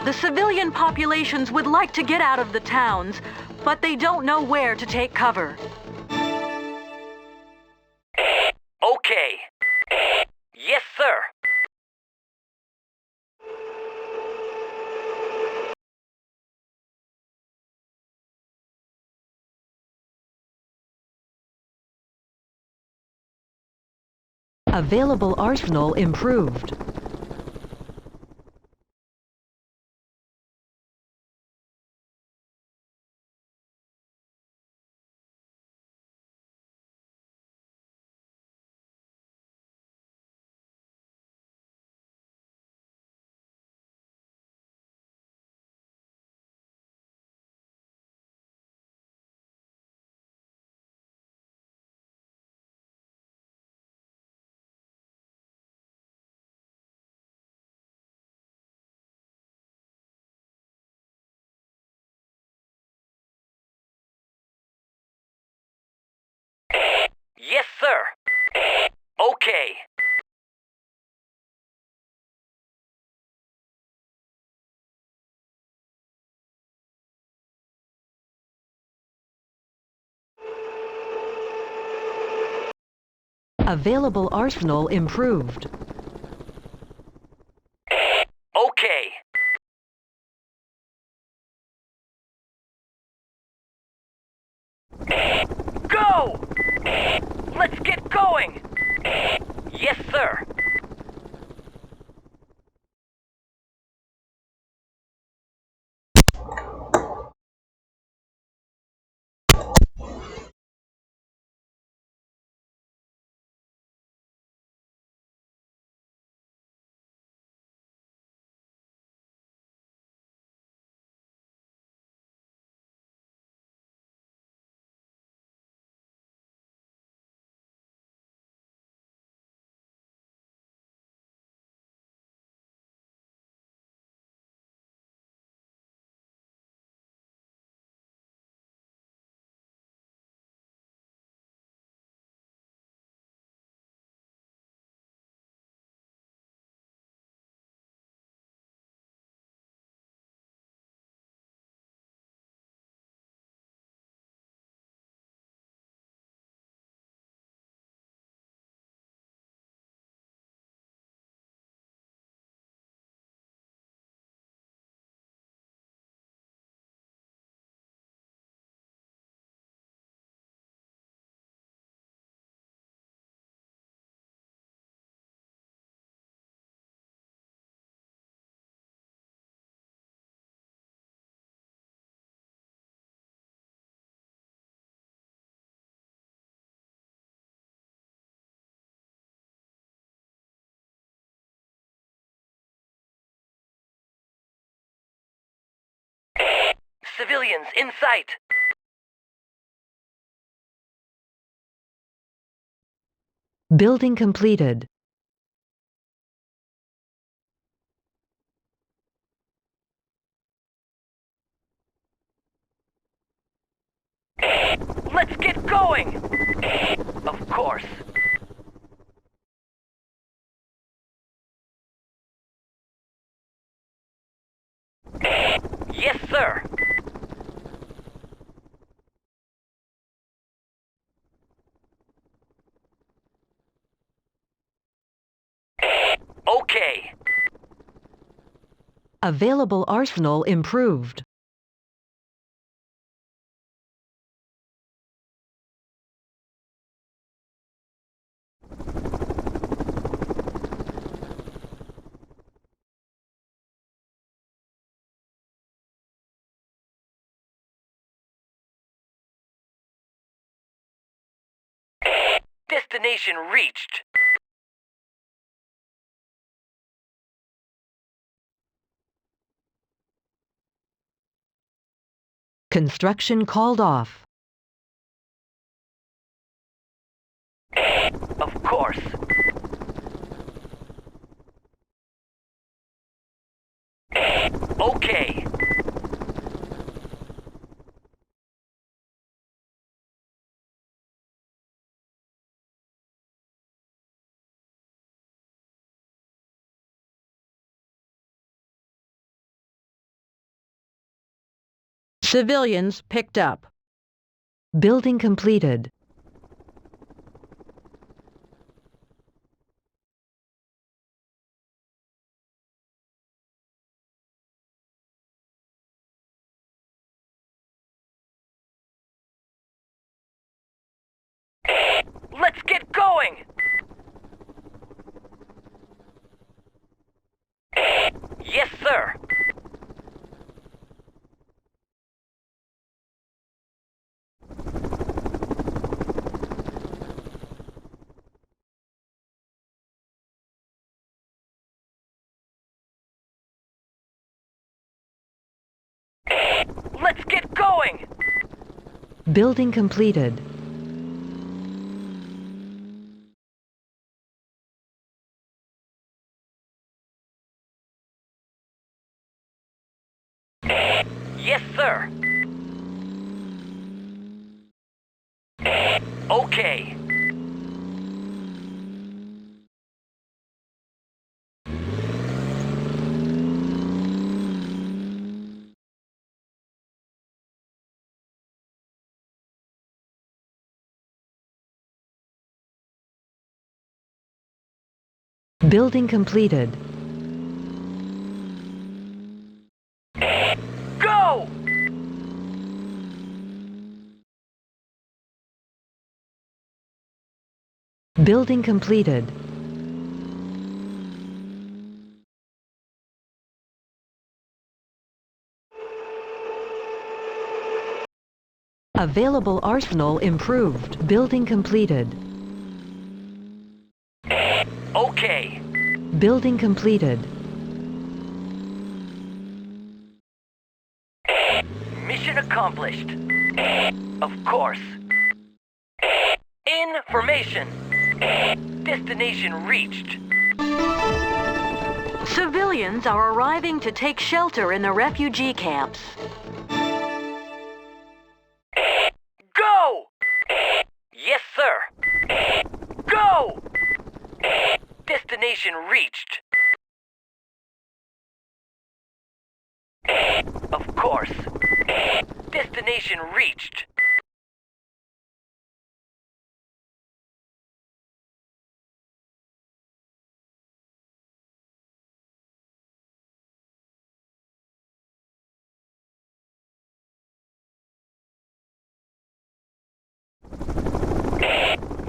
The civilian populations would like to get out of the towns, but they don't know where to take cover. Okay. Yes, sir. Available arsenal improved. Yes, sir. Okay. Available arsenal improved. Okay. Go! Let's get going! Yes, sir. Civilians in sight. Building completed. Let's get going! Of course. Yes, sir. Okay. Available arsenal improved. Destination reached. Construction called off. Of course. Okay. Civilians picked up. Building completed. Let's get going! Yes, sir. Let's get going! Building completed. Yes, sir. Okay. Building completed. Go! Building completed. Available arsenal improved. Building completed. Okay. Building completed. Mission accomplished. Of course. Information. Destination reached. Civilians are arriving to take shelter in the refugee camps. Go! Yes, sir. Go! Destination reached. Of course. Destination reached.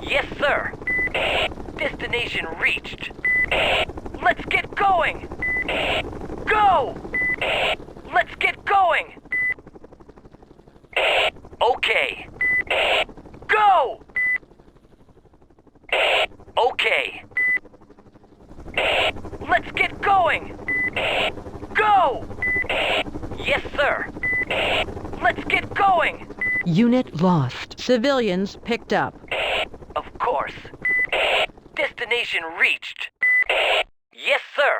Yes, sir. Destination reached. Let's get going! Go! Let's get going! Okay. Go! Okay. Let's get going! Go! Yes, sir. Let's get going! Unit lost. Civilians picked up. Of course. Destination reached. Yes, sir.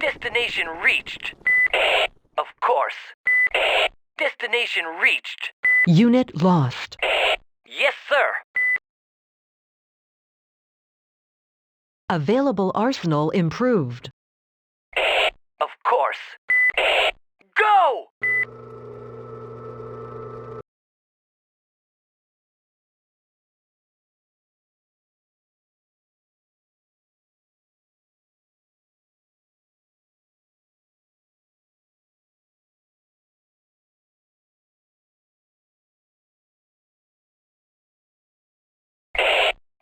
Destination reached. Of course. Destination reached. Unit lost. Yes, sir. Available arsenal improved. Of course. Go!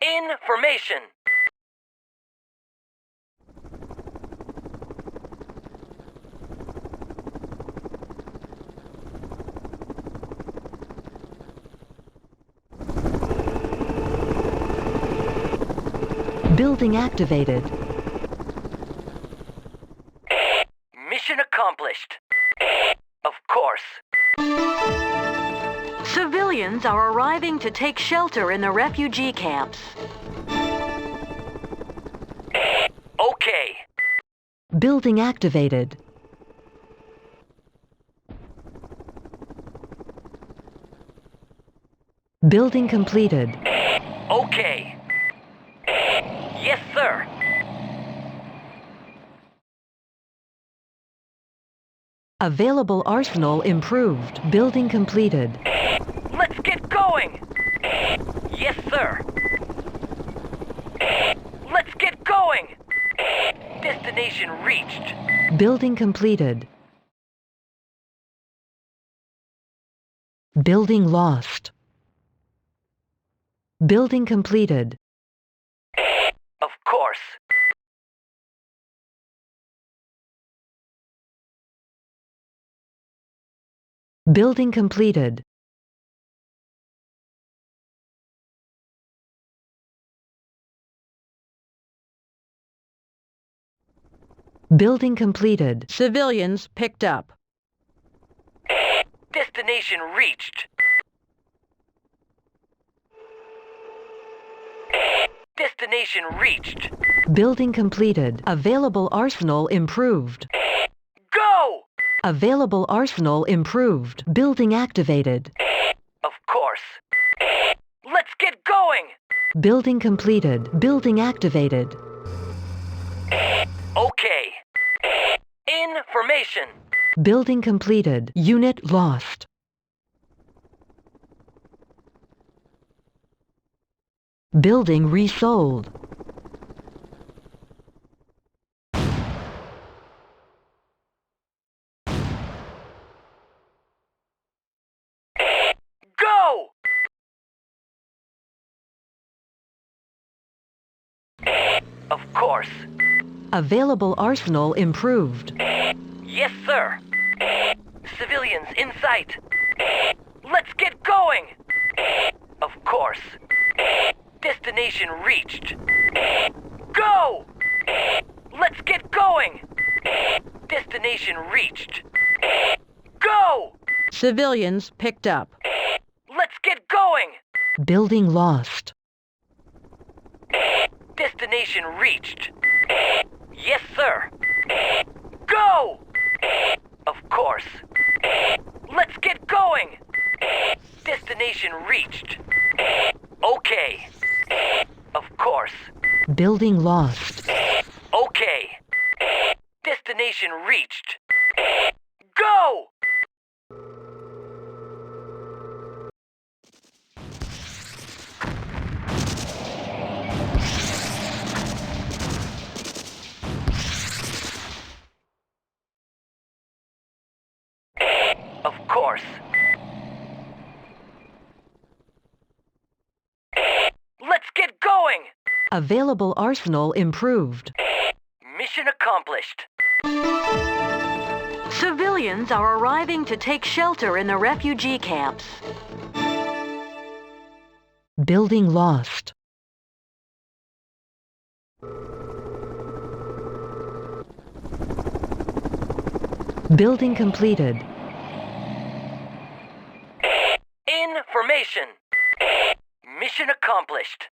Information. Building activated. Mission accomplished. Of course. Civilians are arriving to take shelter in the refugee camps. Okay. Building activated. Building completed. Okay. Yes, sir. Available arsenal improved. Building completed. Let's get going! Yes, sir. Let's get going! Destination reached. Building completed. Building lost. Building completed. Of course. Building completed. Building completed. Civilians picked up. Destination reached. Destination reached. Building completed. Available arsenal improved. Go! Available arsenal improved. Building activated. Of course. Let's get going! Building completed. Building activated. Okay. Information. Building completed. Unit lost. Building resold. Go! Of course. Available arsenal improved. Yes, sir. Civilians in sight. Let's get going! Of course. Destination reached. Go! Let's get going! Destination reached. Go! Civilians picked up. Let's get going! Building lost. Destination reached. Yes, sir. Go! Of course. Let's get going! Destination reached. Okay. Of course. Building lost. Okay. Destination reached. Go! Of course. Let's get going! Available arsenal improved. Mission accomplished. Civilians are arriving to take shelter in the refugee camps. Building lost. Building completed. Information. Mission accomplished.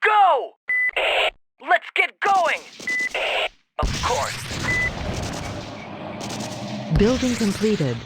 Go! Let's get going! Of course. Building completed.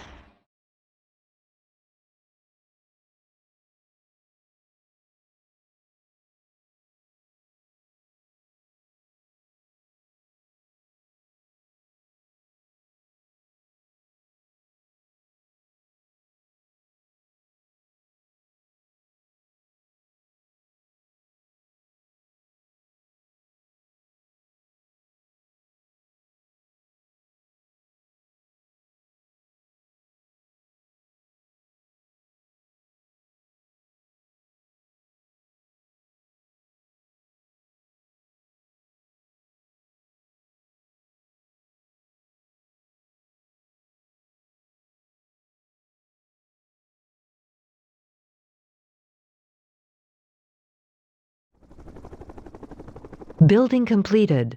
Building completed.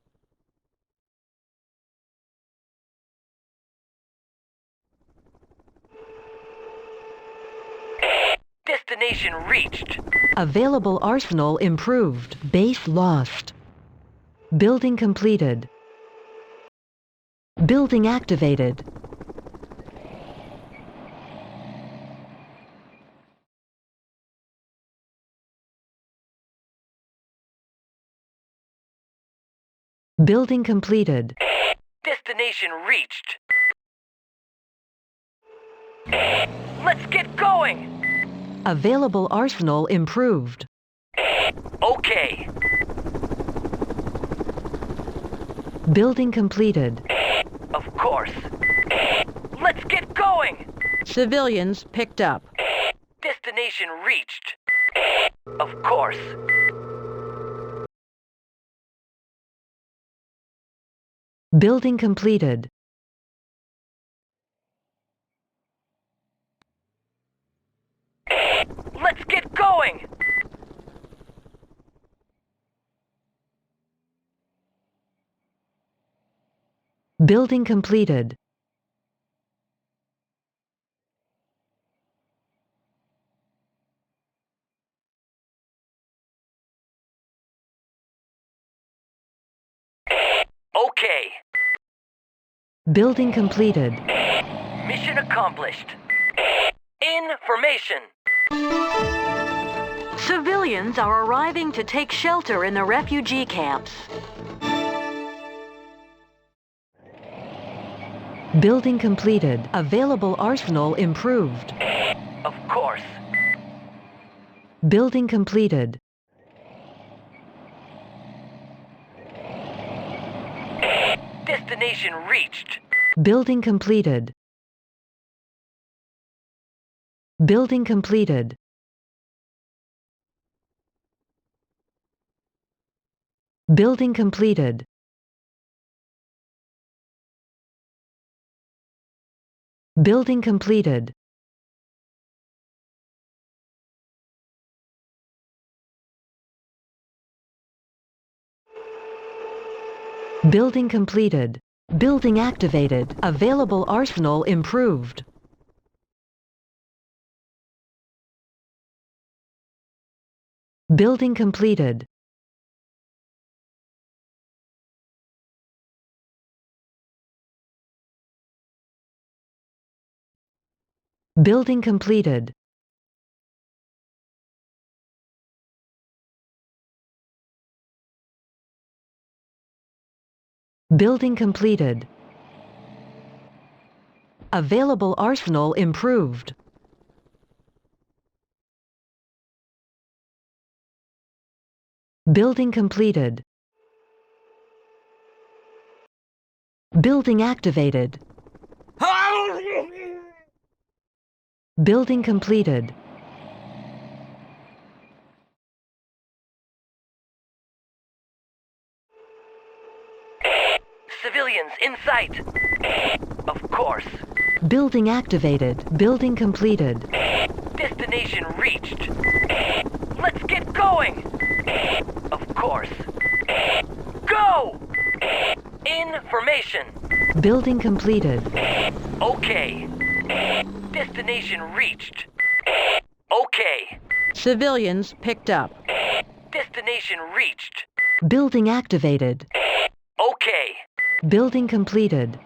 Destination reached. Available arsenal improved. Base lost. Building completed. Building activated. Building completed. Destination reached. Let's get going! Available arsenal improved. Okay. Building completed. Of course. Let's get going! Civilians picked up. Destination reached. Of course. Building completed. Let's get going! Building completed. Okay. Building completed. Mission accomplished. Information. Civilians are arriving to take shelter in the refugee camps. Building completed. Available arsenal improved. Of course. Building completed. Destination reached. Building completed. Building completed. Building completed. Building completed. Building completed. Building activated. Available arsenal improved. Building completed. Building completed. Building completed. Available arsenal improved. Building completed. Building activated. Building completed. Civilians in sight. Of course. Building activated. Building completed. Destination reached. Let's get going! Of course. Go! Information. Building completed. Okay. Destination reached. Okay. Civilians picked up. Destination reached. Building activated. Okay. Building completed.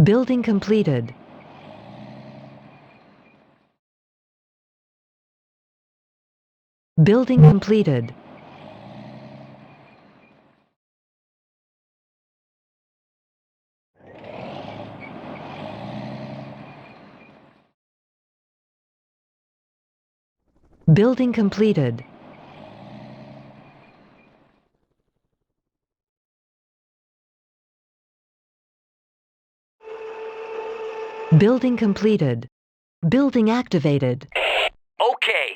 Building completed. Building completed. Building completed. Building completed. Building activated. Okay.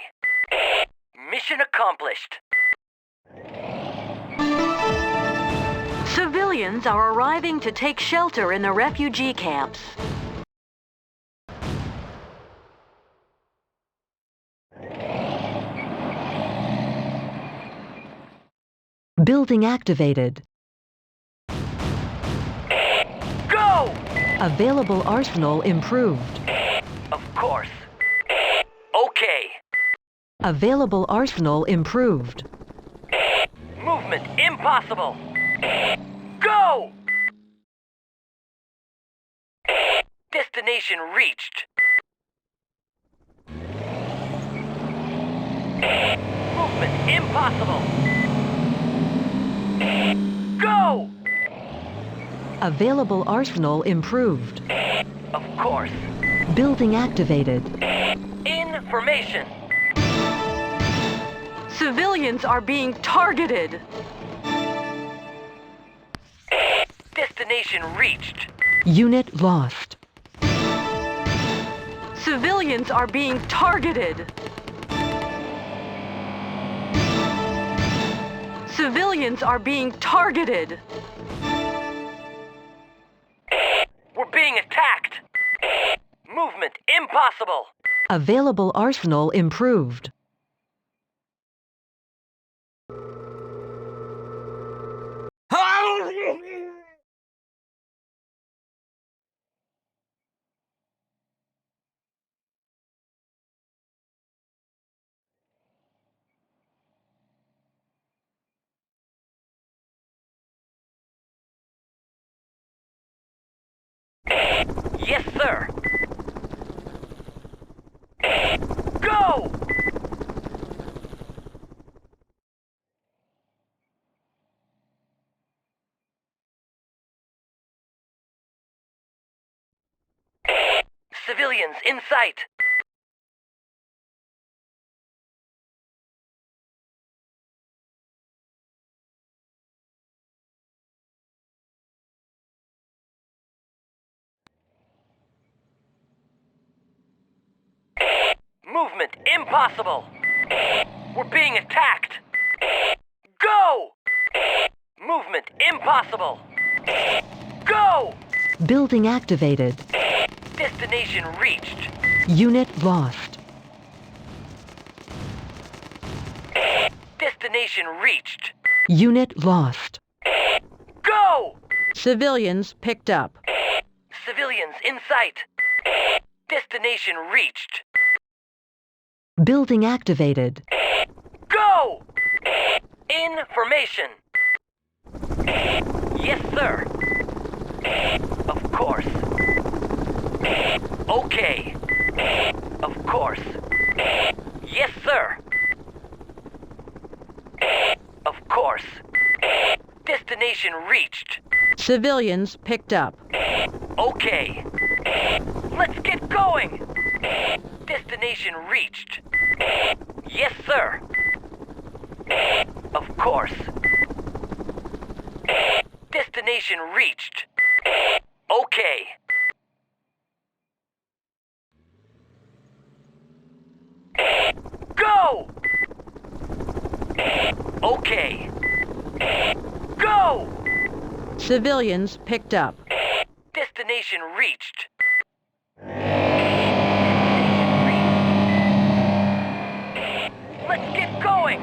Mission accomplished. Civilians are arriving to take shelter in the refugee camps. Building activated. Go! Available arsenal improved. Of course. Okay. Available arsenal improved. Movement impossible. Go! Destination reached. Movement impossible. Go! Available arsenal improved. Of course. Building activated. Information. Civilians are being targeted. Destination reached. Unit lost. Civilians are being targeted. Civilians are being targeted. We're being attacked. Movement impossible. Available arsenal improved. Yes, sir. Go! Civilians in sight. Movement impossible. We're being attacked. Go! Movement impossible. Go! Building activated. Destination reached. Unit lost. Destination reached. Unit lost. Go! Civilians picked up. Civilians in sight. Destination reached. Building activated. Go! Information. Yes, sir. Of course. Okay. Of course. Yes, sir. Of course. Destination reached. Civilians picked up. Okay. Let's get going. Destination reached. Yes, sir. Of course. Destination reached. Okay. Go! Okay. Go! Civilians picked up. Destination reached. Let's get going!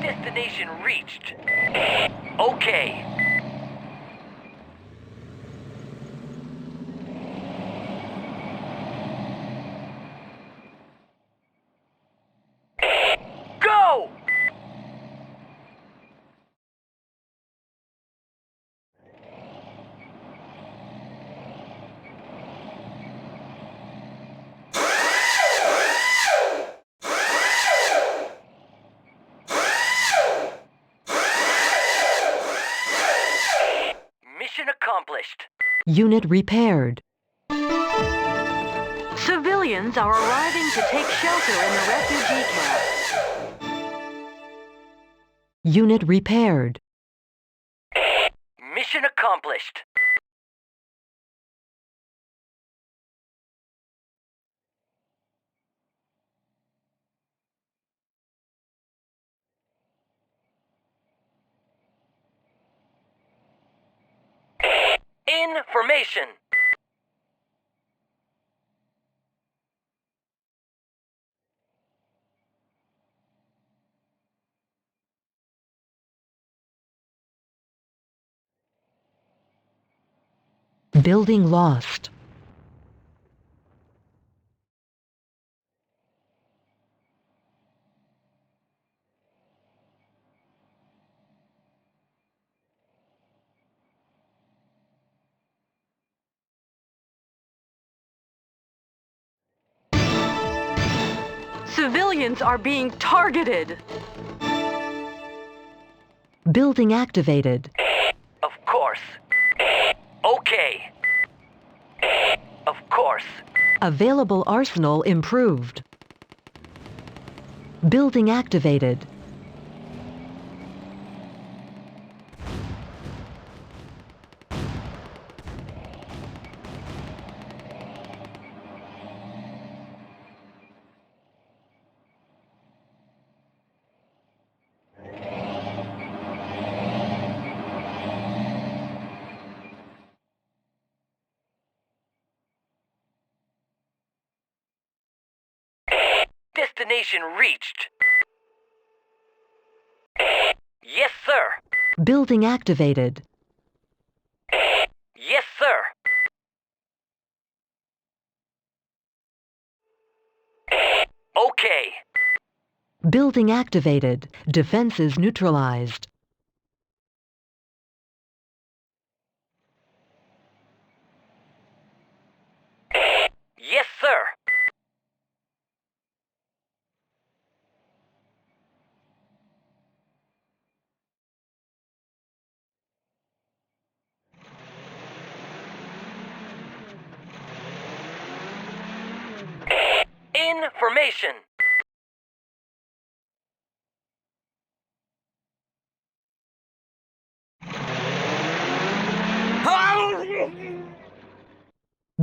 Destination reached. Okay. Go! Mission accomplished. Unit repaired. Civilians are arriving to take shelter in the refugee camp. Unit repaired. Mission accomplished. Information. Building lost. Civilians are being targeted. Building activated. Of course. Okay. Of course. Available arsenal improved. Building activated. Destination reached. Yes, sir. Building activated. Yes, sir. Okay. Building activated. Defenses neutralized. Yes, sir. Information.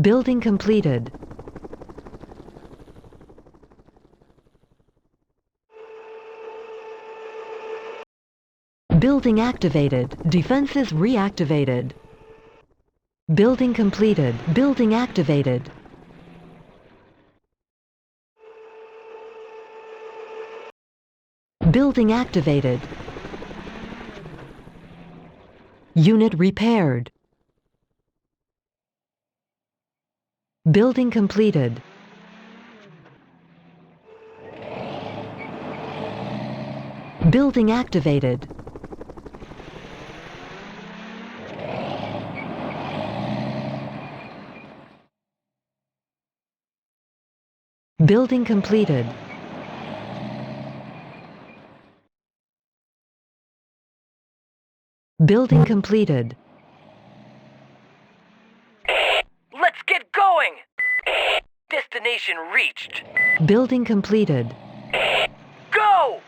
Building completed. Building activated. Defenses reactivated. Building completed. Building activated. Building activated. Unit repaired. Building completed. Building activated. Building completed. Building completed. Let's get going. Destination reached. Building completed. Go!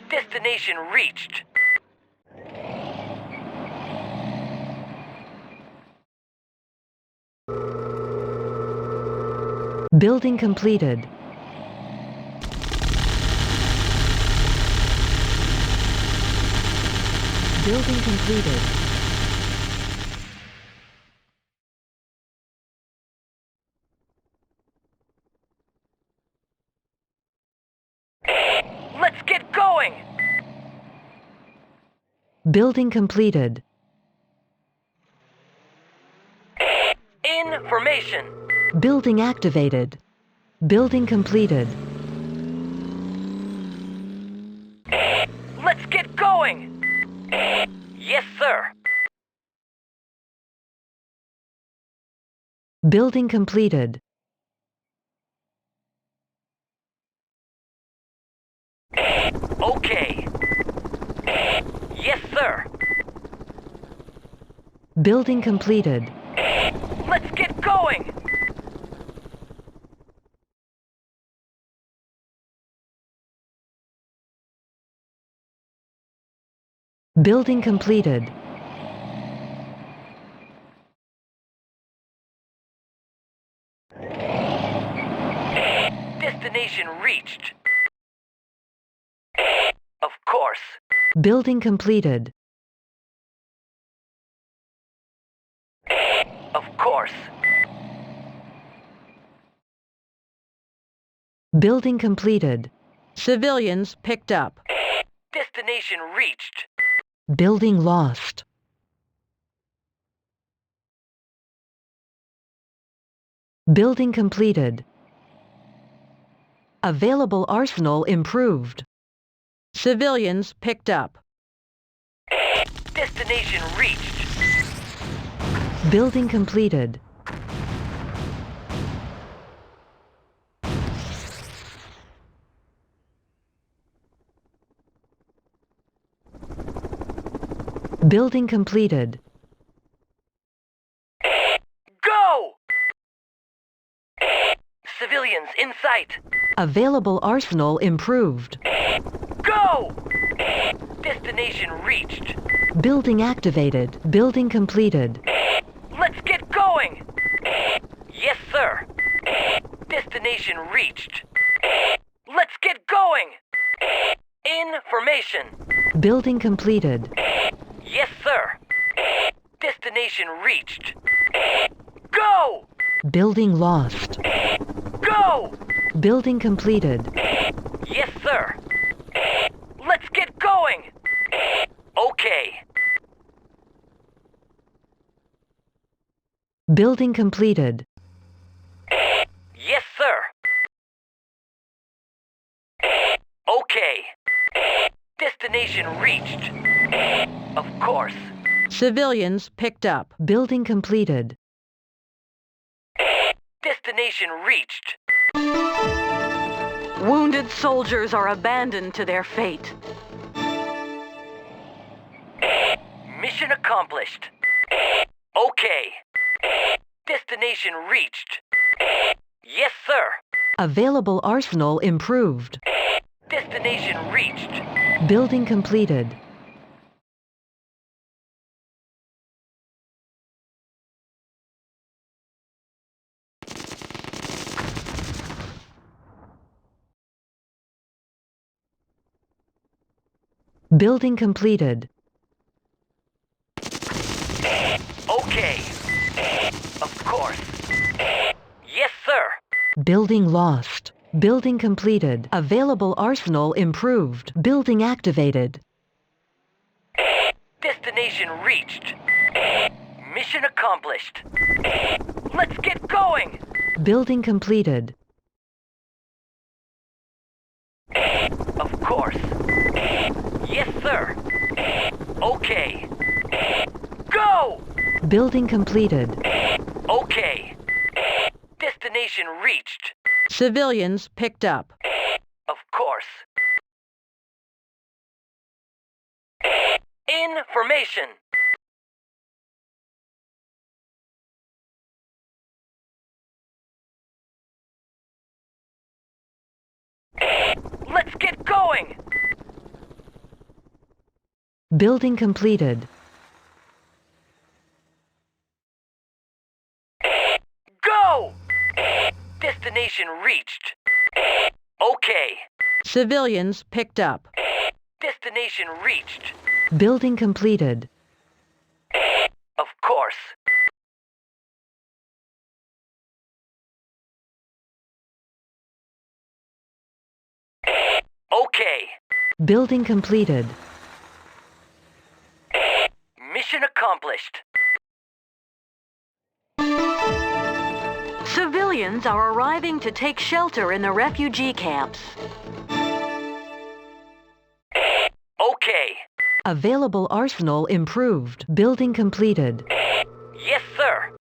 Destination reached. Building completed. Building completed. Let's get going. Building completed. Information. Building activated. Building completed. Let's get going. Yes, sir. Building completed. Okay. Yes, sir. Building completed. Let's get going. Building completed. Destination reached. Of course. Building completed. Of course. Building completed. Civilians picked up. Destination reached. Building lost. Building completed. Available arsenal improved. Civilians picked up. Destination reached. Building completed. Building completed. Go! Civilians in sight. Available arsenal improved. Go! Destination reached. Building activated. Building completed. Let's get going! Yes, sir. Destination reached. Let's get going! Information. Building completed. Yes, sir. Destination reached. Go! Building lost. Go! Building completed. Yes, sir. Let's get going! Okay. Building completed. Yes, sir. Okay. Destination reached. Of course. Civilians picked up. Building completed. Destination reached. Wounded soldiers are abandoned to their fate. Mission accomplished. Okay. Destination reached. Yes, sir. Available arsenal improved. Destination reached. Building completed. Building completed. Okay. Of course. Yes, sir. Building lost. Building completed. Available arsenal improved. Building activated. Destination reached. Mission accomplished. Let's get going! Building completed. Of course. Yes, sir. Okay. Go! Building completed. Okay. Destination reached. Civilians picked up. Of course. Information. Let's get going! Building completed. Go! Destination reached. Okay. Civilians picked up. Destination reached. Building completed. Of course. Okay. Building completed. Mission accomplished. Civilians are arriving to take shelter in the refugee camps. Okay. Available arsenal improved. Building completed. Yes, sir.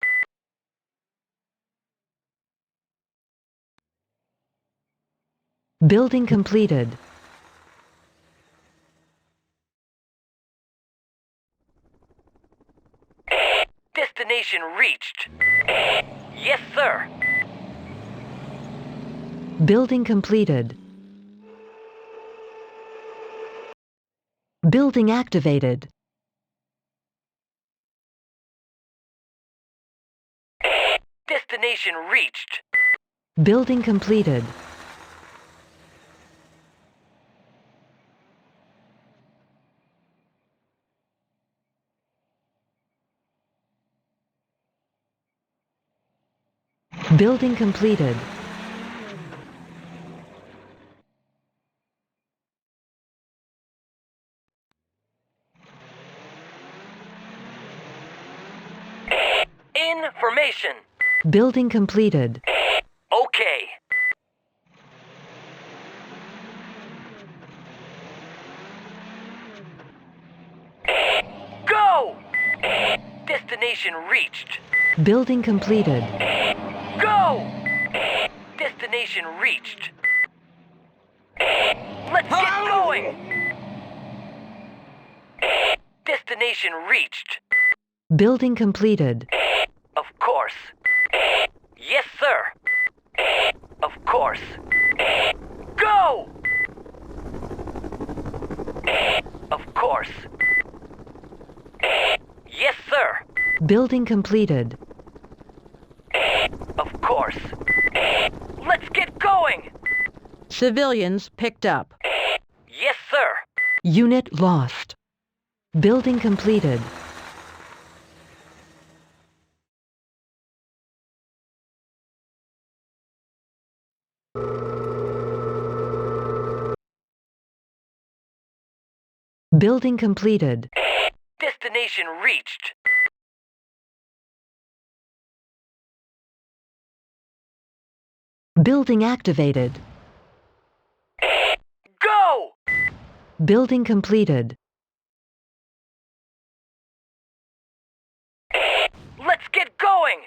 Building completed. Destination reached. Yes, sir. Building completed. Building activated. Destination reached. Building completed. Building completed. Information. Building completed. Okay. Destination reached. Building completed. Go! Destination reached. Let's get going! Destination reached. Building completed. Of course. Yes, sir. Of course. Go! Of course. Yes, sir. Building completed. Of course. Let's get going! Civilians picked up. Yes, sir. Unit lost. Building completed. Building completed. Destination reached. Building activated. Go! Building completed. Let's get going!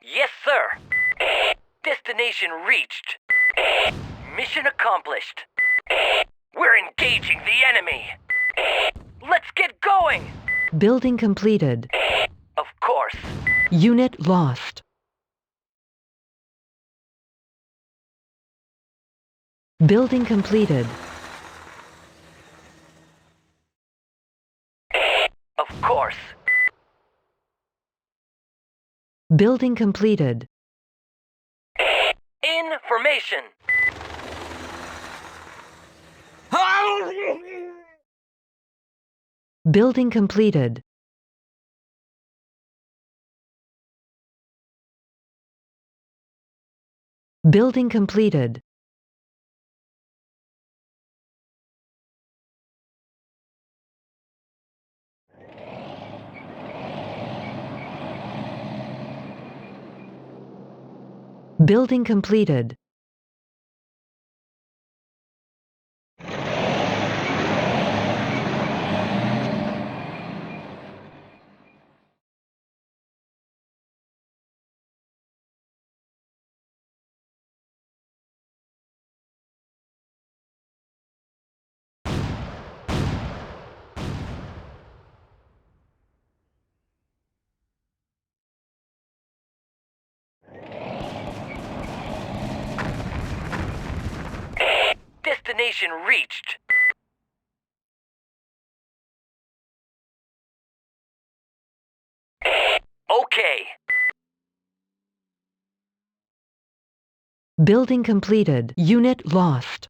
Yes, sir. Destination reached. Mission accomplished. We're engaging the enemy. Let's get going! Building completed. Of course. Unit lost. Building completed. Of course. Building completed. Information. Building completed. Building completed. Building completed. Destination reached. Okay. Building completed. Unit lost.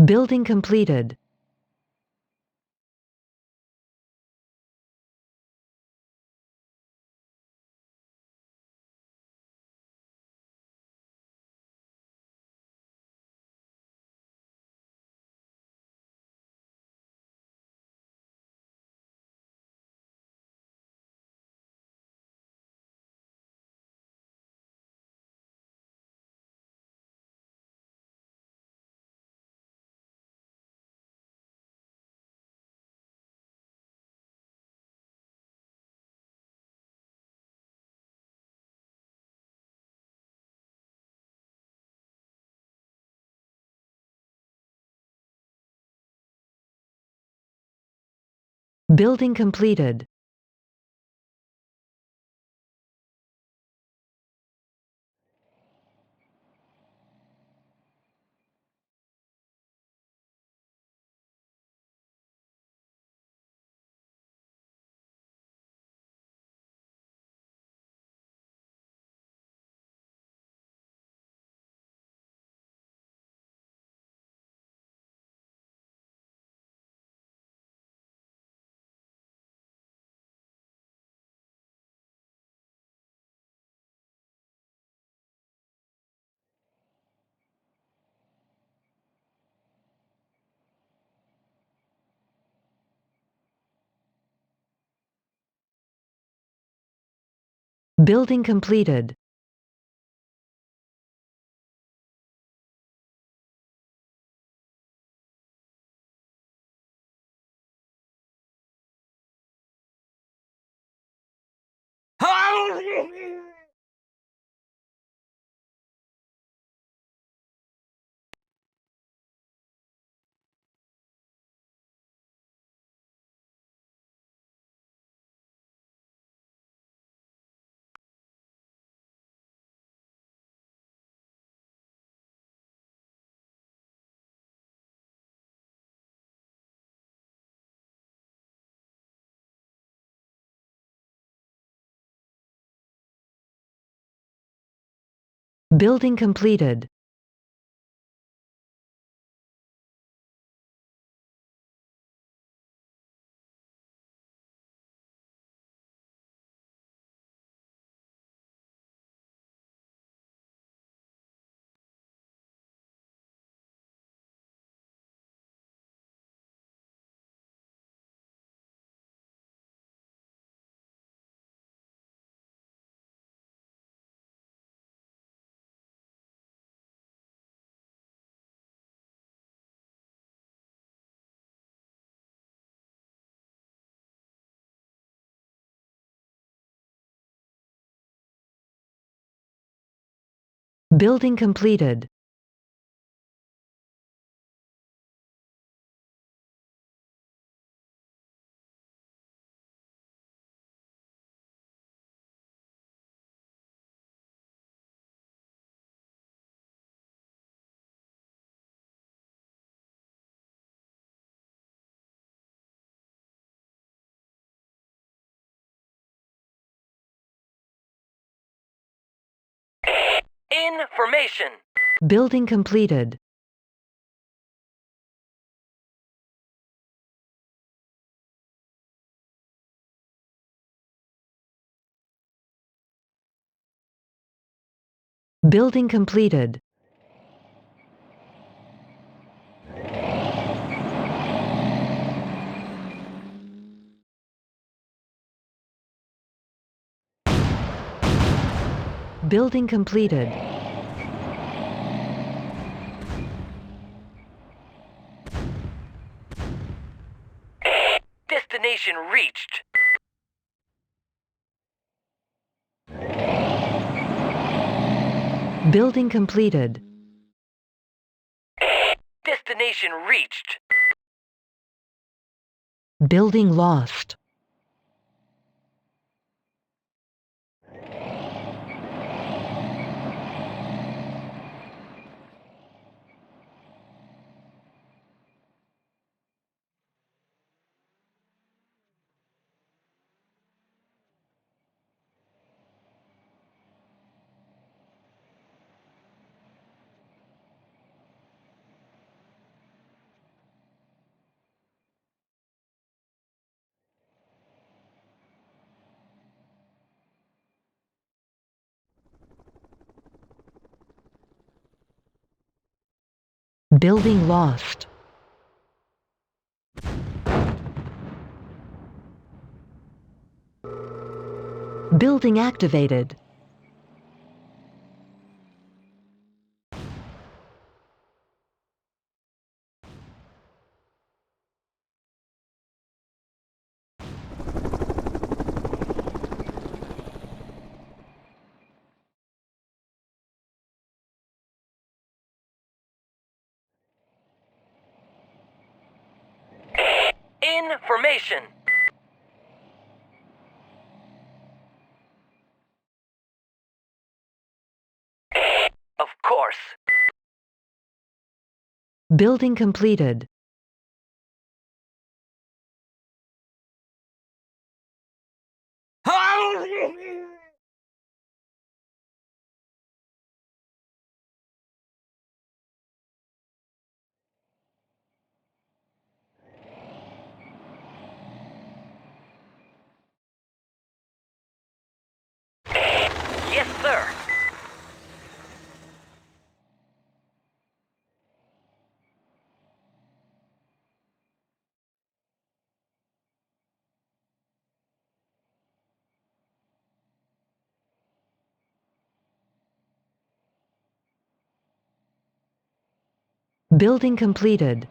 Building completed. Building completed. Building completed. Building completed. Building completed. Information. Building completed. Building completed. Building completed. Destination reached. Building completed. Destination reached. Building lost. Building lost. Building activated. Information. Of course. Building completed. Yes, sir. Building completed.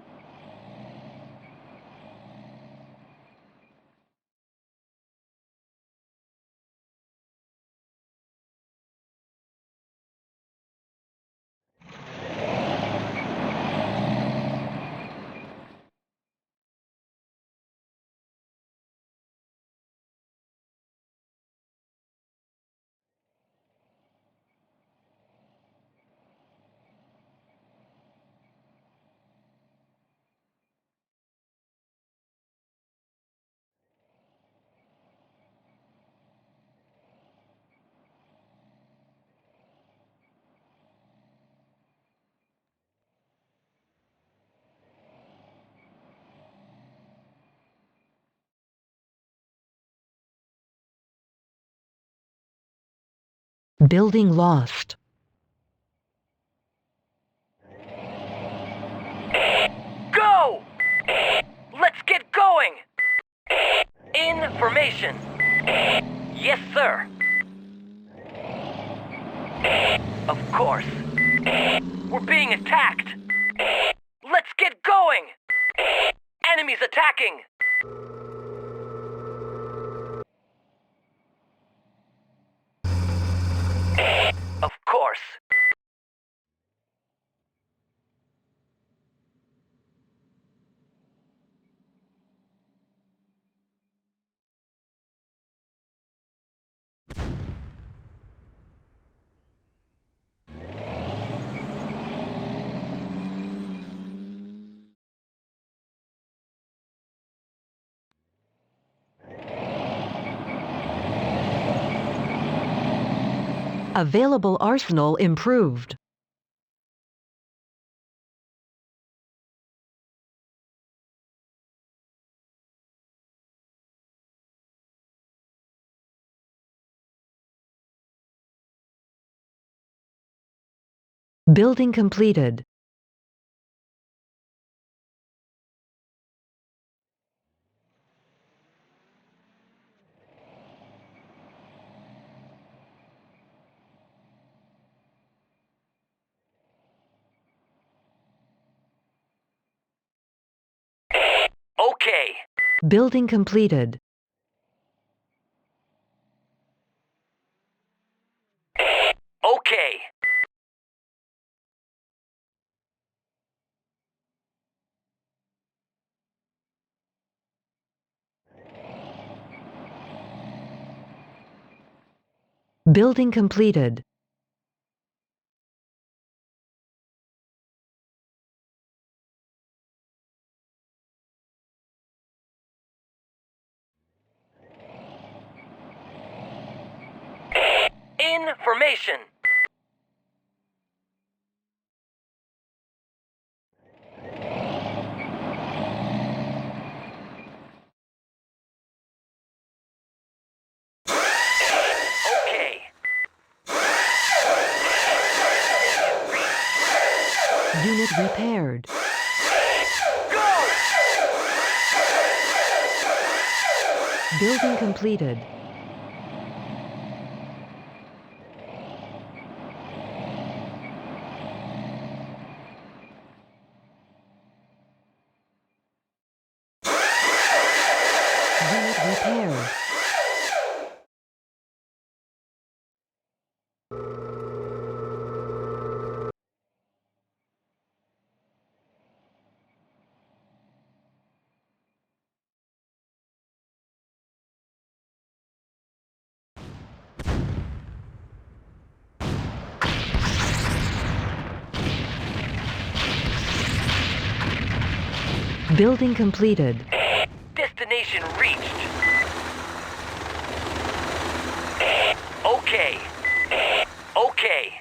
Building lost. Go! Let's get going! Information. Yes, sir. Of course. We're being attacked. Let's get going! Enemies attacking! Of course. Available arsenal improved. Building completed. Okay. Building completed. Okay. Building completed. Information. Okay. Unit repaired. Go! Building completed. Unit repaired. Building completed. Destination reached. Okay. Okay.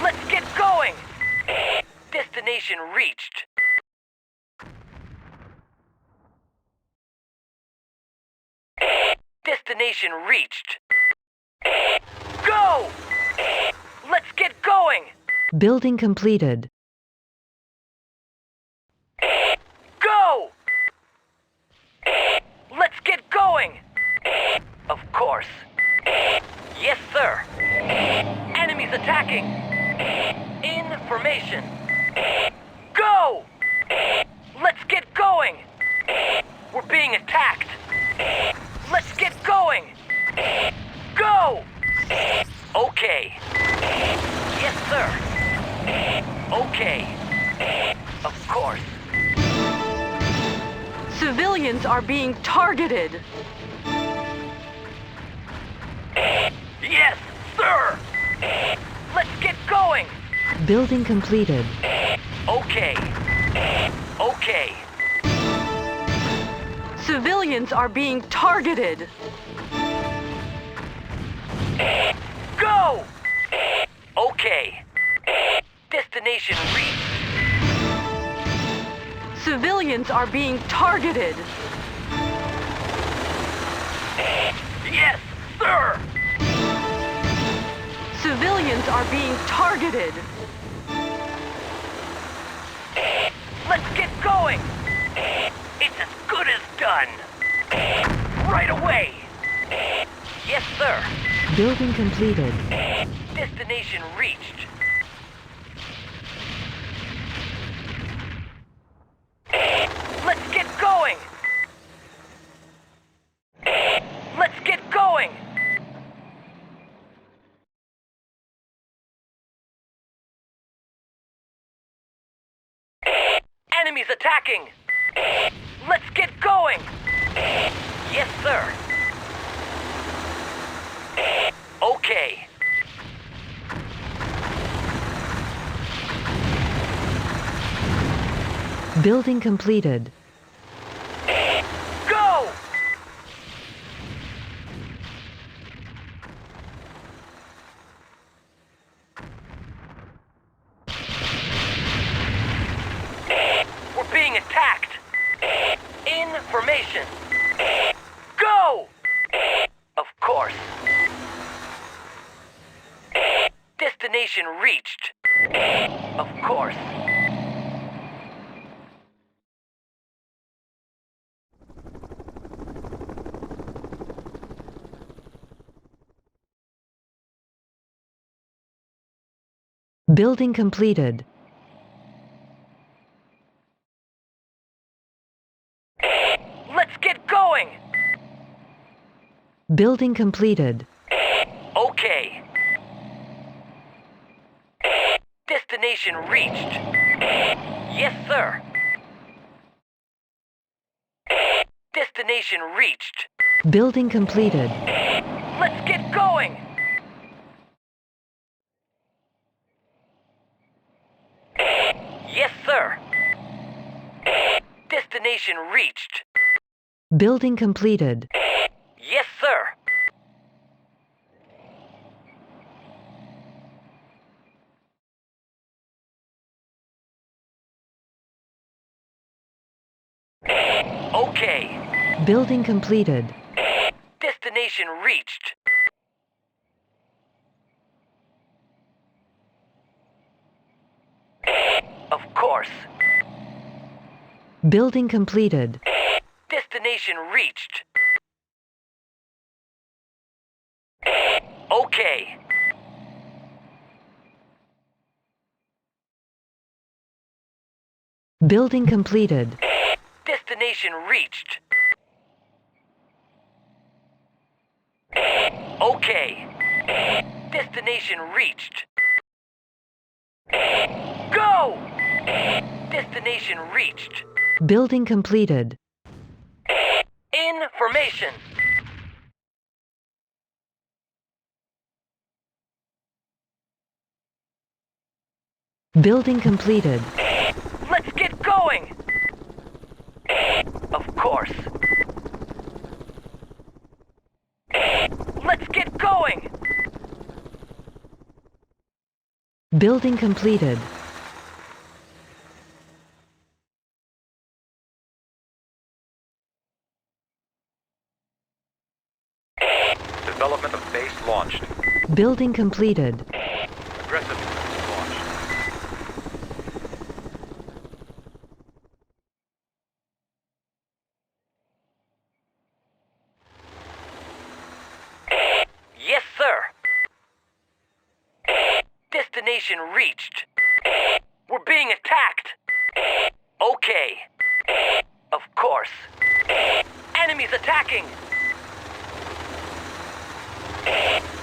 Let's get going! Destination reached. Destination reached. Go! Let's get going! Building completed. Go! Let's get going! Of course. Yes, sir. Enemies attacking! In formation. Go! Let's get going! We're being attacked! Let's get going! Go! Okay. Yes, sir. Okay. Of course. Civilians are being targeted. Yes, sir! Let's get going! Building completed. Okay. Okay. Civilians are being targeted. Go! Okay. Destination reached. Civilians are being targeted. Yes, sir! Civilians are being targeted. Let's get going! It's as good as done! Right away! Yes, sir! Building completed. Destination reached. Let's get going! Let's get going! Enemies attacking! Let's get going! Yes, sir. Okay. Building completed. Go! We're being attacked. In formation. Go! Of course. Destination reached. Of course. Building completed. Let's get going! Building completed. Okay. Destination reached. Yes, sir. Destination reached. Building completed. Let's get going! Yes, sir. Destination reached. Building completed. Yes, sir. Okay. Building completed. Destination reached. Of course. Building completed. Destination reached. Okay. Building completed. Destination reached. Okay. Destination reached. Go! Destination reached. Building completed. In formation. Building completed. Let's get going! Of course. Let's get going! Building completed. Development of base launched. Building completed. Aggressive launch. Destination reached. We're being attacked. Okay. Of course. Enemies attacking.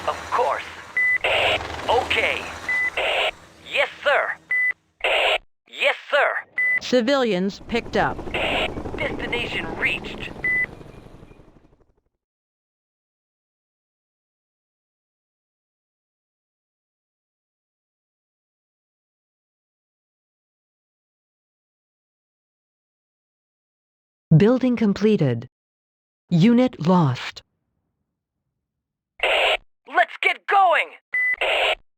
Of course. Okay. Yes, sir. Yes, sir. Civilians picked up. Destination reached. Building completed. Unit lost. Let's get going!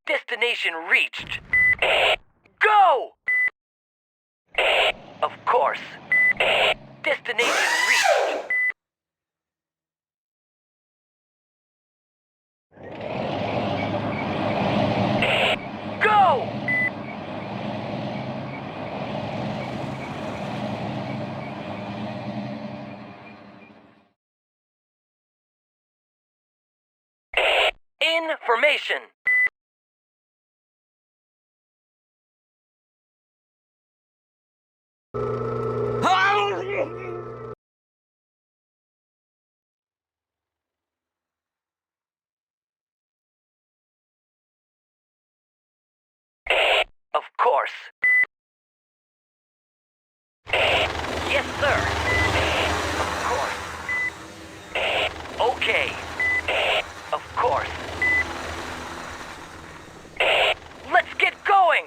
Destination reached. Go! Of course. Destination reached. Go! Information. Of course. Yes, sir. Of course. Okay. Of course. Let's get going!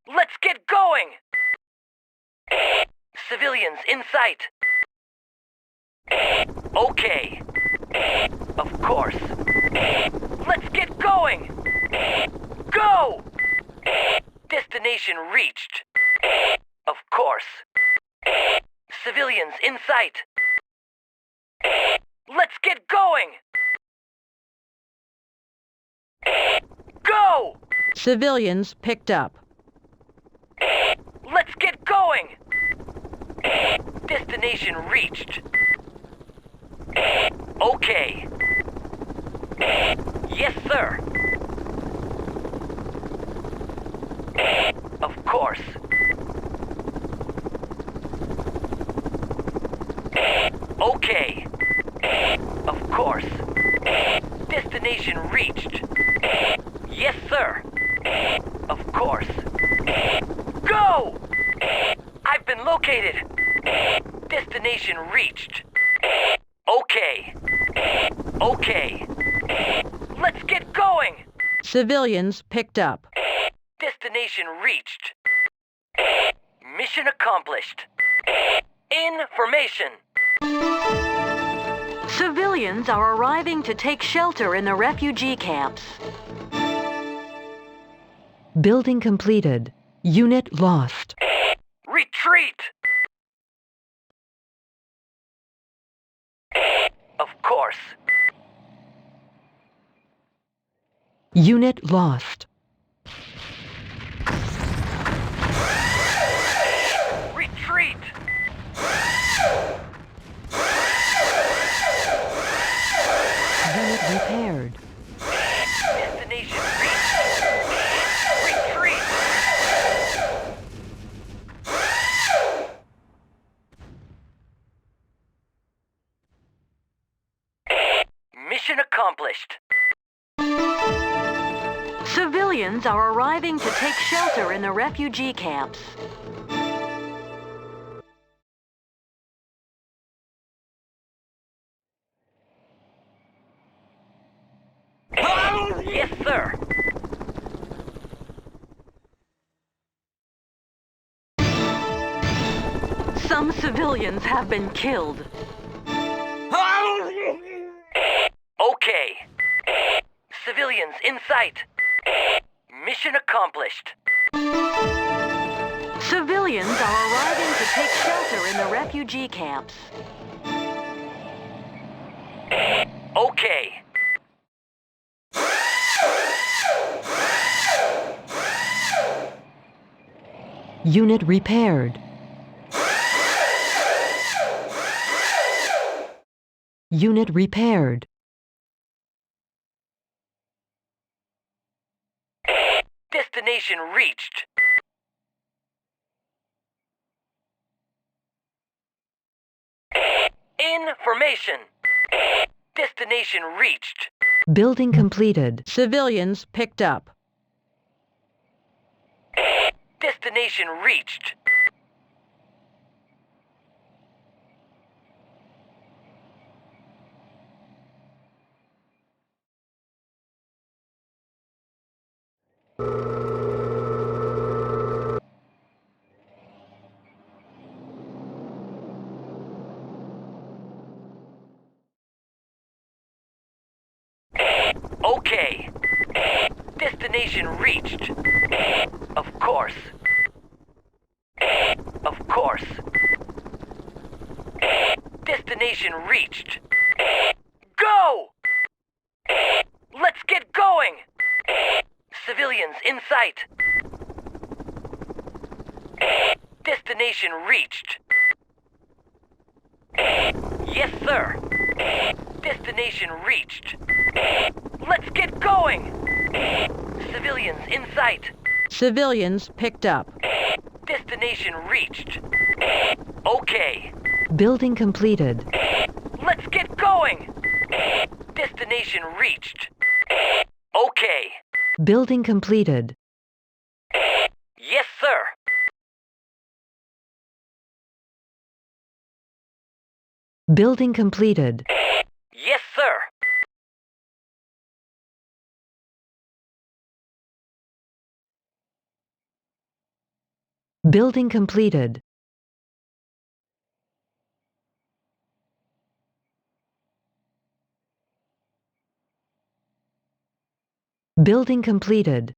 Let's get going! Civilians in sight. Okay. Of course. Let's get going! Go! Destination reached. Of course. Civilians in sight. Let's get going! Go! Civilians picked up. Let's get going! Destination reached. Okay. Yes, sir. Of course. Okay. Of course. Destination reached. Yes, sir. Of course. Go! I've been located. Destination reached. Okay. Okay. Let's get going! Civilians picked up. Destination reached. Mission accomplished. Information. Civilians are arriving to take shelter in the refugee camps. Building completed. Unit lost. Retreat! Of course. Unit lost. Retreat! Unit repaired. Destination reached. Retreat! Mission accomplished. Civilians are arriving to take shelter in the refugee camps. Yes, sir. Some civilians have been killed. Okay. Civilians in sight. Mission accomplished. Civilians are arriving to take shelter in the refugee camps. Okay. Unit repaired. Unit repaired. Destination reached. Information. Destination reached. Building completed. Civilians picked up. Destination reached. Okay. Destination reached. Of course. Of course. Destination reached. Go! Let's get going! Civilians in sight. Destination reached. Yes, sir. Destination reached. Let's get going! Civilians in sight. Civilians picked up. Destination reached. Okay. Building completed. Let's get going! Destination reached. Okay. Building completed. Yes, sir. Building completed. Yes, sir. Building completed. Building completed.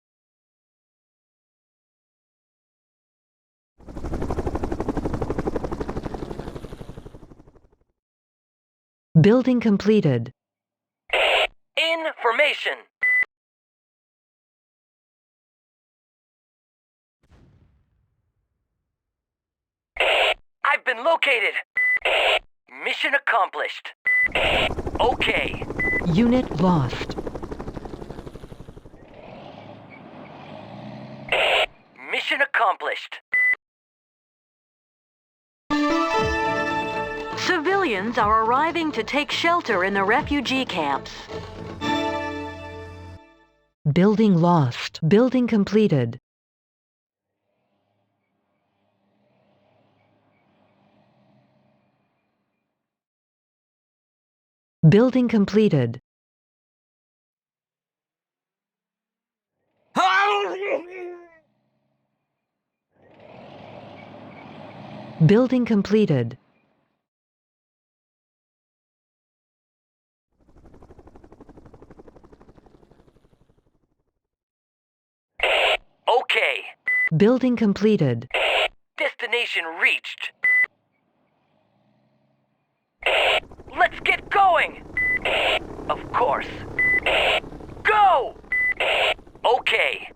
Building completed. Information. I've been located. Mission accomplished. Okay. Unit lost. Mission accomplished. Civilians are arriving to take shelter in the refugee camps. Building lost. Building completed. Building completed. Building completed. Okay. Building completed. Destination reached. Let's get going! Of course. Go! Okay.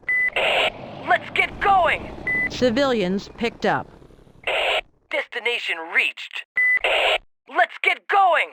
Let's get going! Civilians picked up. Destination reached. Let's get going!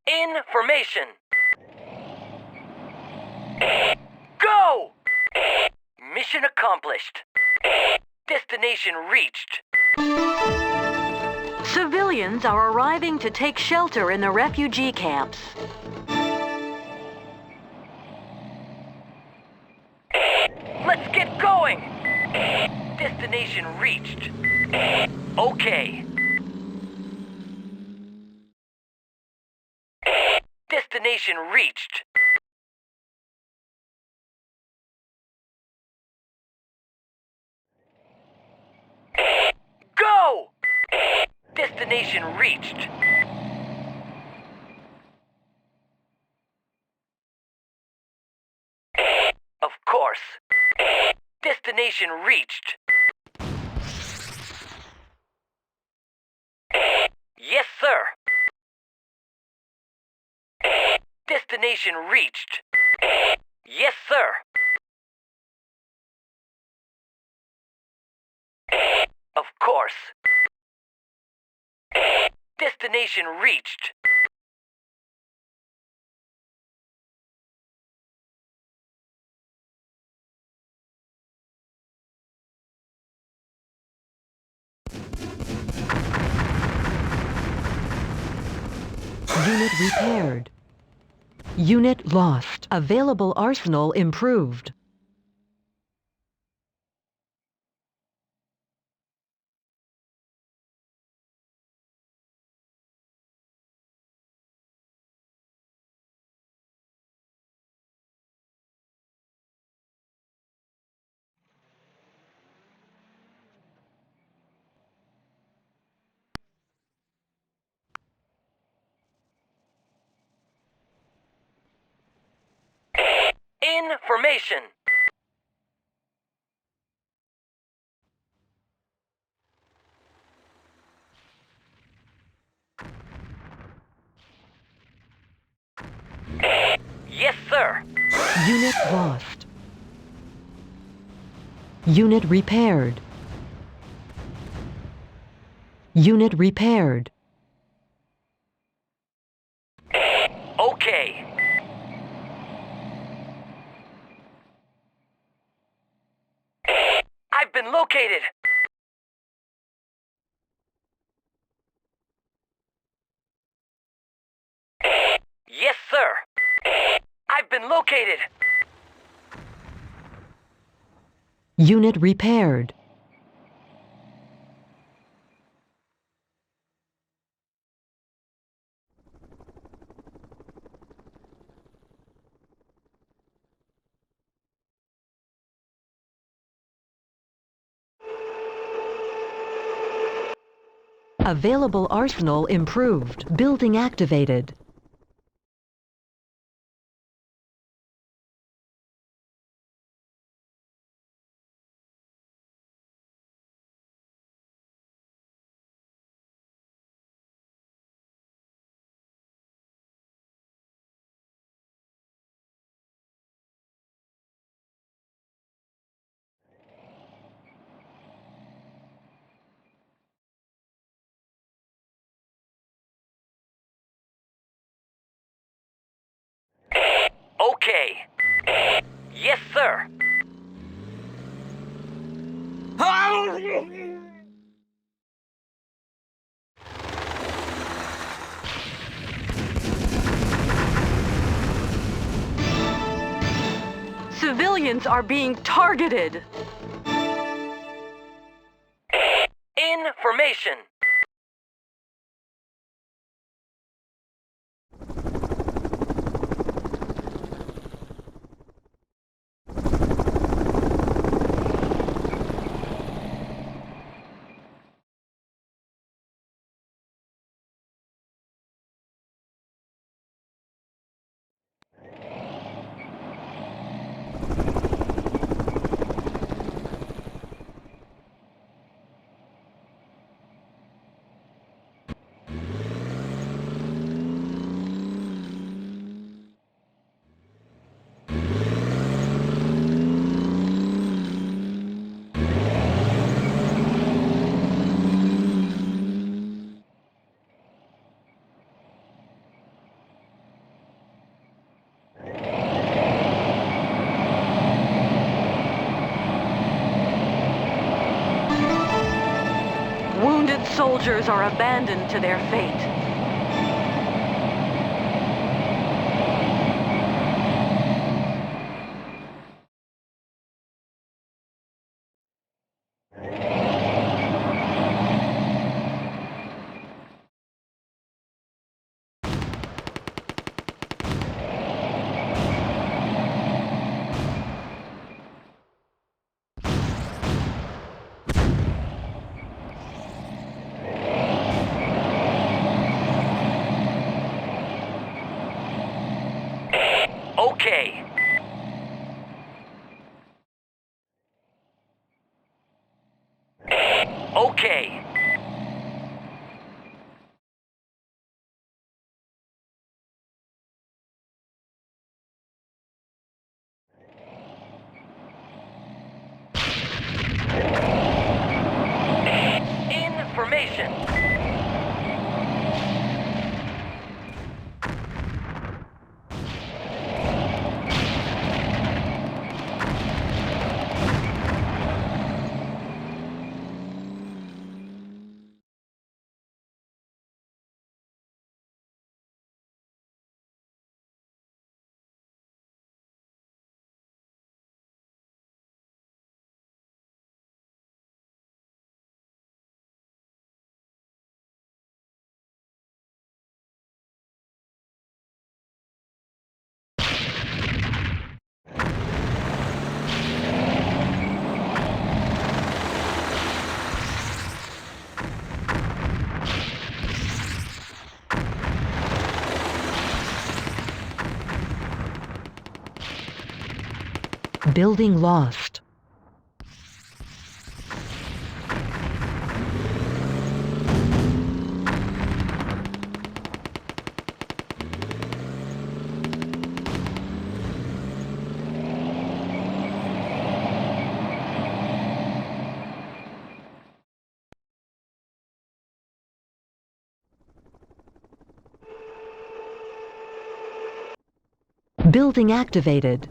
Information. Go! Mission accomplished. Destination reached. Civilians are arriving to take shelter in the refugee camps. Let's get going! Destination reached. Okay. Destination reached. Destination reached. Of course. Destination reached. Yes, sir. Destination reached. Yes, sir. Of course. Destination reached. Unit repaired. Unit lost. Available arsenal improved. Information. Yes, sir. Unit lost. Unit repaired. Unit repaired. Okay. I've been located. Yes, sir. I've been located. Unit repaired. Available arsenal improved. Building activated. Okay. Yes, sir. Civilians are being targeted. Information. Wounded soldiers are abandoned to their fate. Okay. Okay. Information. Building lost. Building activated.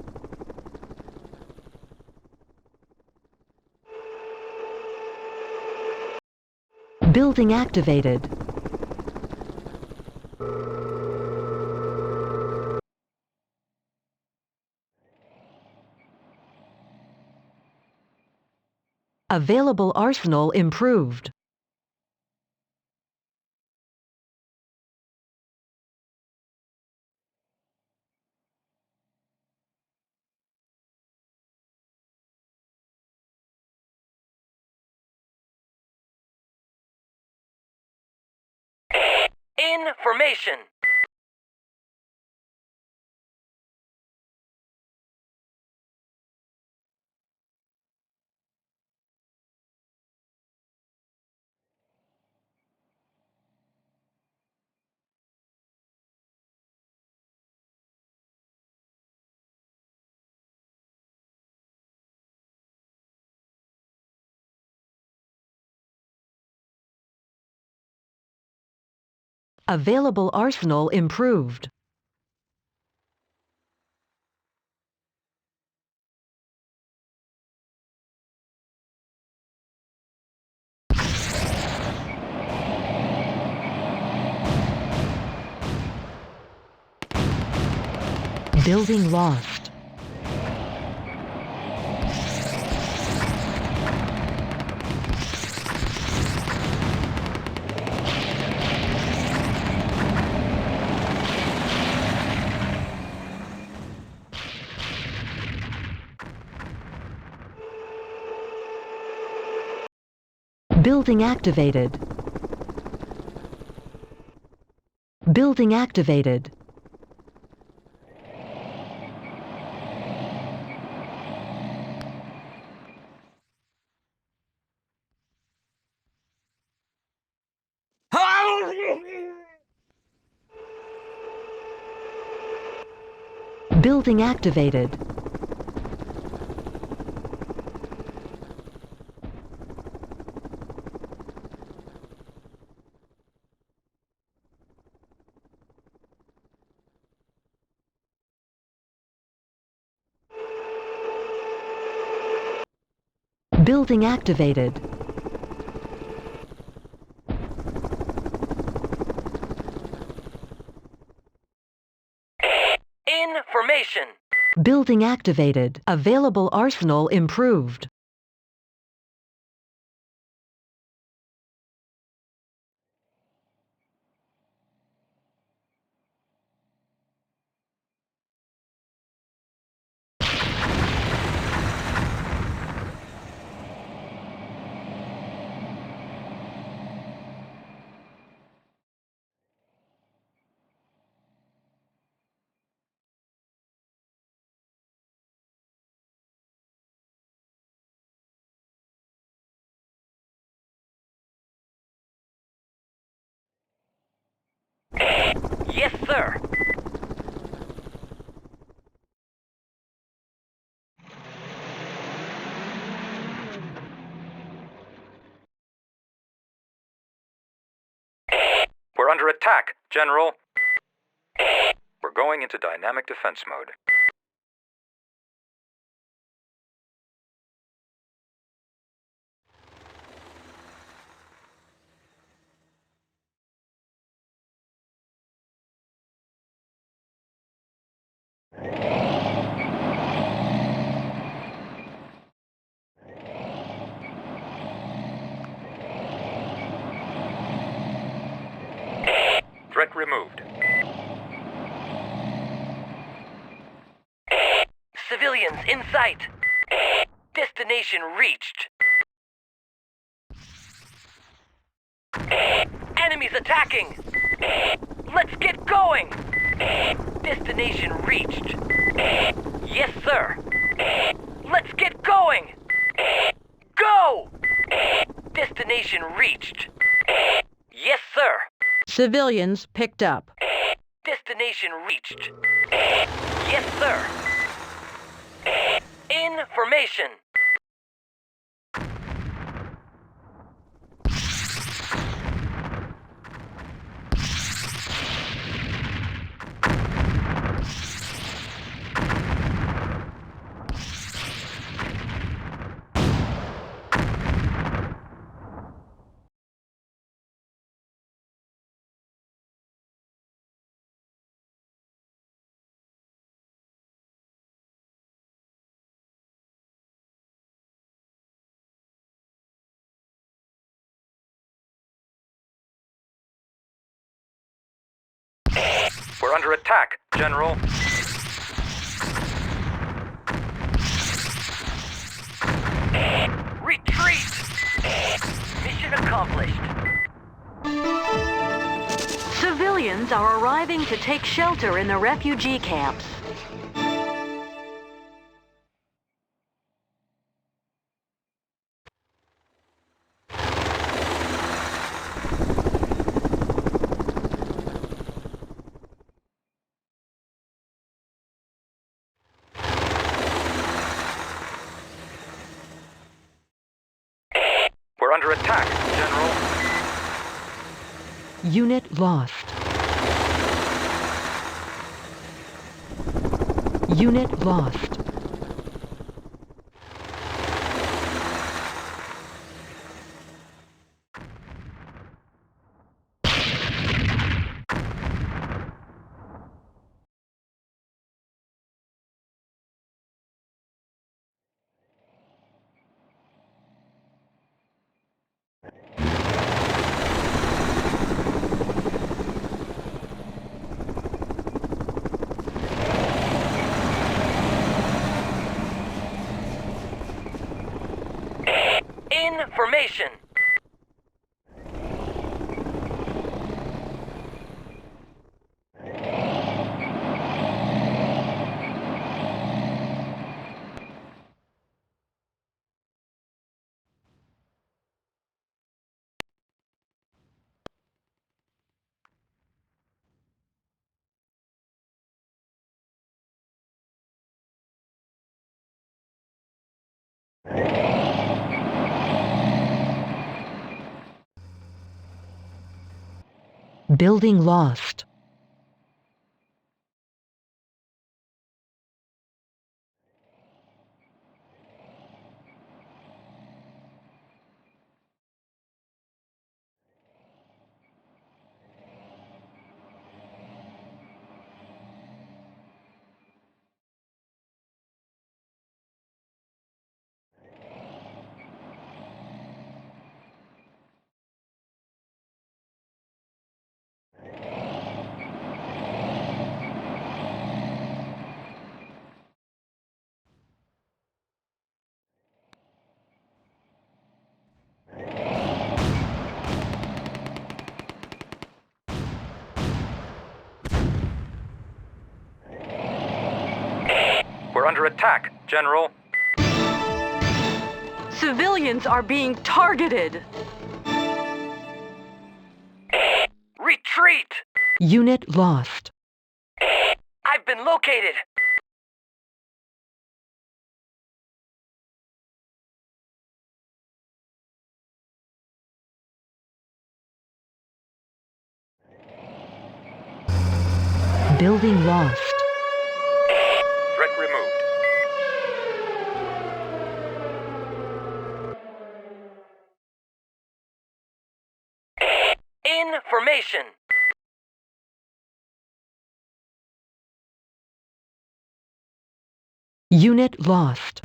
Building activated. Available arsenal improved. Information. Available arsenal improved. Building lost. Building activated. Building activated. Building activated. Building activated. Information. Building activated. Available arsenal improved. Yes, sir. We're under attack, General. We're going into dynamic defense mode. Threat removed. Civilians in sight. Destination reached. Enemies attacking. Let's get going. Destination reached. Yes, sir. Let's get going. Go! Destination reached. Yes, sir. Civilians picked up. Destination reached. Yes, sir. Information. We're under attack, General. Retreat! Mission accomplished. Civilians are arriving to take shelter in the refugee camps. We're under attack, General. Unit lost. Unit lost. Information. Building lost. We're under attack, General. Civilians are being targeted. Retreat! Unit lost. I've been located. Building lost. Threat removed. In formation. Unit lost.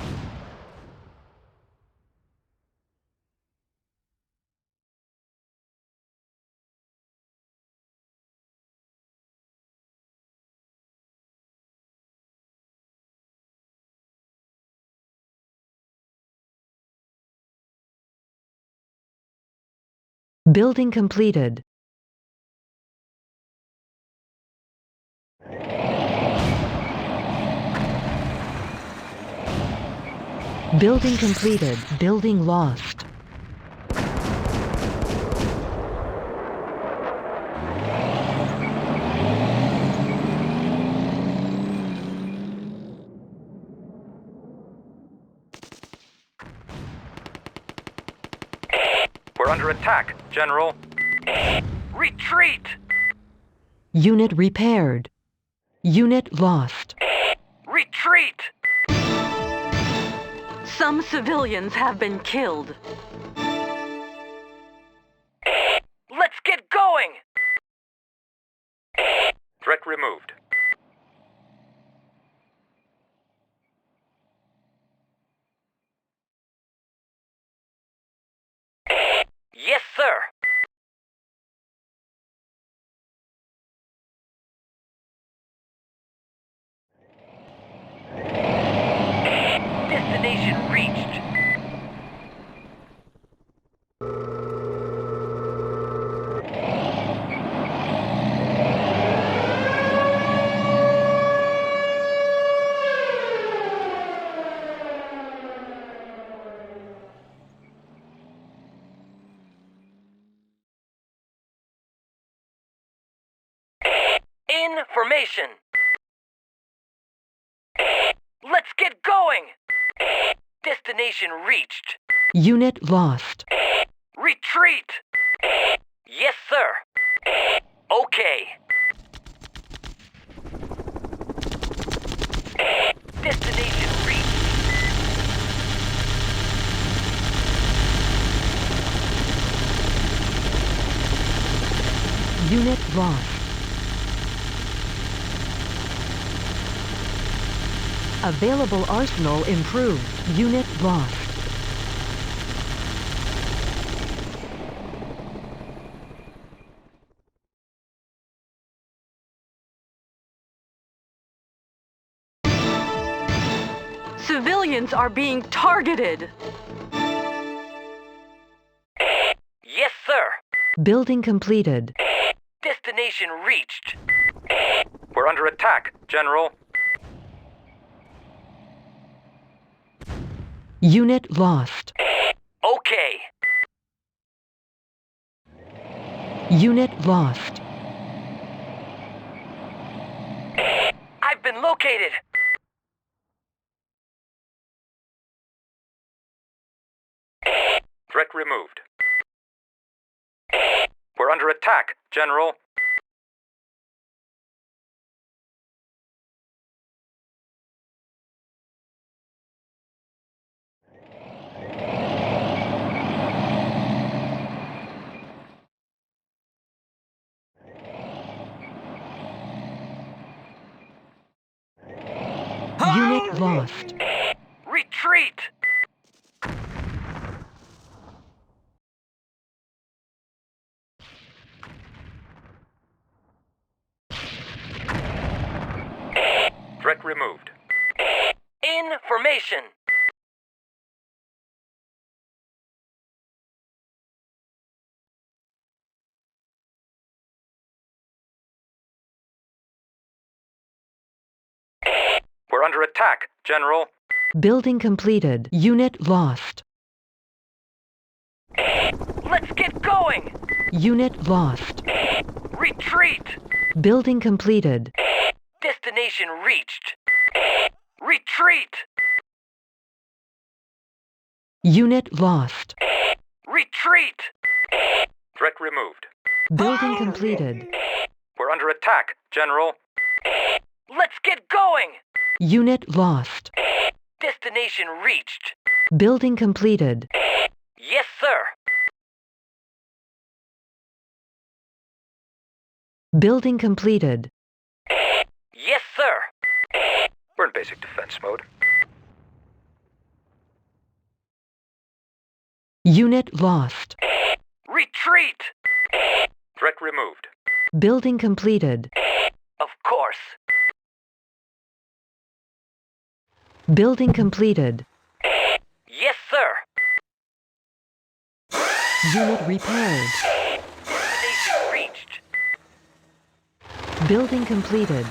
Building completed. Building completed. Building lost. We're under attack, General. Retreat! Unit repaired. Unit lost. Retreat! Some civilians have been killed. Let's get going! Threat removed. Yes, sir. Destination reached. In formation. Let's get going! Destination reached. Unit lost. Retreat! Yes, sir. Okay. Destination reached. Unit lost. Available arsenal improved. Unit lost. Civilians are being targeted. Yes, sir. Building completed. Destination reached. We're under attack, General. Unit lost. Okay. Unit lost. I've been located. Threat removed. We're under attack, General. Unit lost. Retreat! Threat removed. In formation. We're under attack, General. Building completed. Unit lost. Let's get going! Unit lost. Retreat! Building completed. Destination reached. Retreat! Unit lost. Retreat! Threat removed. Building completed. We're under attack, General. Let's get going! Unit lost. Destination reached. Building completed. Yes, sir. Building completed. Yes, sir. We're in basic defense mode. Unit lost. Retreat! Threat removed. Building completed. Of course. Building completed. Yes, sir. Unit repaired. Destination reached. Building completed.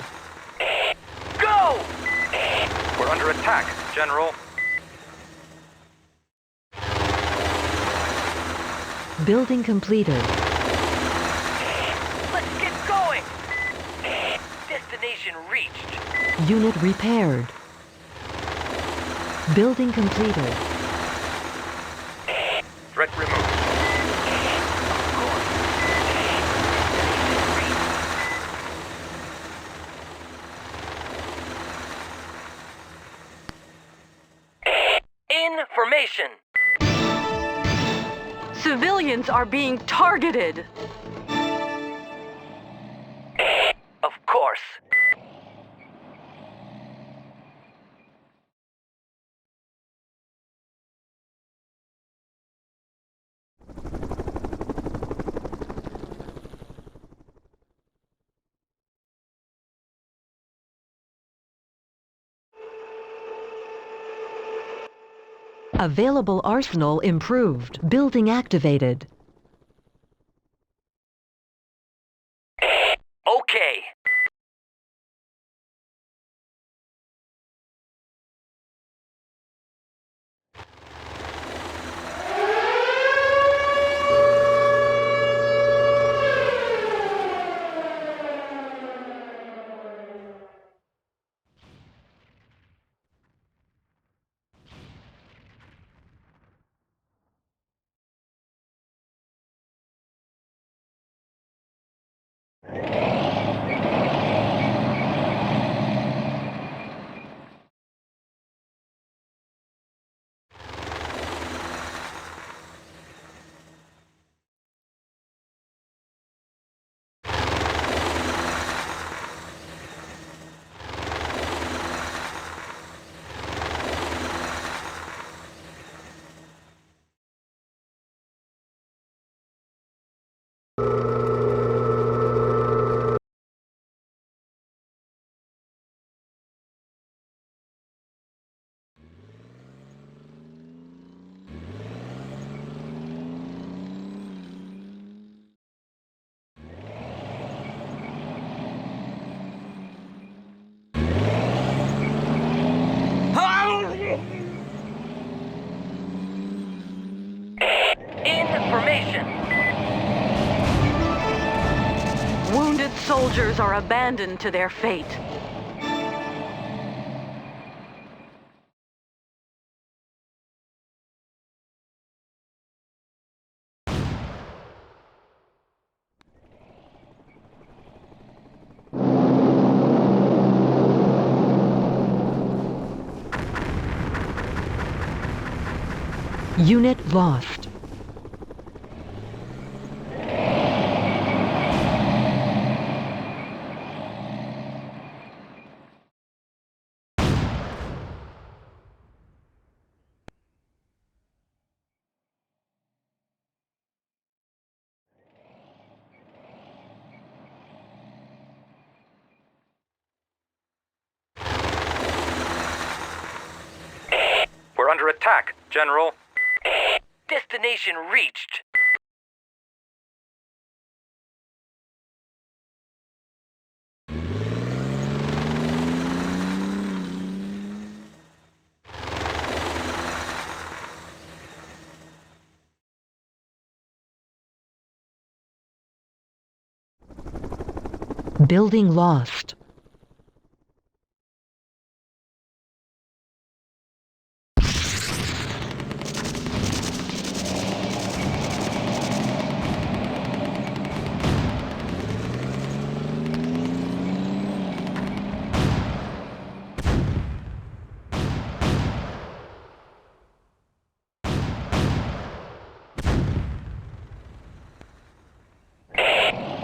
Go! We're under attack, General. Building completed. Let's get going! Destination reached. Unit repaired. Building completed. Threat removed. Information! Civilians are being targeted. Of course. Available arsenal improved. Building activated. Okay. Information! Wounded soldiers are abandoned to their fate. Unit lost. We're under attack, General. Destination reached. Building lost.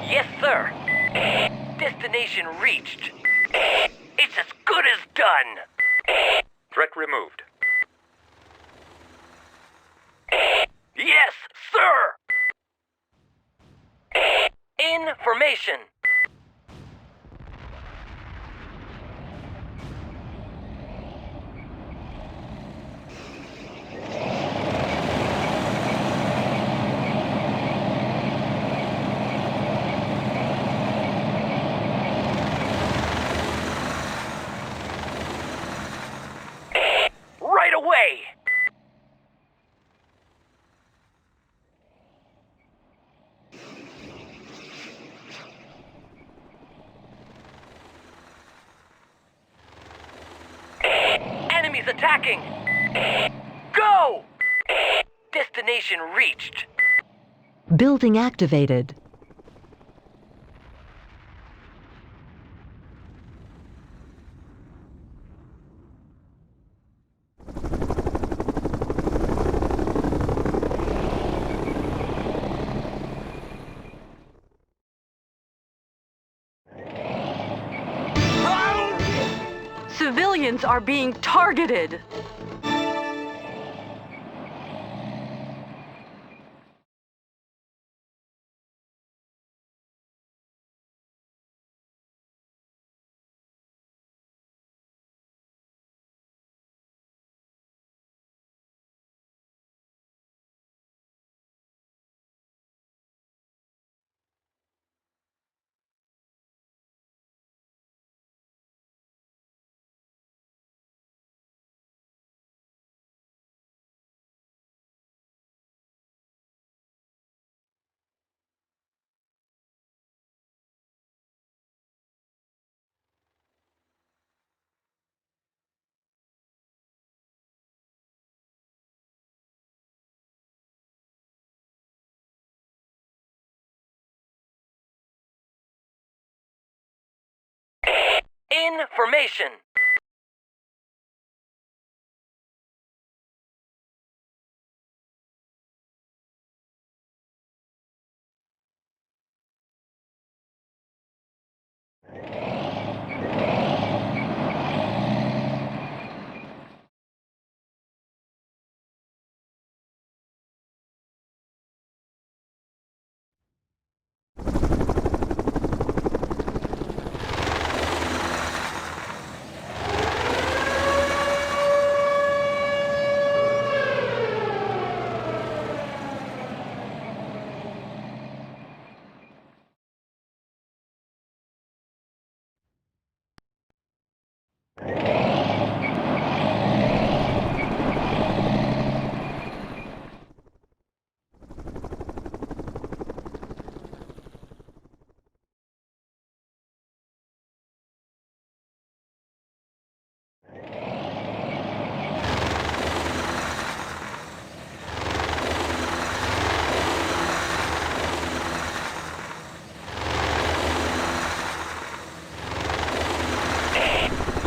Yes, sir. Destination reached. It's as good as done. Threat removed. Yes, sir. Information. Right away. Enemies attacking. Go! Destination reached. Building activated. Civilians are being targeted. Information.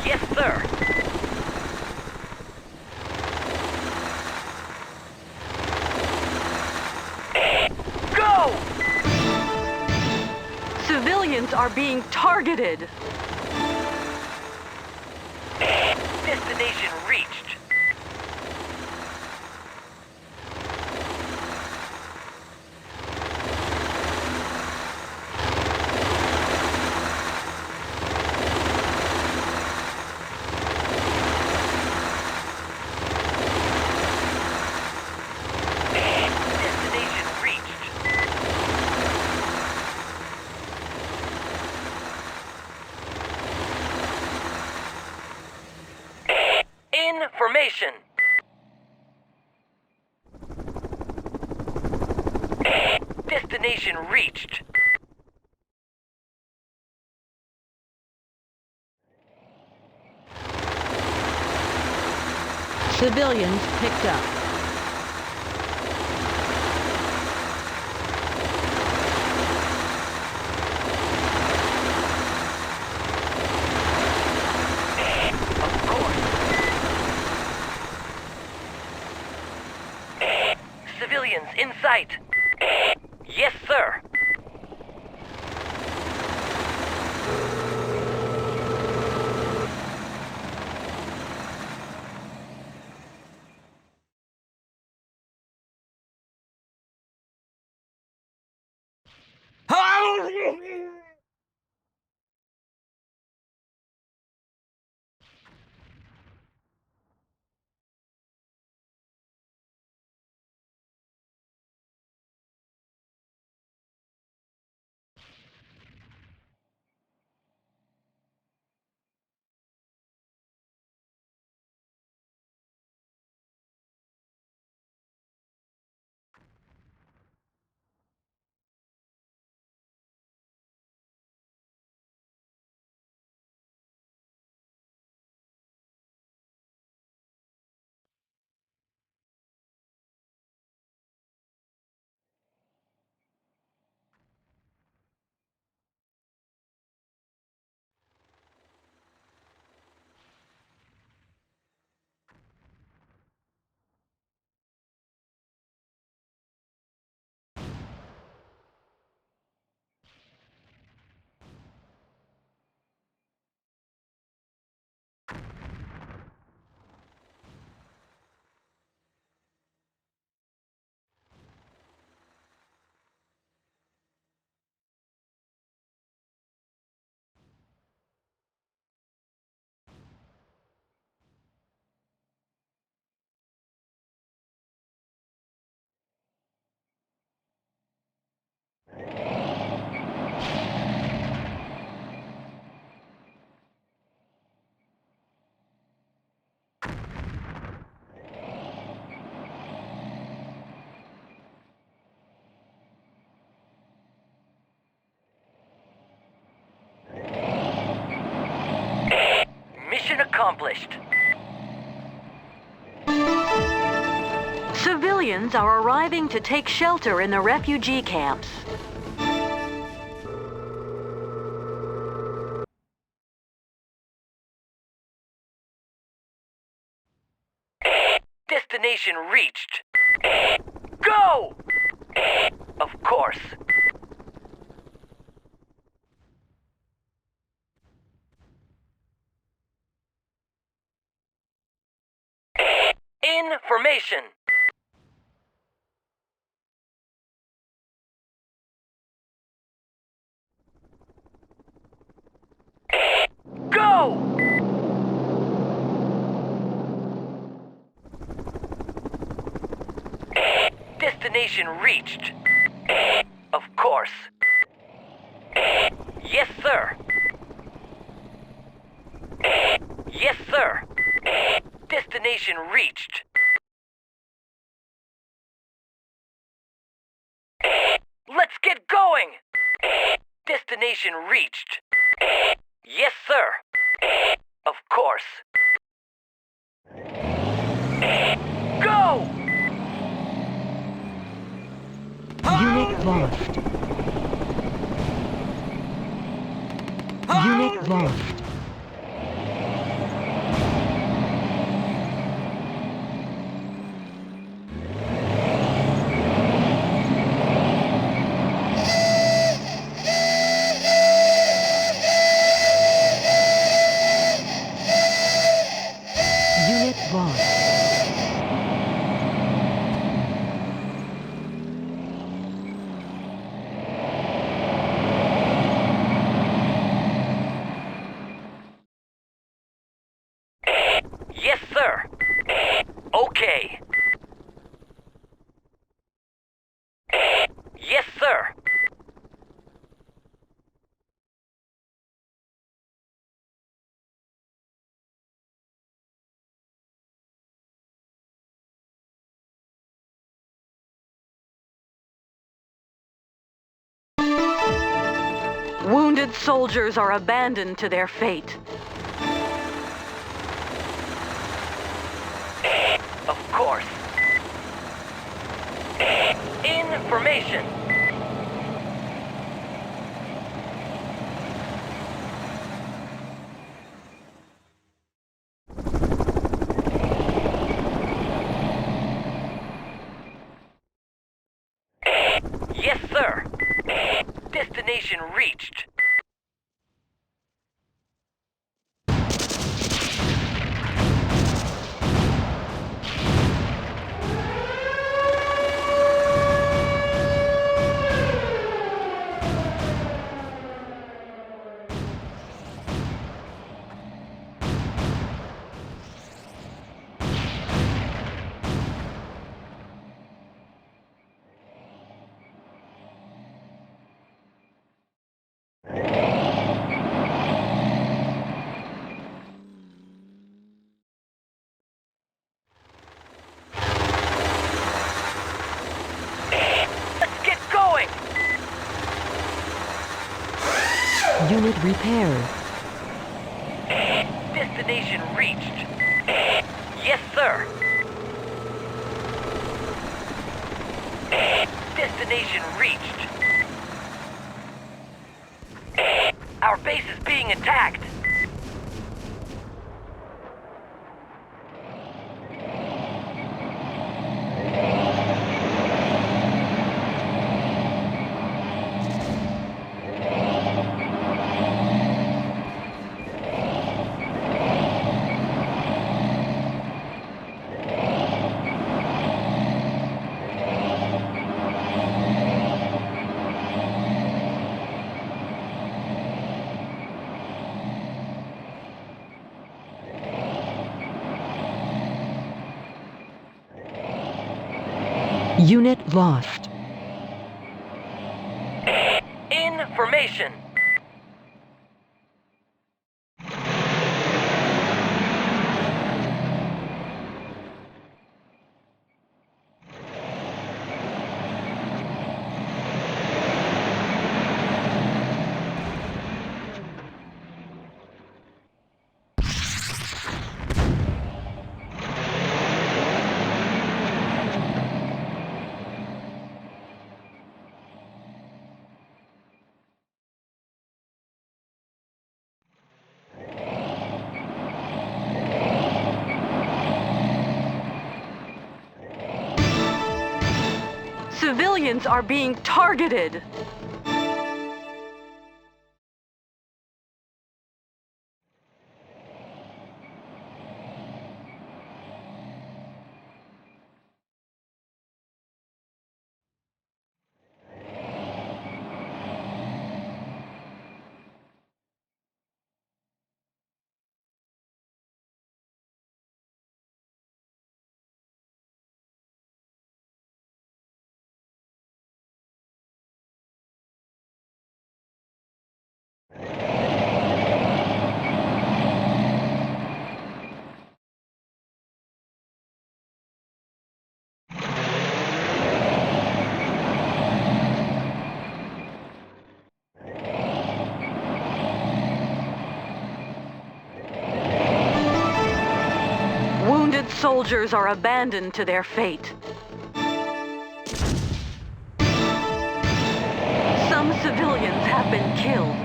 Yes, sir. Go! Civilians are being targeted. Destination reached. Destination reached. Information. Destination reached. Civilians picked up. Of course. Civilians in sight. Yes, sir. Mission accomplished. Civilians are arriving to take shelter in the refugee camps. Destination reached. Go! Of course. Information. Go! Destination reached. Of course. Yes, sir. Yes, sir. Destination reached. Let's get going! Destination reached. Yes, sir. Of course. Go! Unit lost. Unit lost. Unit lost. Yes, sir. Okay. Yes, sir. Wounded soldiers are abandoned to their fate. course. Information. Yes, sir. Destination reached. Let's get going! Unit repaired. Destination reached. Yes, sir. Destination reached. Our base is being attacked. Unit lost. Information. Civilians are being targeted. Wounded soldiers are abandoned to their fate. Some civilians have been killed.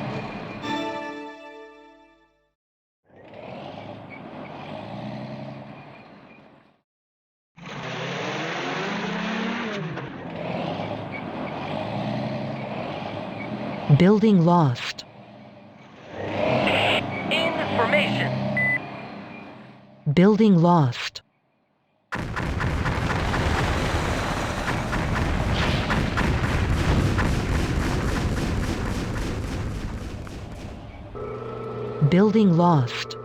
Building lost. Information. Building lost. Building lost.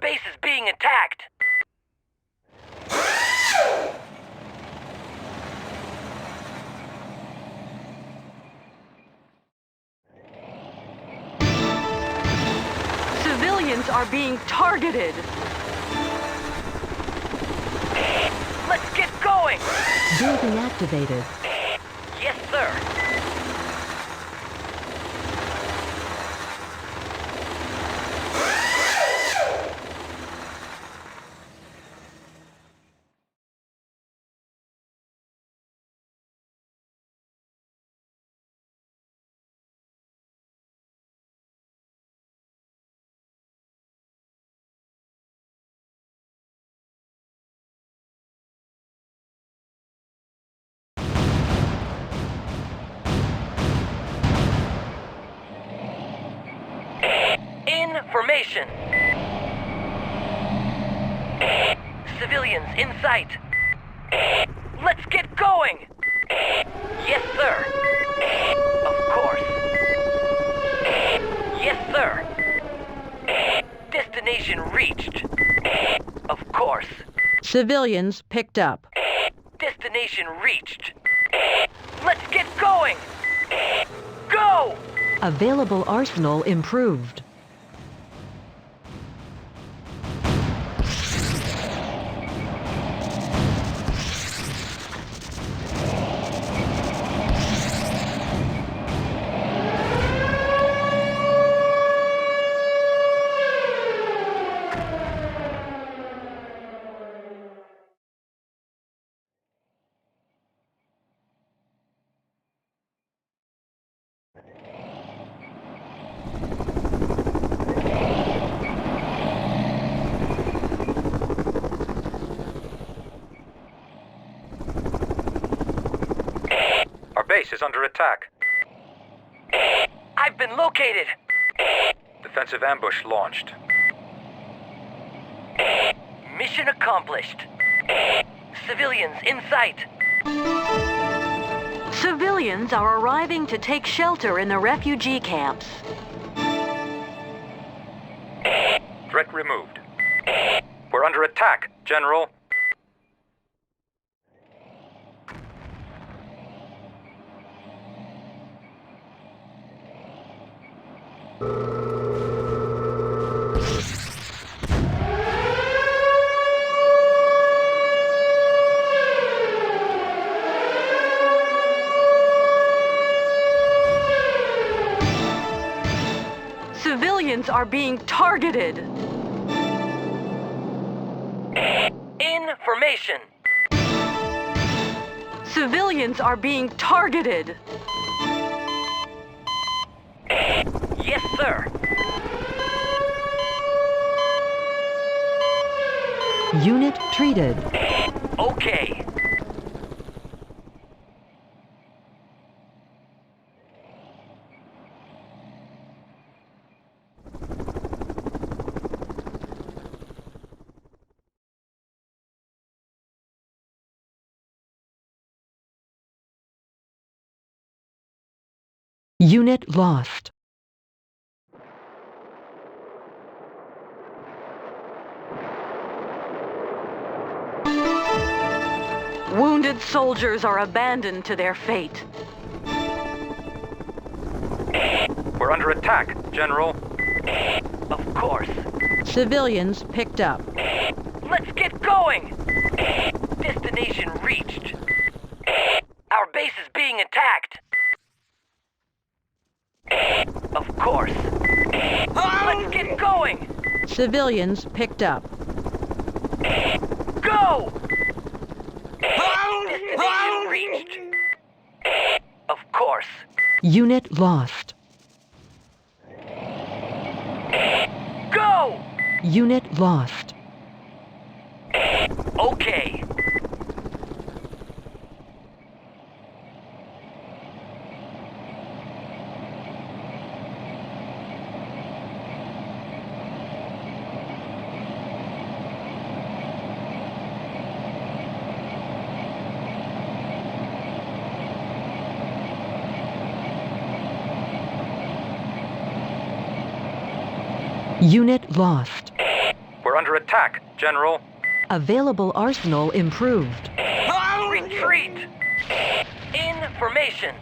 base is being attacked. Civilians are being targeted. Let's get going! Building activated. Yes, sir. Information. Civilians in sight. Let's get going! Yes, sir. Of course. Yes, sir. Destination reached. Of course. Civilians picked up. Destination reached. Let's get going! Go! Available arsenal improved. Our base is under attack. I've been located. Defensive ambush launched. Mission accomplished. Civilians in sight. Civilians are arriving to take shelter in the refugee camps. Threat removed. We're under attack, General. Civilians are being targeted. Information. Civilians are being targeted. Yes, sir. Unit treated. Okay. Unit lost. Wounded soldiers are abandoned to their fate. We're under attack, General. Of course. Civilians picked up. Let's get going! Destination reached. Our base is being attacked. Of course. Let's get going! Civilians picked up. Go! Destination reached. Of course. Unit lost. Go! Unit lost. Okay. Unit lost. We're We're under attack, General. Available arsenal improved. Retreat! Information.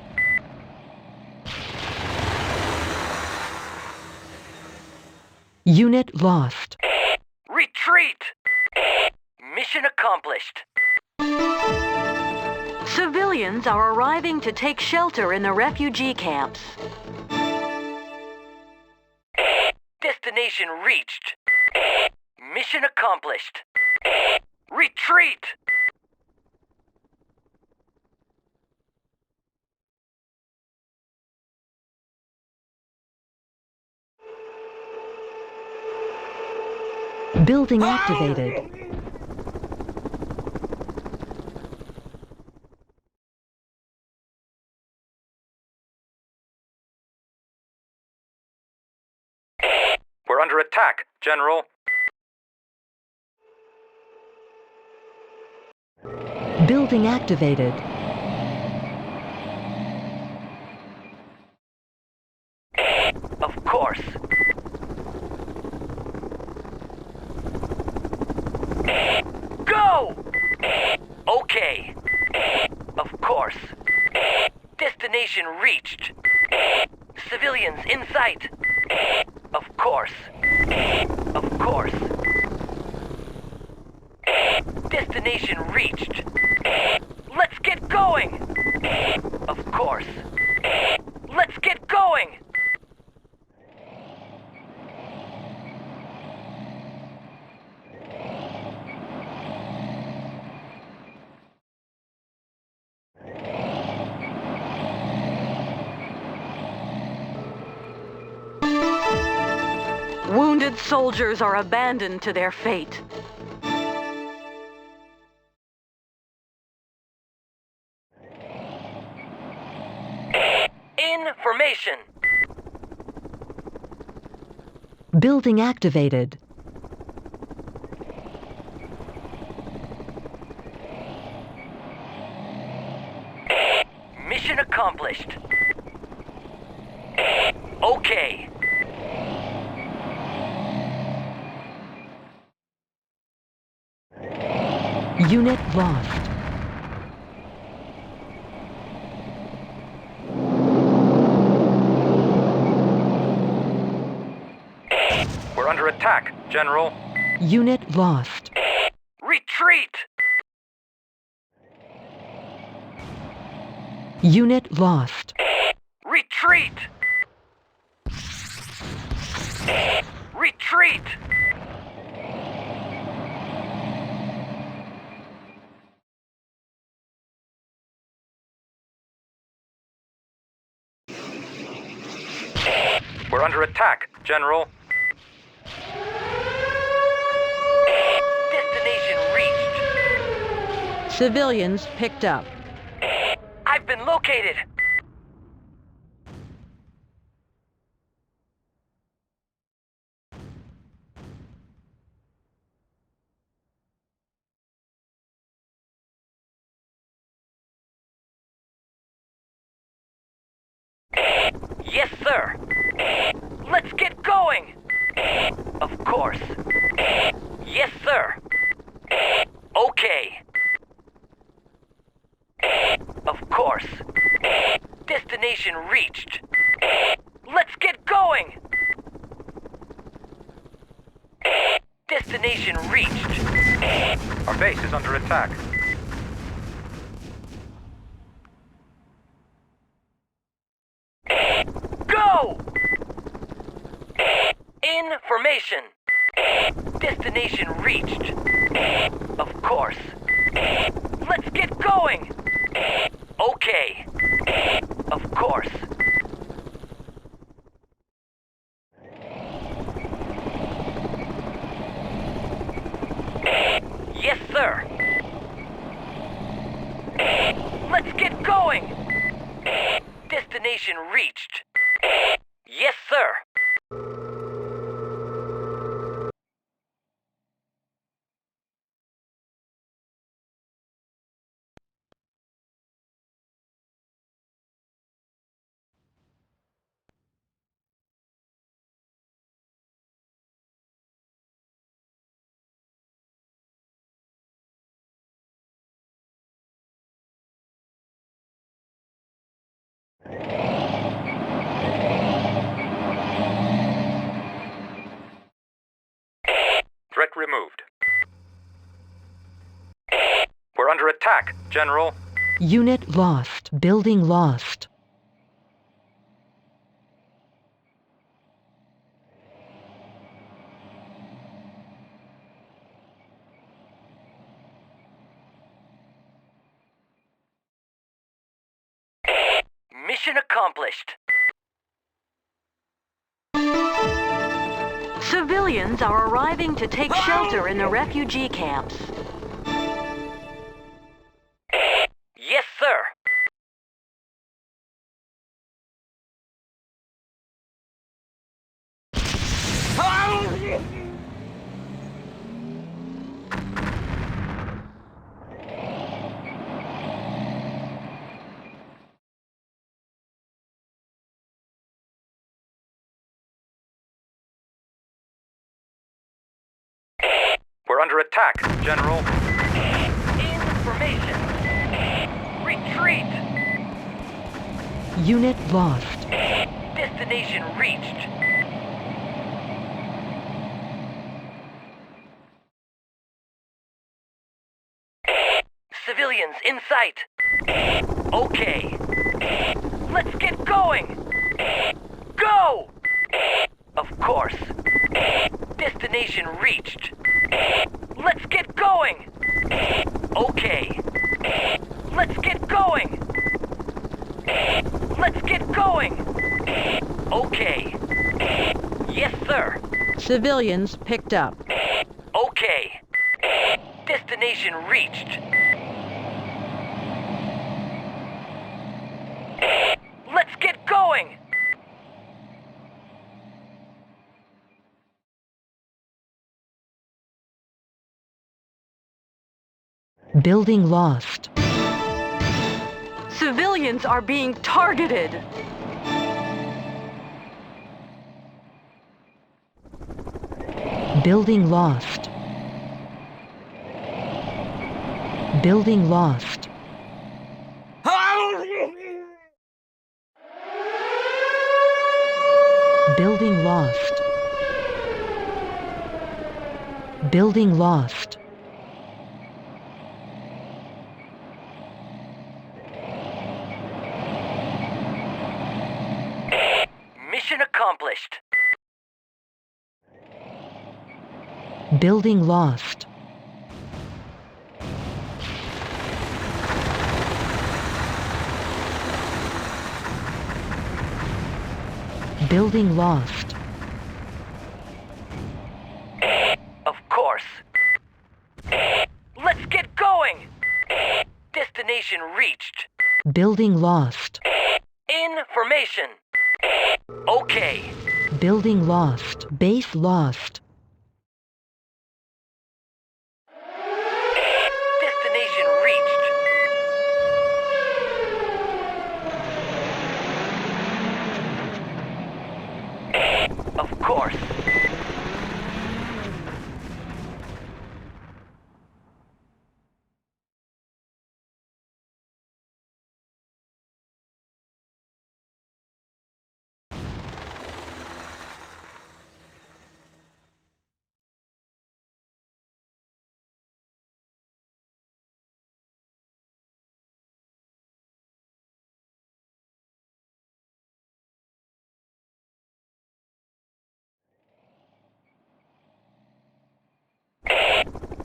Unit lost. Retreat! Mission accomplished. Civilians are arriving to take shelter in the refugee camps. Destination reached. Mission accomplished. Retreat! Building activated. We're under attack, General. Building activated. Of course. Go! Okay. Of course. Destination reached. Civilians in sight. Of course. Of course. Destination reached. Let's get going! Of course. Let's get going! Wounded soldiers are abandoned to their fate. Information. Building activated. Mission accomplished. Okay. Unit lost. We're under attack, General. Unit lost. Retreat! Unit lost. Retreat! Retreat! We're under attack, General. Destination reached. Civilians picked up. I've been located. Yes, sir. Let's get going. Of course. Yes, sir. Okay. Of course. Destination reached. Let's get going. Destination reached. Our base is under attack. Go! Information. Destination reached. Of course. Let's get going. Okay. Of course. Yes, sir. Let's get going. Destination reached. Yes, sir. Threat removed. We're under attack, General. Unit lost. Building lost. Mission accomplished. Civilians are arriving to take shelter in the refugee camps. Yes, sir. We're under attack, General. Information. Retreat. Unit lost. Destination reached. Civilians in sight. Okay. Let's get going. Go! Of course. Destination reached. Let's get going. Okay. Let's get going. Let's get going. Okay. Yes, sir. Civilians picked up. Okay. Destination reached. Let's get going! Building lost. Civilians are being targeted. Building lost. Building lost. Building lost. Building lost. Mission accomplished. Building lost. Building lost. Of course. Let's get going! Destination reached. Building lost. Information. Okay. Building lost. Base lost. Destination reached. Of course.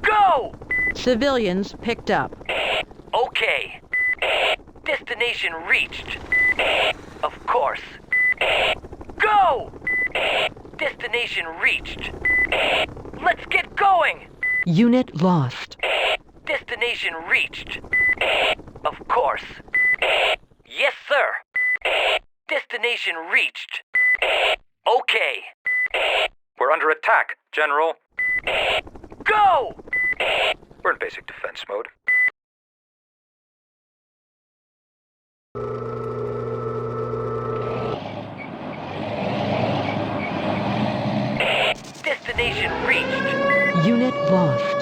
Go! Civilians picked up. Okay. Destination reached. Of course. Go! Destination reached. Let's get going! Unit lost. Destination reached. Of course. Yes, sir. Destination reached. Okay. We're under attack, General. Go! We're in basic defense mode. Destination reached. Unit lost.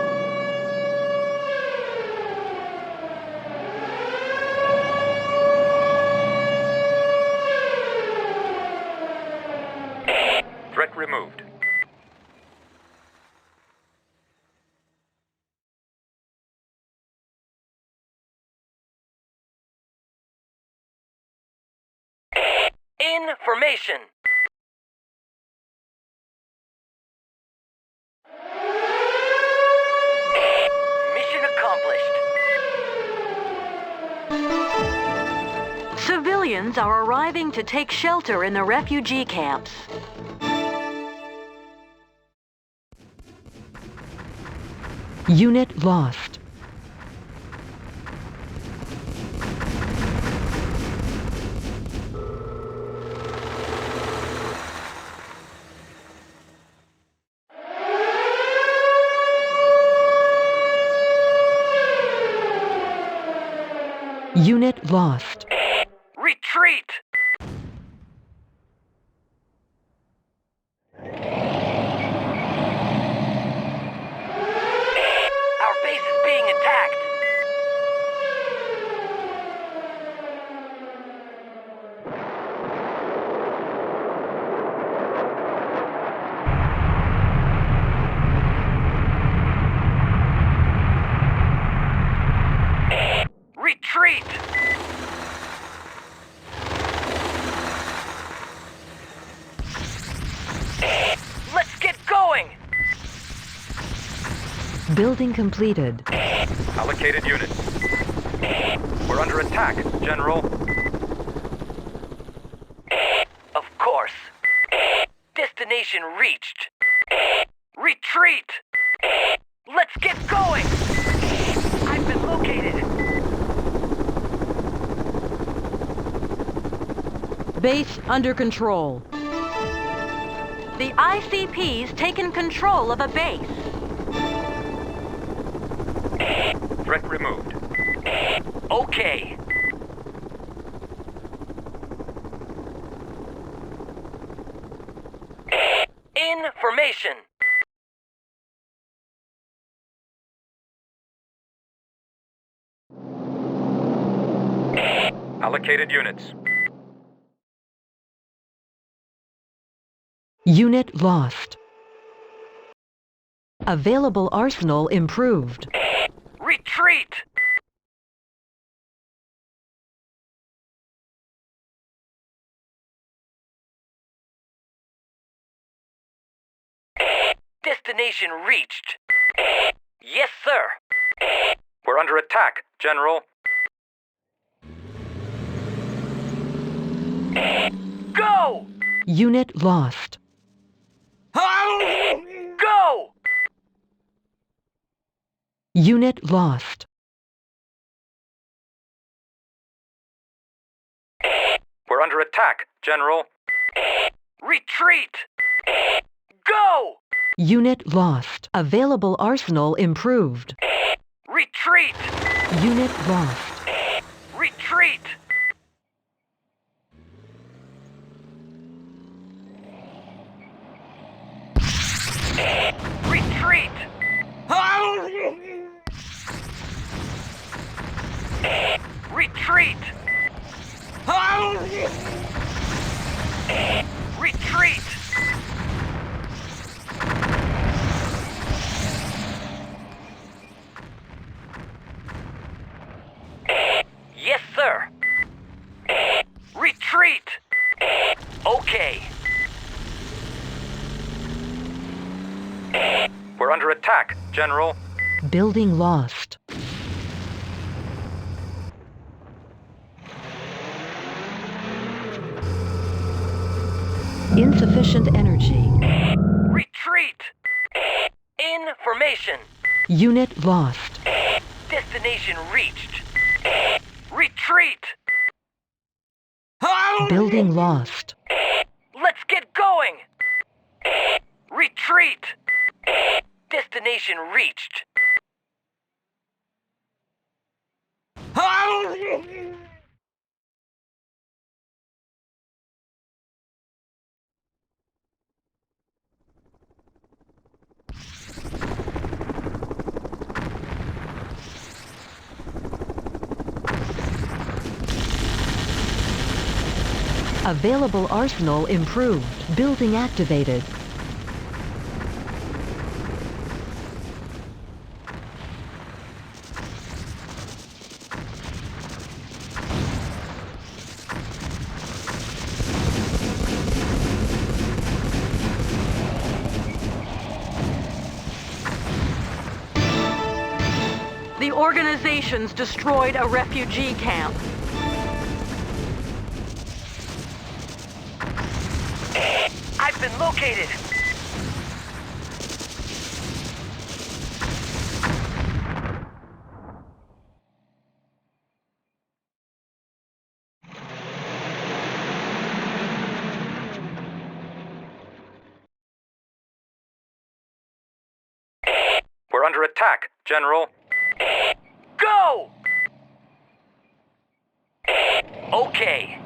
Threat removed. Information. Mission accomplished. Civilians are arriving to take shelter in the refugee camps. Unit lost. Unit lost. Retreat! Our base is being attacked. Retreat! Let's get going! Building completed. Allocated units. We're under attack, General. Of course. Destination reached. Retreat! Let's get going! I've been located. Base under control. The ICP's taken control of a base. Threat removed. Okay. Information. Allocated units. Unit lost. Available arsenal improved. Retreat! Destination reached. Yes, sir. We're under attack, General. Go! Unit lost. Go! Unit lost. We're under attack, General. Retreat! Go! Unit lost. Available arsenal improved. Retreat! Unit lost. Retreat! Retreat! Retreat! Retreat! Yes, sir. Retreat! Okay. We're under attack, General. Building lost. Insufficient energy. Retreat! Information. Unit lost. Destination reached. Retreat! Building lost. Let's get going! Retreat! Destination reached. Available arsenal improved. Building activated. The organization's destroyed a refugee camp. I've been located. We're under attack, General. Go! Okay.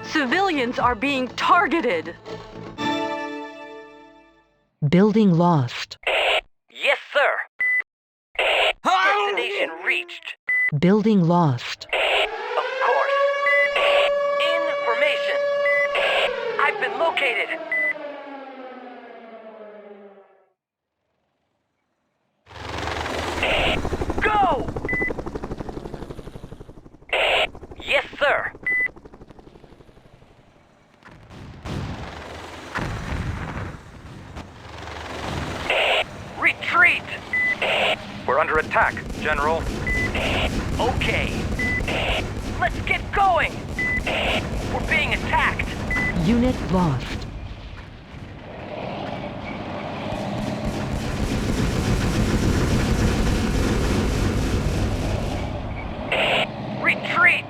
Civilians are being targeted. Building lost. Yes, sir. Destination reached. Building lost. Of course. Information. I've been located. Go! Yes, sir. Retreat! We're under attack, General. Okay. Let's get going! We're being attacked! Unit lost. Retreat!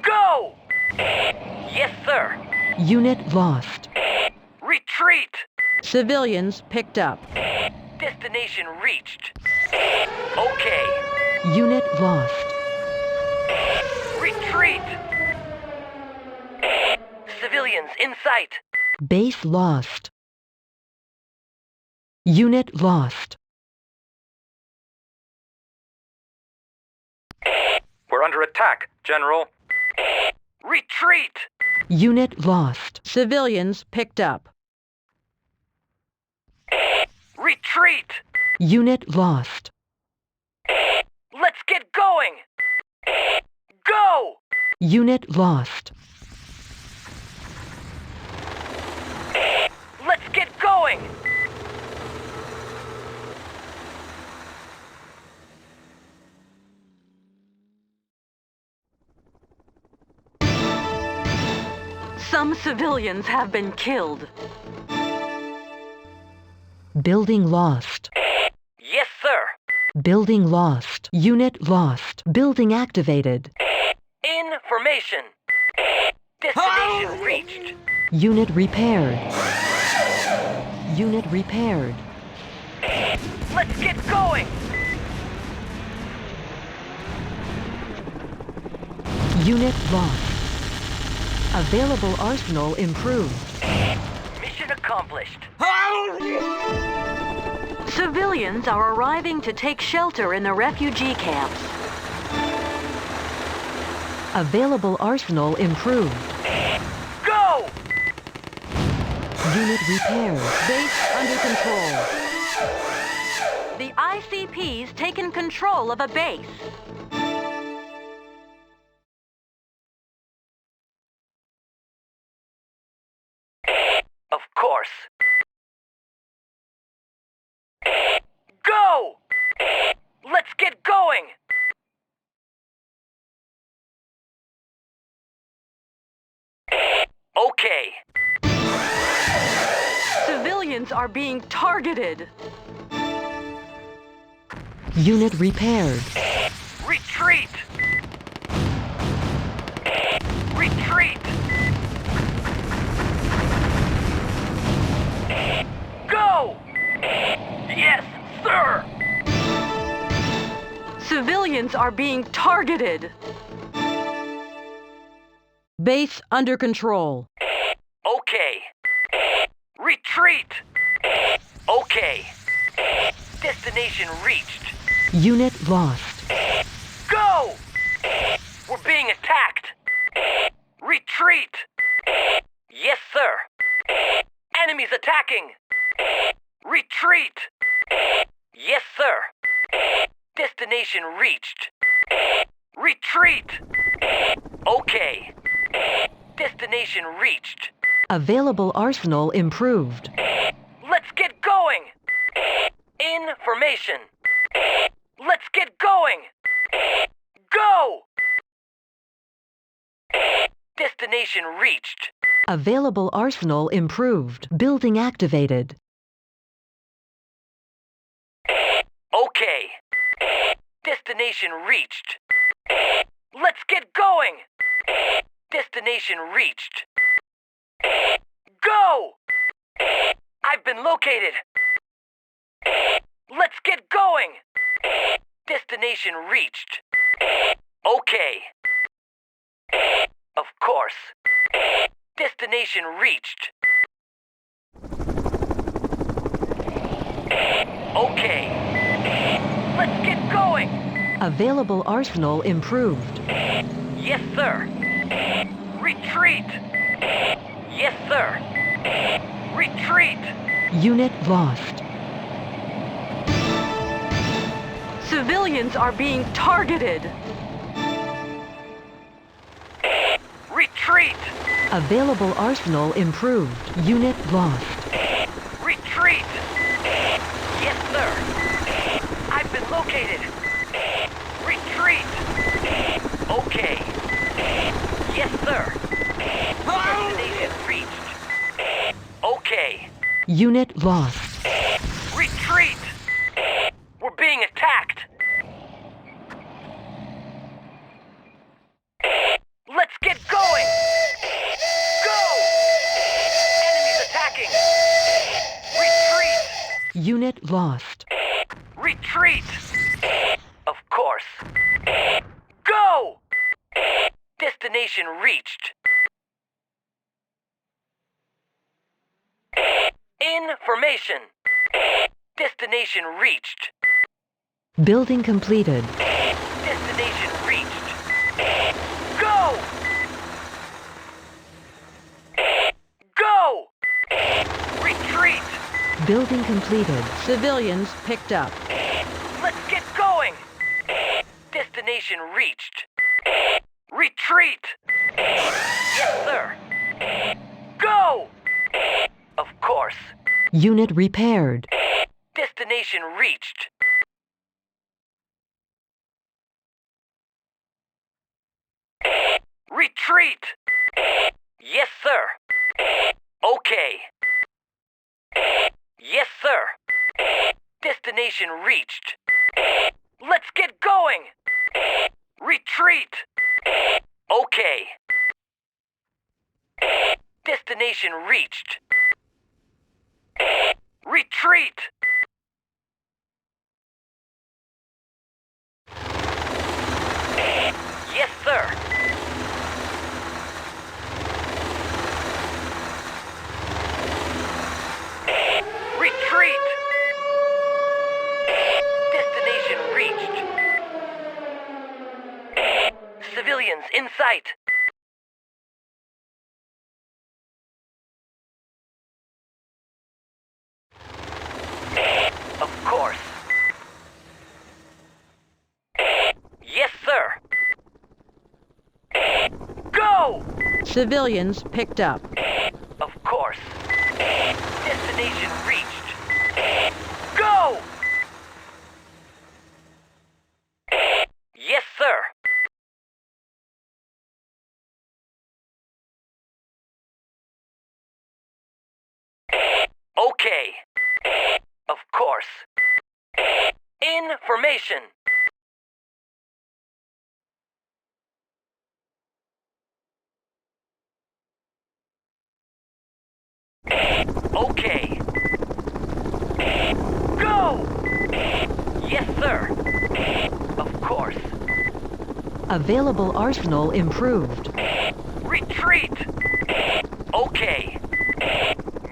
Go! Yes, sir. Unit lost. Retreat! Civilians picked up. Destination reached. Okay. Unit lost. Retreat! Civilians in sight. Base lost. Unit lost. We're under attack, General. Retreat! Unit lost. Civilians picked up. Retreat! Unit lost. Let's get going! Go! Unit lost. Let's get going! Some civilians have been killed. Building lost. Yes, sir. Building lost. Unit lost. Building activated. Information. Destination reached. Unit repaired. Unit repaired. Let's get going! Unit lost. Available arsenal improved. Mission accomplished. Civilians are arriving to take shelter in the refugee camps. Available arsenal improved. Go! Unit repaired. Base under control. The ICP's taken control of a base. Of course. Go! Let's get going! Okay. Civilians are being targeted. Unit repaired. Retreat! Retreat! Go! Yes, sir! Civilians are being targeted. Base under control. Okay. Retreat! Okay. Destination reached. Unit lost. Go! We're being attacked. Retreat! Yes, sir. Enemies attacking. Retreat! Yes, sir. Destination reached. Retreat! Okay. Destination reached. Available arsenal improved. Let's get going! Information. Let's get going! Go! Destination reached. Available arsenal improved. Building activated. Okay. Destination reached. Let's get going! Destination reached. Go! I've been located. Let's get going! Destination reached. Okay. Of course. Destination reached. Okay. Let's get going! Available arsenal improved. Yes, sir. Retreat! Yes, sir. Retreat! Unit lost. Civilians are being targeted. Retreat! Available arsenal improved. Unit lost. Retreat! Yes, sir. I've been located. Retreat! Okay. Yes, sir. Destination reached. Okay. Unit lost. Retreat! We're being attacked. Let's get going! Go! Enemies attacking! Retreat! Unit lost. Retreat! Of course. Go! Destination reached. Information. Destination reached. Building completed. Destination reached. Go! Go! Retreat! Building completed. Civilians picked up. Let's get going! Destination reached. Retreat! Yes, sir. Go! Of course. Unit repaired. Destination reached. Retreat! Yes, sir. Okay. Yes, sir. Destination reached. Let's get going! Retreat! Okay. Destination reached. Retreat! Yes, sir. Retreat! Destination reached. Civilians in sight. Of course. Yes, sir. Go! Civilians picked up. Of course. Destination reached. Go! Yes, sir. Okay. Of course. Information. Okay. Go! Yes, sir. Of course. Available arsenal improved. Retreat! Okay.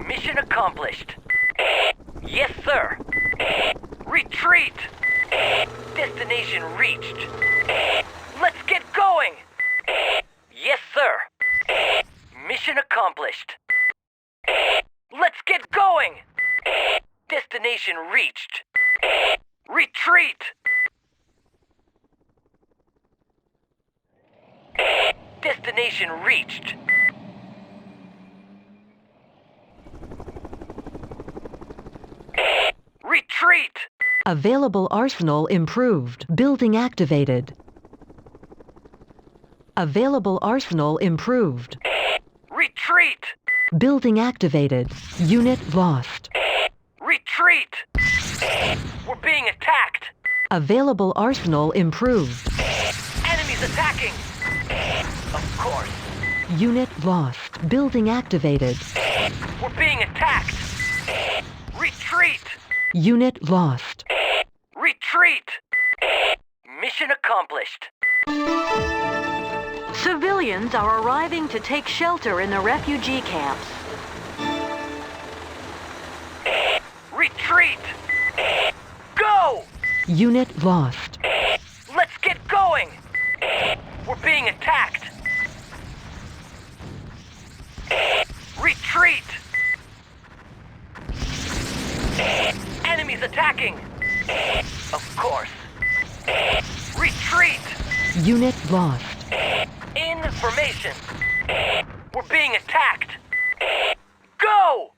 Mission accomplished. Yes, sir. Retreat! Destination reached. Let's get going! Yes, sir. Mission accomplished. Let's get going! Destination reached. Retreat! Destination reached. Retreat! Available arsenal improved. Building activated. Available arsenal improved. Retreat! Building activated. Unit lost. Retreat! We're being attacked! Available arsenal improved. Enemies attacking! Of course. Unit lost. Building activated. We're being attacked! Retreat! Unit lost. Retreat! Mission accomplished. Civilians are arriving to take shelter in the refugee camps. Retreat! Go! Unit lost. Let's get going! We're being attacked! Retreat! Enemies attacking! Of course. Retreat! Unit lost. Information! We're being attacked! Go!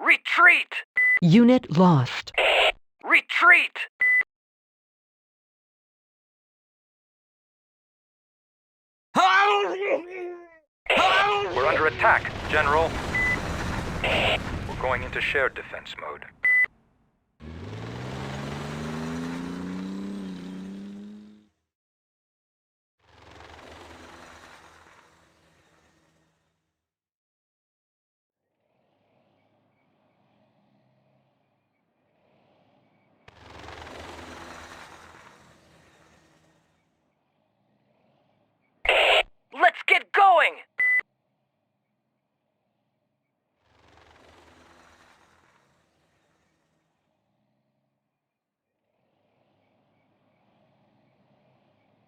Retreat! Unit lost. Retreat! We're under attack, General. We're going into shared defense mode. Let's get going!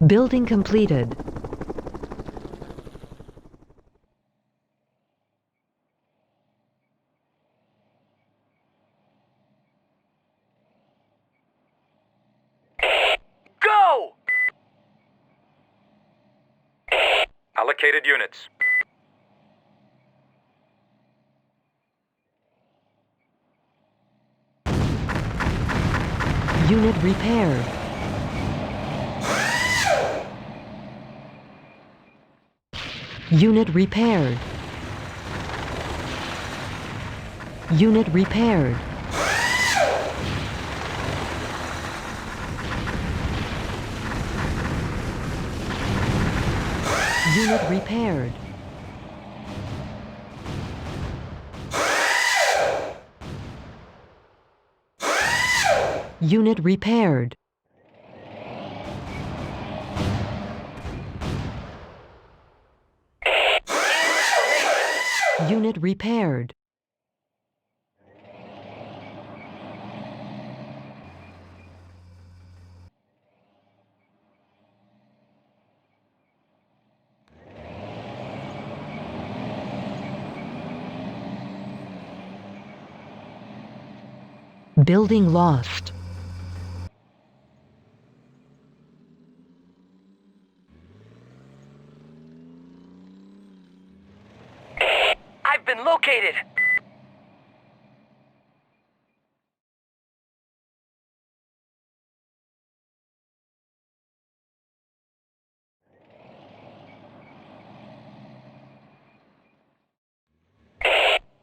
Building completed. Go! Allocated units. Unit repaired. Unit repaired. Unit repaired. Unit repaired. Unit repaired. Unit repaired. Building lost. I've been located!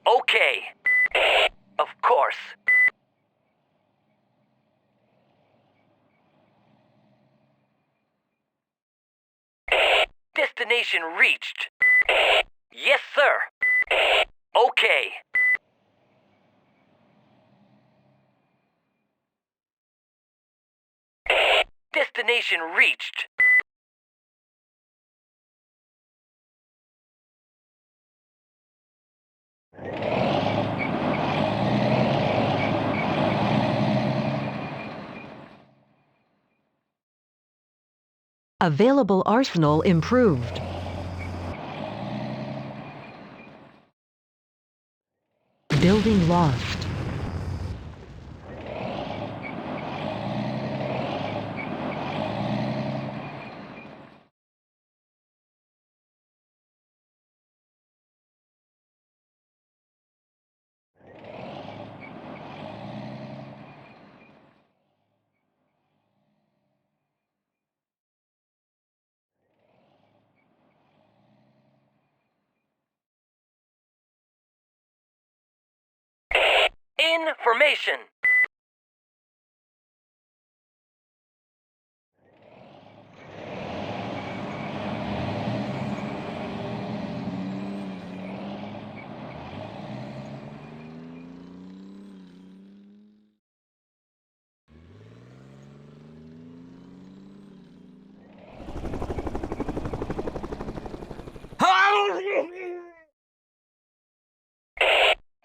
Okay. Of course. Destination reached. Yes, sir. Okay. Destination reached. Available arsenal improved. Building lost. Information.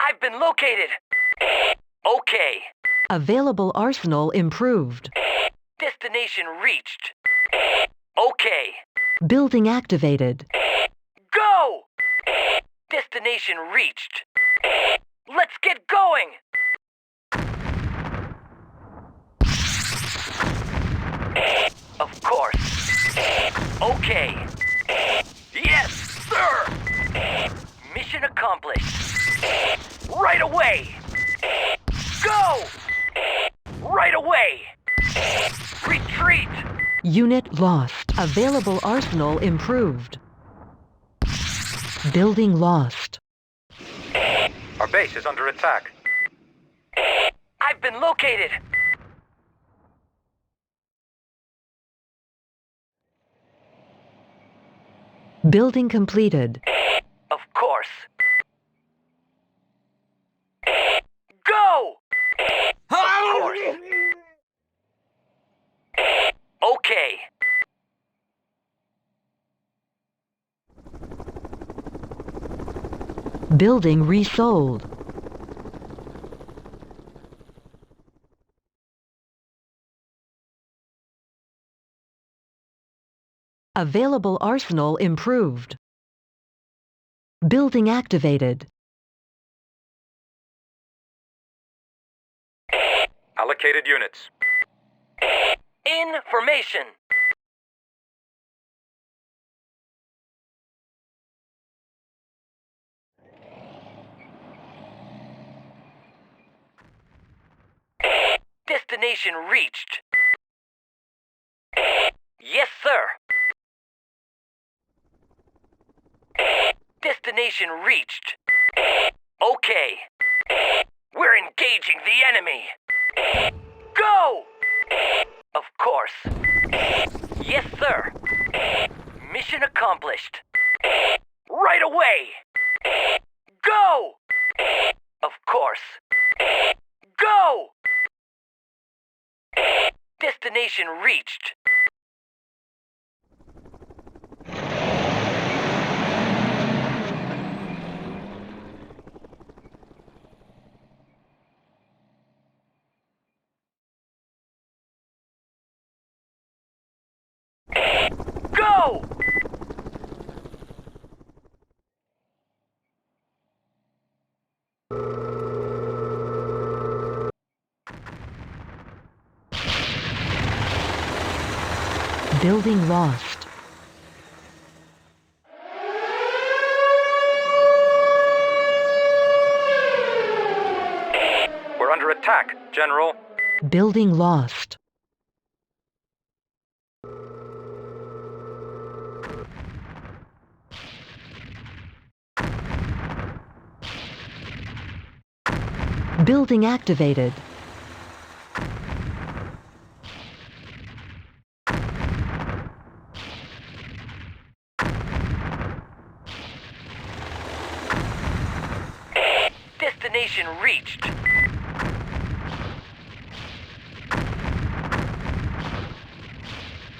I've been located. Okay. Available arsenal improved. Destination reached. Okay. Building activated. Go! Destination reached. Let's get going! Of course. Okay. Yes, sir! Mission accomplished. Right away! Go! Right away! Retreat! Unit lost. Available arsenal improved. Building lost. Our base is under attack. I've been located! Building completed. Of course. Go! Of course. Okay. Building resold. Available arsenal improved. Building activated. Allocated units. Information. Destination reached. Yes, sir. Destination reached. Okay. We're engaging the enemy. Go! Of course. Yes, sir. Mission accomplished. Right away! Go! Of course. Go! Destination reached. Go! Building lost. We're under attack, General. Building lost. Building activated. Destination reached.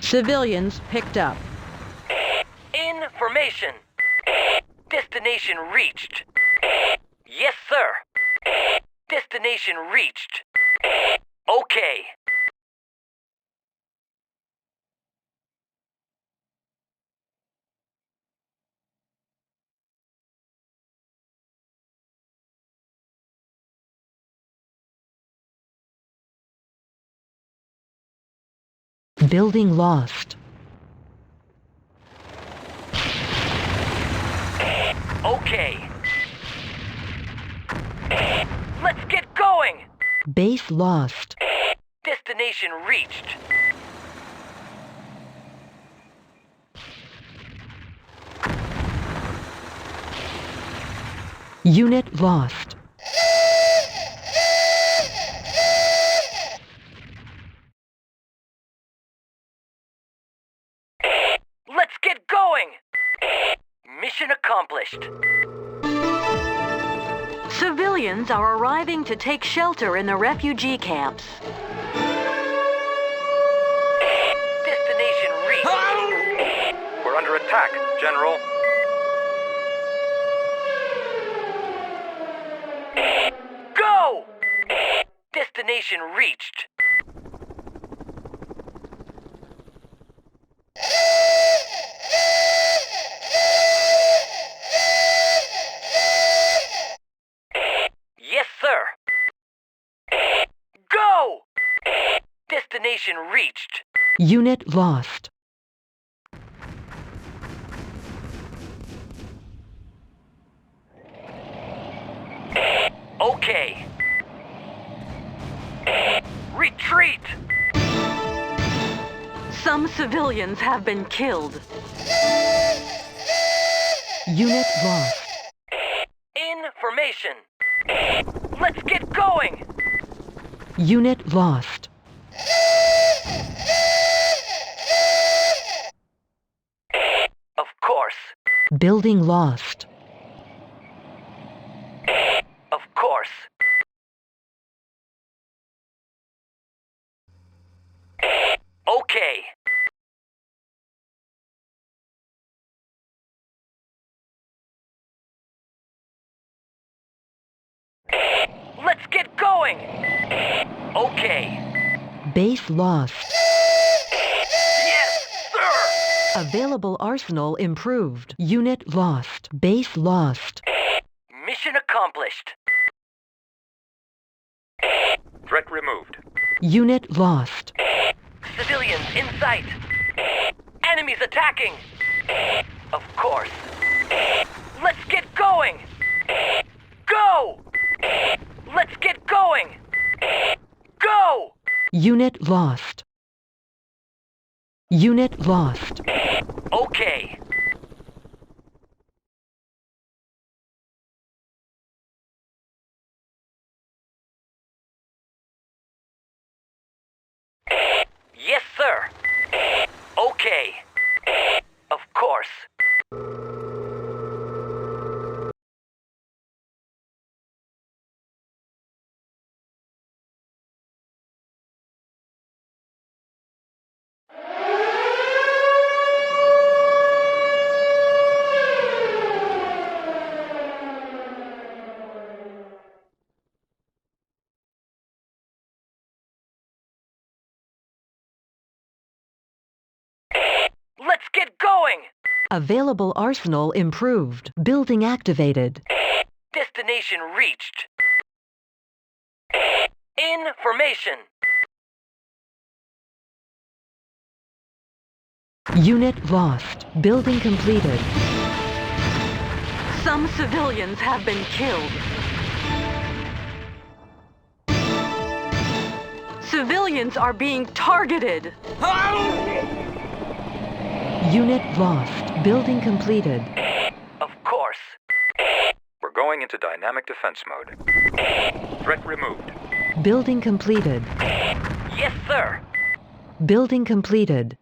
Civilians picked up. Information. Destination reached. Yes, sir. Destination reached. Okay. Building lost. Okay. Let's get going! Base lost. Destination reached. Unit lost. Let's get going! Mission accomplished. Civilians are arriving to take shelter in the refugee camps. Destination reached. We're under attack, General. Go! Destination reached. Yes, sir. Go! Destination reached. Unit lost. Okay. Retreat! Some civilians have been killed. Unit lost. Information. Let's get going! Unit lost. Of course. Building lost. Of course. Okay. Let's get going! Okay. Base lost. Yes, sir! Available arsenal improved. Unit lost. Base lost. Mission accomplished. Threat removed. Unit lost. Civilians in sight. Enemies attacking. Of course. Let's get going! Go! Let's get going! Go! Unit lost. Unit lost. Okay. Yes, sir. Okay. Of course. Let's get going! Available arsenal improved. Building activated. Destination reached. Information. Unit lost. Building completed. Some civilians have been killed. Civilians are being targeted. Unit lost. Building completed. Of course. We're going into dynamic defense mode. Threat removed. Building completed. Yes, sir. Building completed.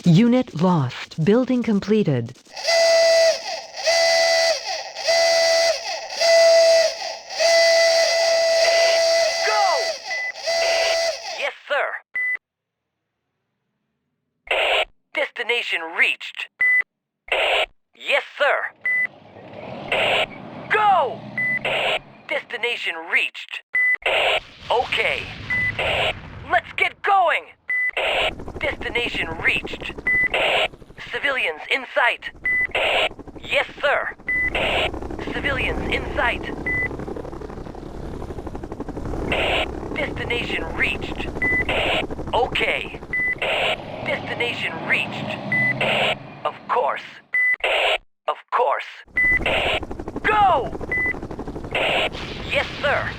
Unit lost. Building completed. Go! Yes, sir. Destination reached. Yes, sir. Go! Destination reached. Okay. Let's get going! Destination reached. Civilians in sight. Yes, sir. Civilians in sight. Destination reached. Okay. Destination reached. Of course. Of course. Go! Yes, sir.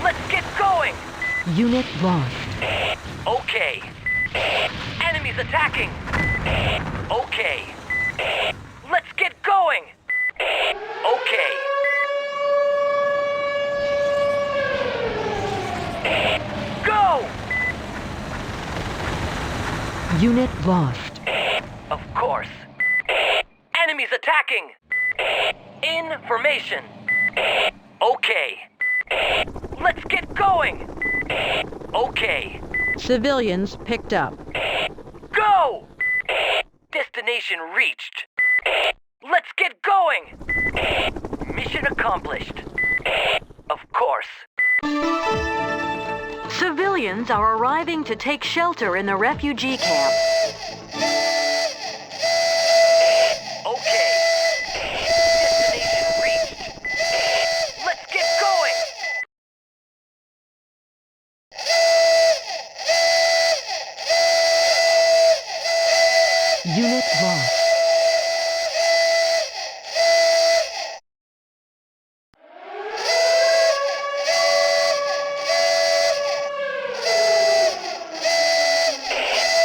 Let's get going! Unit lost. Okay. Enemies attacking! Okay. Let's get going! Okay. Unit lost. Of course. Enemies attacking! Information. Okay. Let's get going! Okay. Civilians picked up. Go! Destination reached. Let's get going! Mission accomplished. Of course. Civilians are arriving to take shelter in the refugee camp. Okay. Destination reached. Let's get going! Unit lost.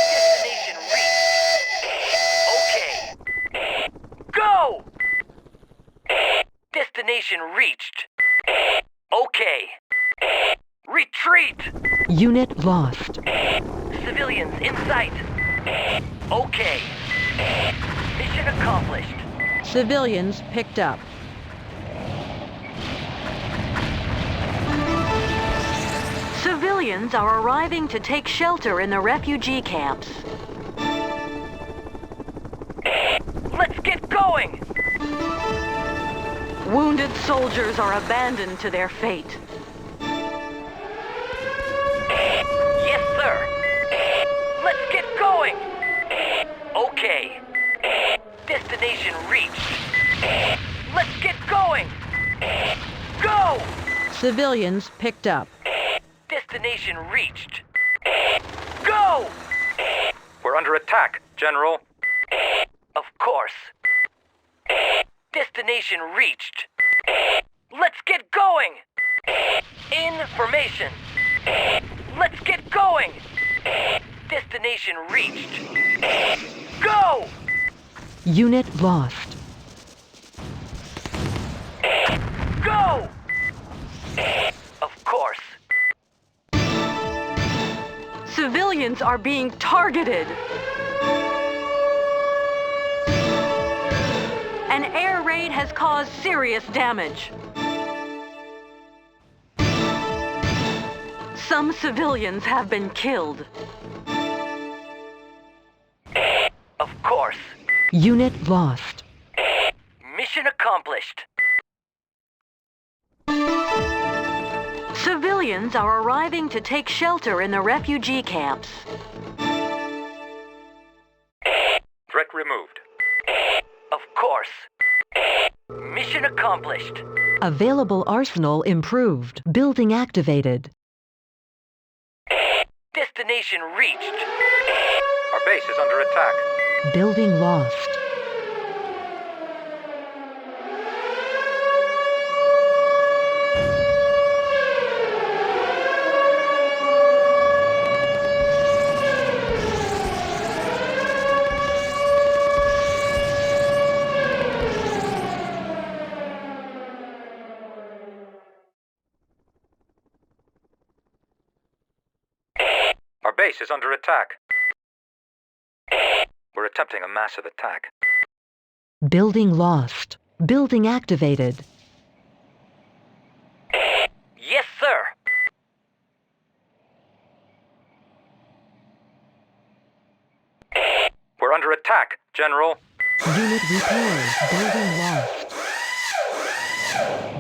Destination reached. Okay. Go! Destination reached. Okay. Retreat! Unit lost. Civilians in sight. Okay. Mission accomplished. Civilians picked up. Civilians are arriving to take shelter in the refugee camps. Let's get going! Wounded soldiers are abandoned to their fate. Yes, sir. Let's get going! Okay. Destination reached. Let's get going! Go! Civilians picked up. Destination reached. Go! We're under attack, General. Of course. Destination reached. Let's get going! Information. Let's get going! Destination reached. Go! Unit lost. Go! Of course. Civilians are being targeted. An air raid has caused serious damage. Some civilians have been killed. Of course. Unit lost. Mission accomplished. Civilians are arriving to take shelter in the refugee camps. Threat removed. Of course. Mission accomplished. Available arsenal improved. Building activated. Destination reached. Our base is under attack. Building lost. Our base is under attack. We're attempting a massive attack. Building lost. Building activated. Yes, sir. We're under attack, General. Unit repaired. Building lost.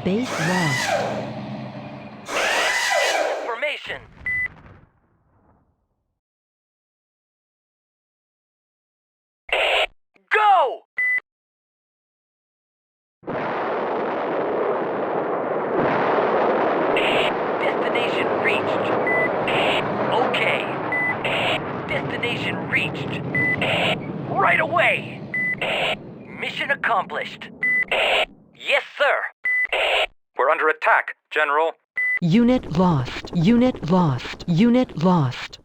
Base lost. Information. Go! Destination reached. Okay. Destination reached. Right away! Mission accomplished. Yes, sir. We're under attack, General. Unit lost. Unit lost. Unit lost.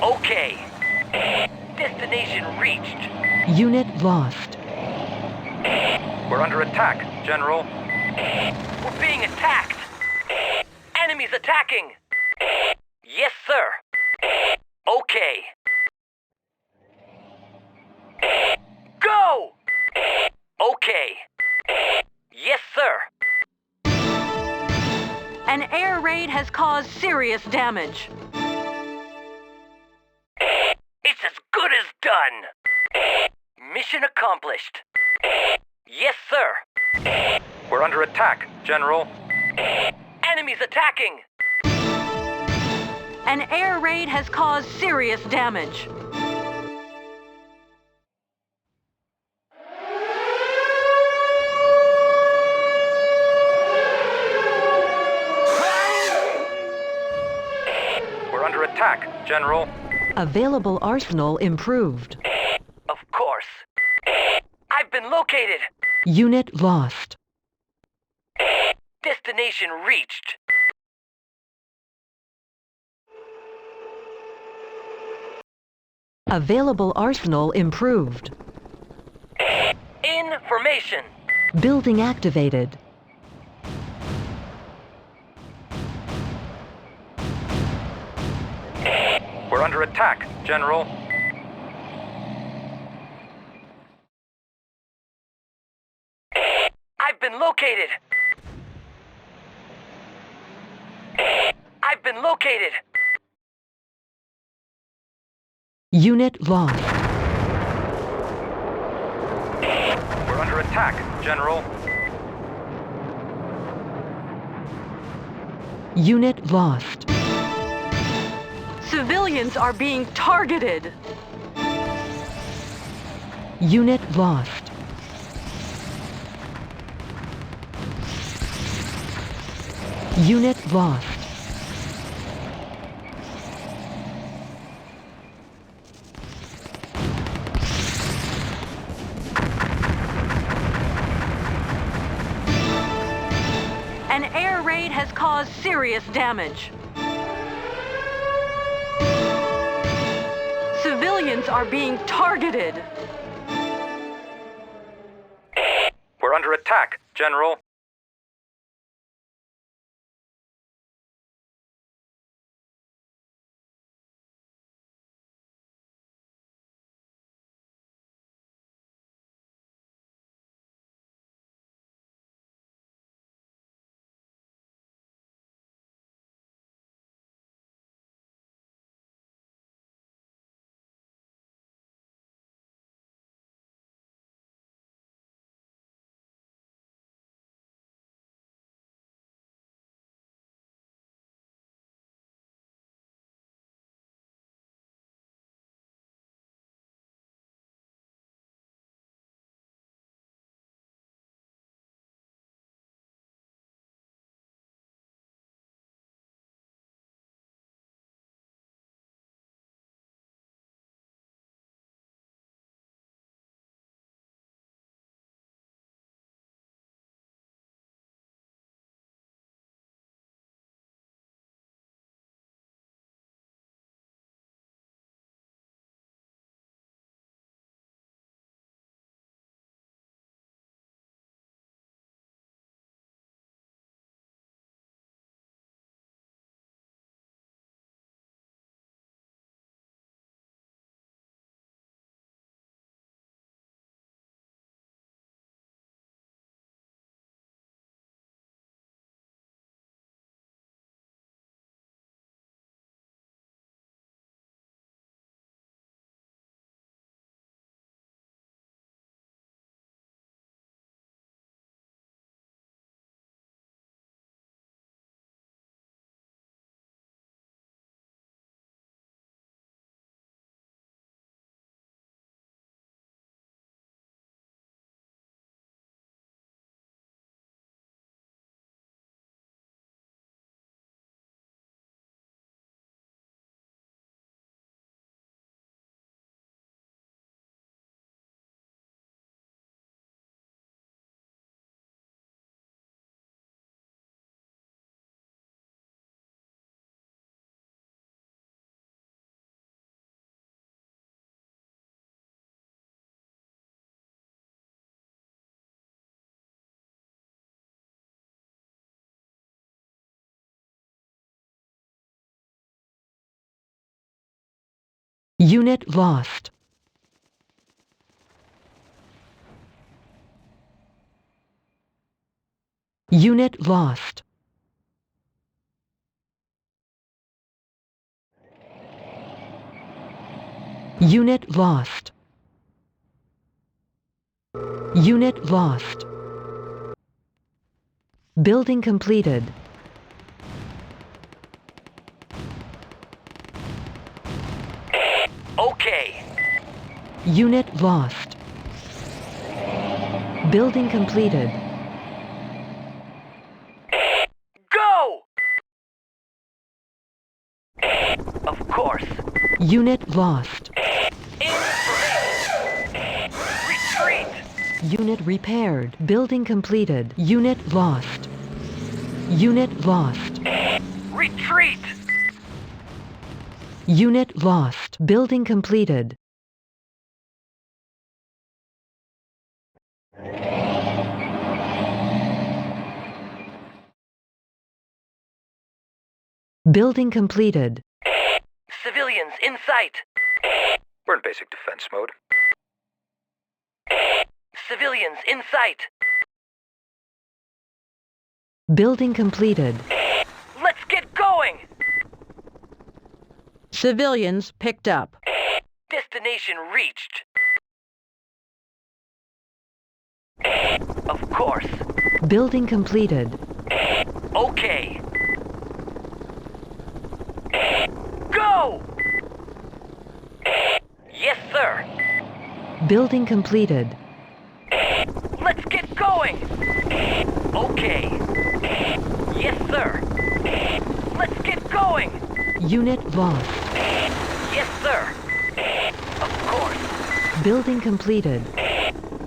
Okay. Destination reached. Unit lost. We're under attack, General. We're being attacked! Enemies attacking! Yes, sir! Okay. Go! Okay. Yes, sir! An air raid has caused serious damage. It's as good as done! Mission accomplished. Yes, sir! We're under attack, General. Enemies attacking! An air raid has caused serious damage. We're under attack, General. Available arsenal improved. Of course. I've been located! Unit lost. Destination reached. Available arsenal improved. Information. Building activated. We're under attack, General. I've been located. I've been located. Unit lost. We're under attack, General. Unit lost. Civilians are being targeted. Unit lost. Unit lost. An air raid has caused serious damage. Civilians are being targeted. We're under attack, General. Unit lost. Unit lost. Unit lost. Unit lost. Building completed. Okay. Unit lost. Building completed. Go! Of course. Unit lost. Information. Retreat. Unit repaired. Building completed. Unit lost. Unit lost. Retreat. Unit lost. Building completed. Building completed. Civilians in sight. We're in basic defense mode. Civilians in sight. Building completed. Let's get going. Civilians picked up. Destination reached. Of course. Building completed. Okay. Go! Yes, sir. Building completed. Let's get going. Okay. Yes, sir. Let's get going. Unit lost. Yes, sir. Of course. Building completed.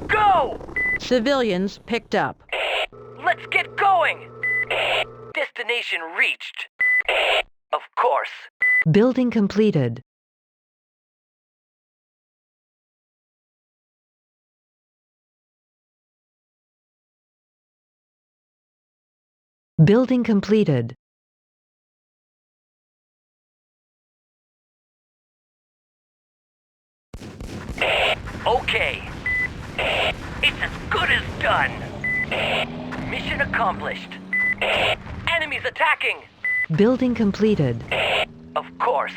Go! Civilians picked up. Let's get going. Destination reached. Of course. Building completed. Building completed. Okay. It's as good as done. Mission accomplished. Enemies attacking. Building completed. Of course.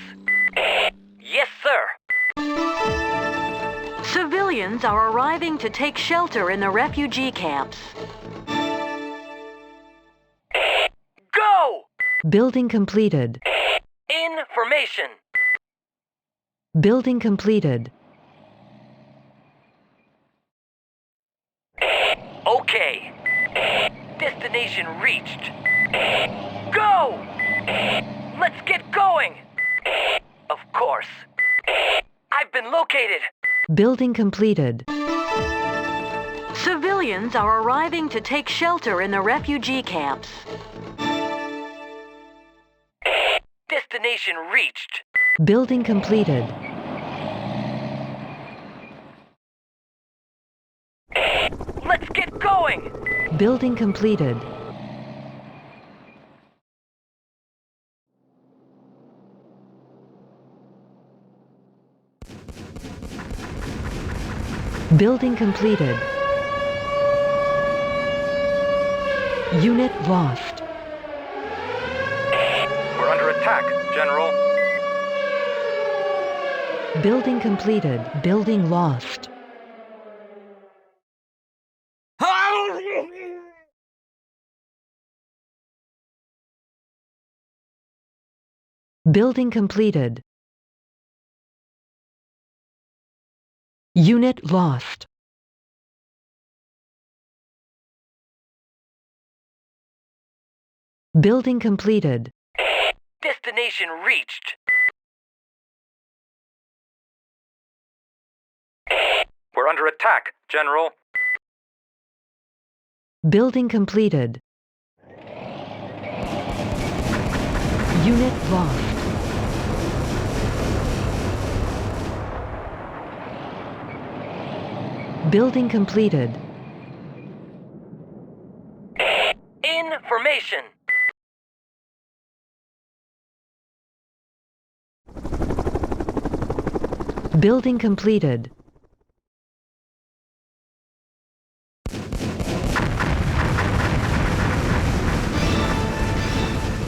Yes, sir. Civilians are arriving to take shelter in the refugee camps. Go! Building completed. Information. Building completed. Okay. Destination reached. Go! Let's get going! Of course. I've been located. Building completed. Civilians are arriving to take shelter in the refugee camps. Destination reached. Building completed. Let's get going! Building completed. Building completed. Unit lost. We're under attack, General. Building completed. Building lost. Building completed. Unit lost. Building completed. Destination reached. We're under attack, General. Building completed. Unit lost. Building completed. Information. Building completed.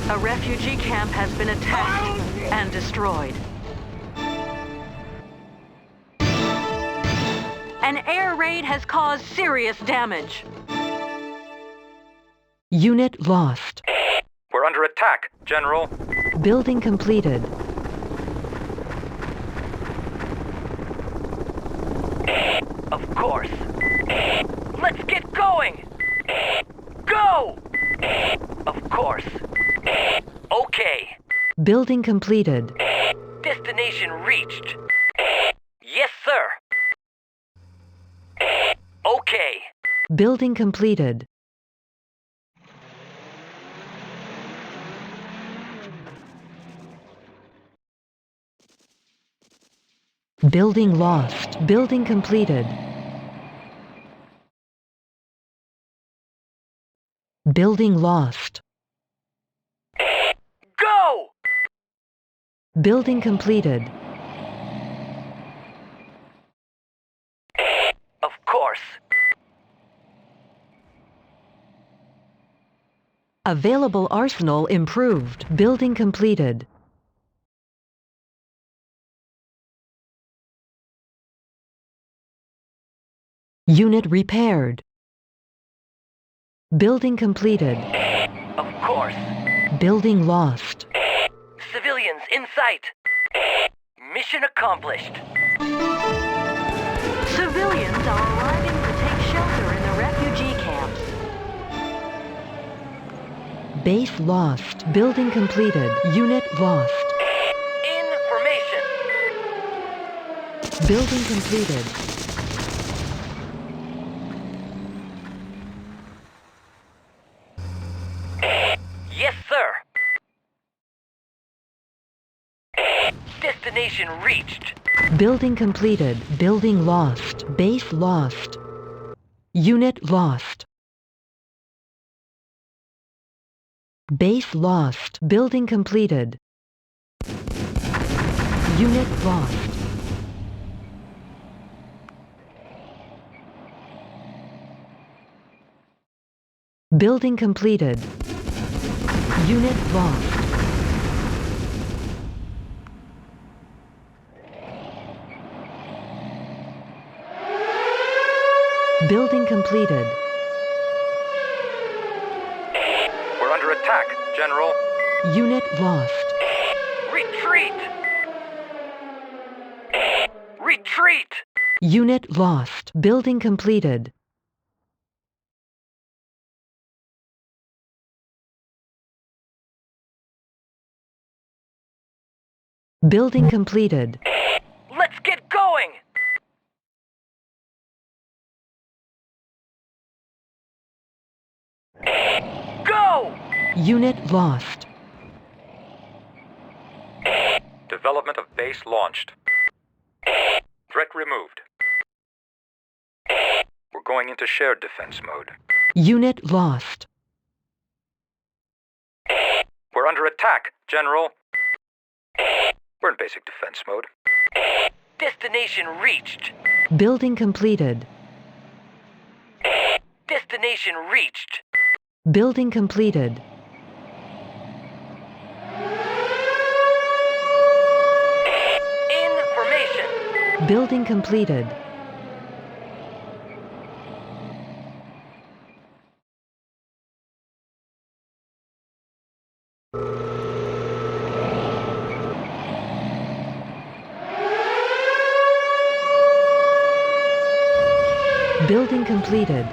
A refugee camp has been attacked and destroyed. An air raid has caused serious damage. Unit lost. We're under attack, General. Building completed. Of course. Let's get going! Go! Of course. Okay. Building completed. Destination reached. Yes, sir. Okay. Building completed. Building lost. Building completed. Building lost. Go! Building completed. Of course. Available arsenal improved. Building completed. Unit repaired. Building completed. Of course. Building lost. Civilians in sight. Mission accomplished. Civilians are arriving to take shelter in the refugee camps. Base lost. Building completed. Unit lost. Information. Building completed. Yes, sir. Destination reached. Building completed. Building lost. Base lost. Unit lost. Base lost. Building completed. Unit lost. Building completed. Unit lost. Building completed. We're under attack, General. Unit lost. Retreat! Retreat! Unit lost. Building completed. Building completed. Let's get going! Go! Unit lost. Development of base launched. Threat removed. We're going into shared defense mode. Unit lost. We're under attack, General. We're in basic defense mode. Destination reached. Building completed. Destination reached. Building completed. Information. Building completed. Building completed.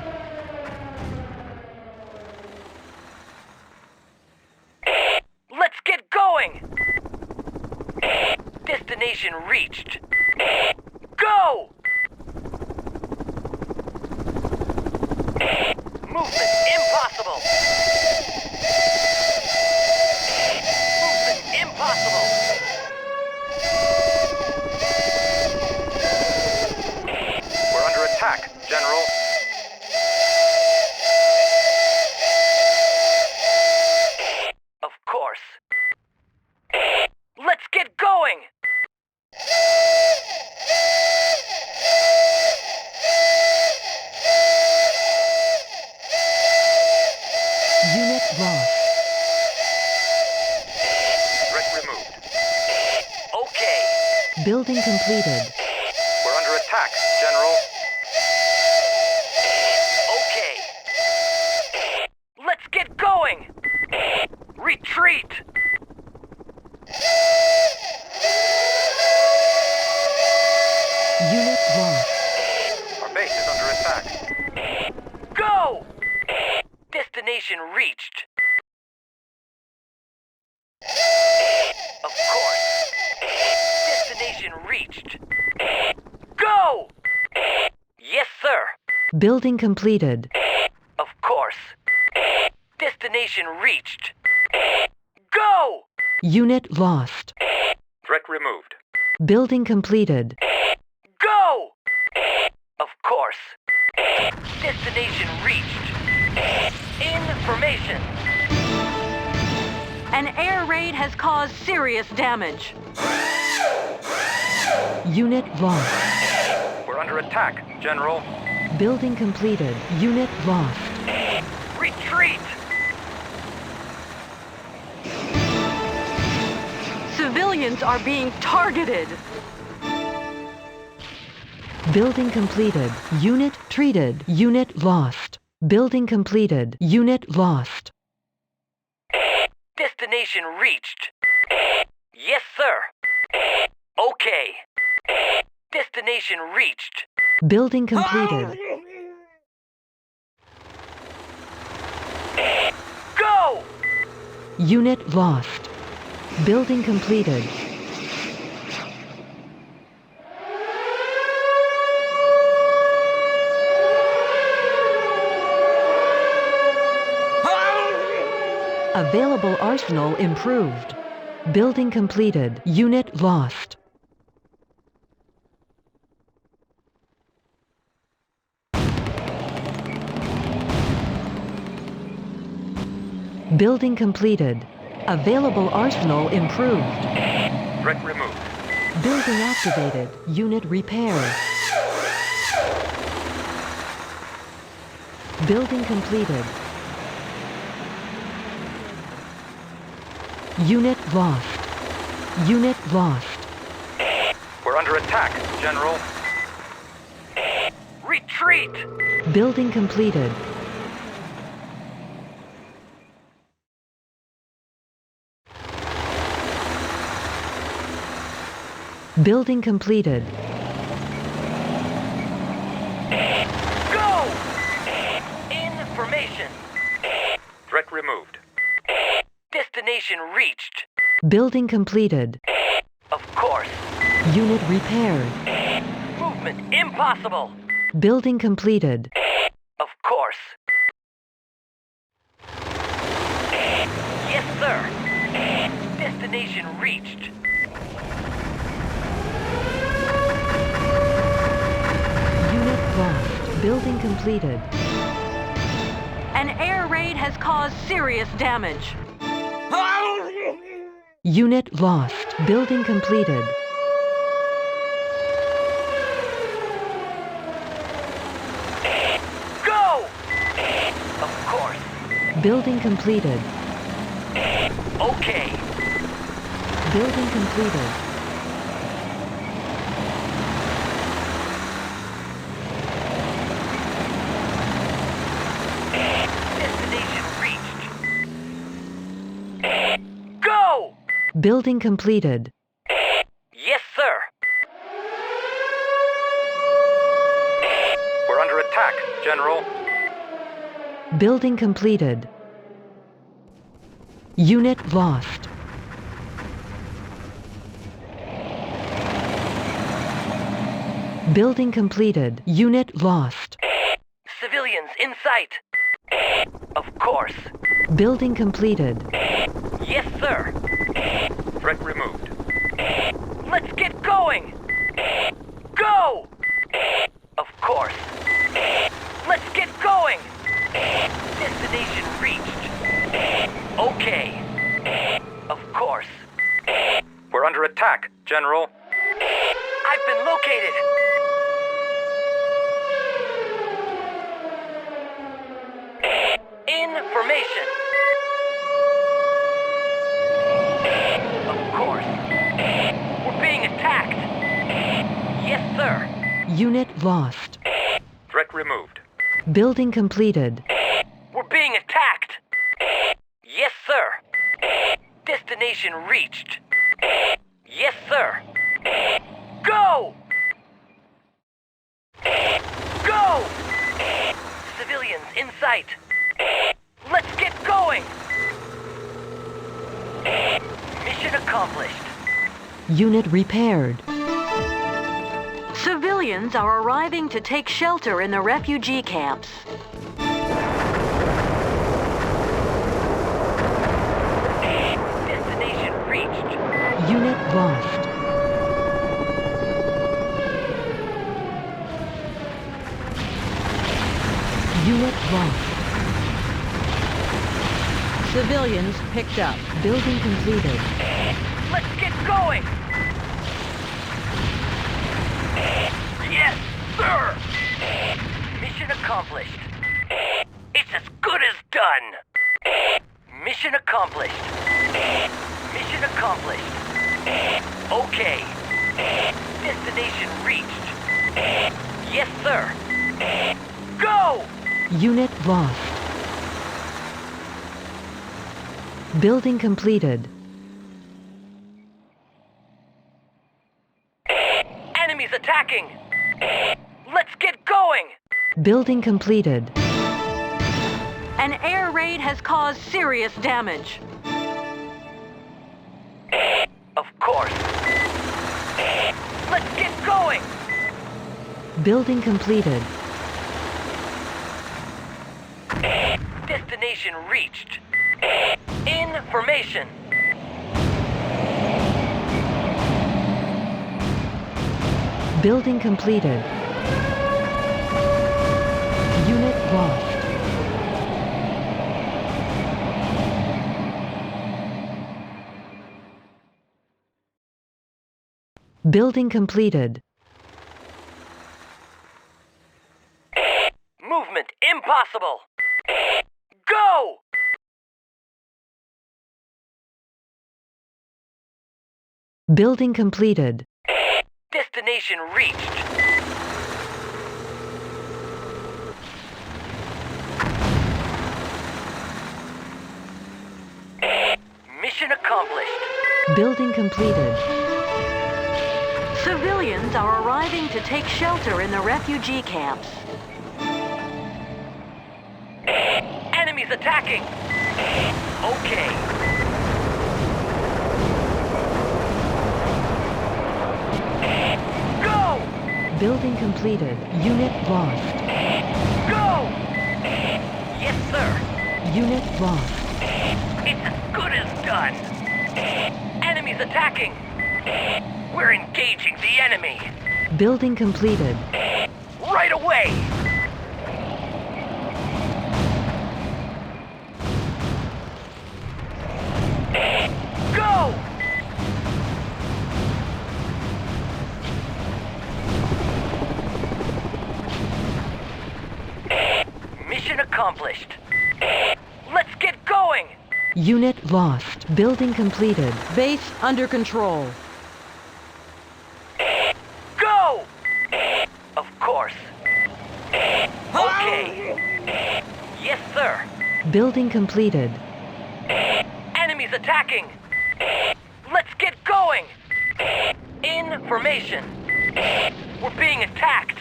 Let's get going! Destination reached. Go! Movement impossible! Movement impossible! We're under attack, General. Of course. Let's get going! Building completed. We're under attack, General. Okay. Let's get going! Retreat! Unit lost. Our base is under attack. Go! Destination reached. Of course. Destination reached. Go! Yes, sir. Building completed. Of course. Destination reached. Go! Unit lost. Threat removed. Building completed. Go! Of course. Destination reached. Information. An air raid has caused serious damage. Unit lost. We're under attack, General. Building completed. Unit lost. Retreat! Civilians are being targeted. Building completed. Unit treated. Unit lost. Building completed. Unit lost. Destination reached. Yes, sir. Okay. Destination reached. Building completed. Go! Unit lost. Building completed. Available arsenal improved. Building completed. Unit lost. Building completed. Available arsenal improved. Threat removed. Building activated. Unit repaired. Building completed. Unit lost. Unit lost. We're under attack, General. Retreat! Building completed. Building completed. Go! Information. Threat removed. Destination reached. Building completed. Of course. Unit repaired. Movement impossible. Building completed. Of course. Yes, sir. Destination reached. Unit lost. Building completed. An air raid has caused serious damage. Unit lost. Building completed. Go! Of course. Building completed. Okay. Building completed. Destination reached. Go! Building completed. Yes, sir. We're under attack, General. Building completed. Unit lost. Building completed. Unit lost. Civilians in sight. Of course. Building completed. Yes, sir. Threat removed. Let's get going. Go! Of course. Let's get going. Destination reached. Okay. Of course. We're under attack, General. I've been located. Information. Of course. We're being attacked. Unit lost. Threat removed. Building completed. We're being attacked! Yes, sir. Destination reached. Yes, sir. Go! Go! Civilians in sight. Let's get going! Mission accomplished. Unit repaired. Civilians are arriving to take shelter in the refugee camps. Destination reached. Unit lost. Unit lost. Civilians picked up. Building completed. Let's get going! Yes, sir! Mission accomplished. It's as good as done. Mission accomplished. Mission accomplished. Okay. Destination reached. Yes, sir. Go! Unit lost. Building completed. Enemies attacking! Let's get going! Building completed. An air raid has caused serious damage. Of course. Let's get going! Building completed. Destination reached. Information. Building completed. Unit lost. Building completed. Movement impossible. Go! Building completed. Destination reached. Mission accomplished. Building completed. Civilians are arriving to take shelter in the refugee camps. Enemies attacking. Okay. Go! Building completed. Unit lost. Go! Yes, sir. Unit lost. It's as good as done. Enemies attacking. We're engaging the enemy. Building completed. Right away! Go! Mission accomplished. Let's get going! Unit lost. Building completed. Base under control. Go! Of course. Okay. Yes, sir. Building completed. Enemies attacking. Let's get going. Information. We're being attacked.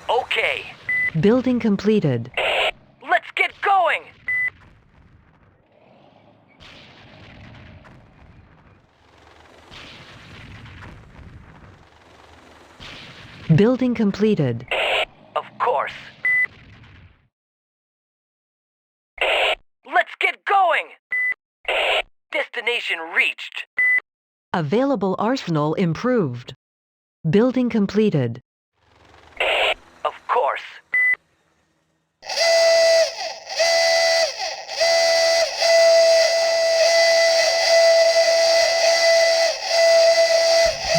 Okay. Building completed. Let's get going. Building completed. Of course. Let's get going. Destination reached. Available arsenal improved. Building completed. Of course.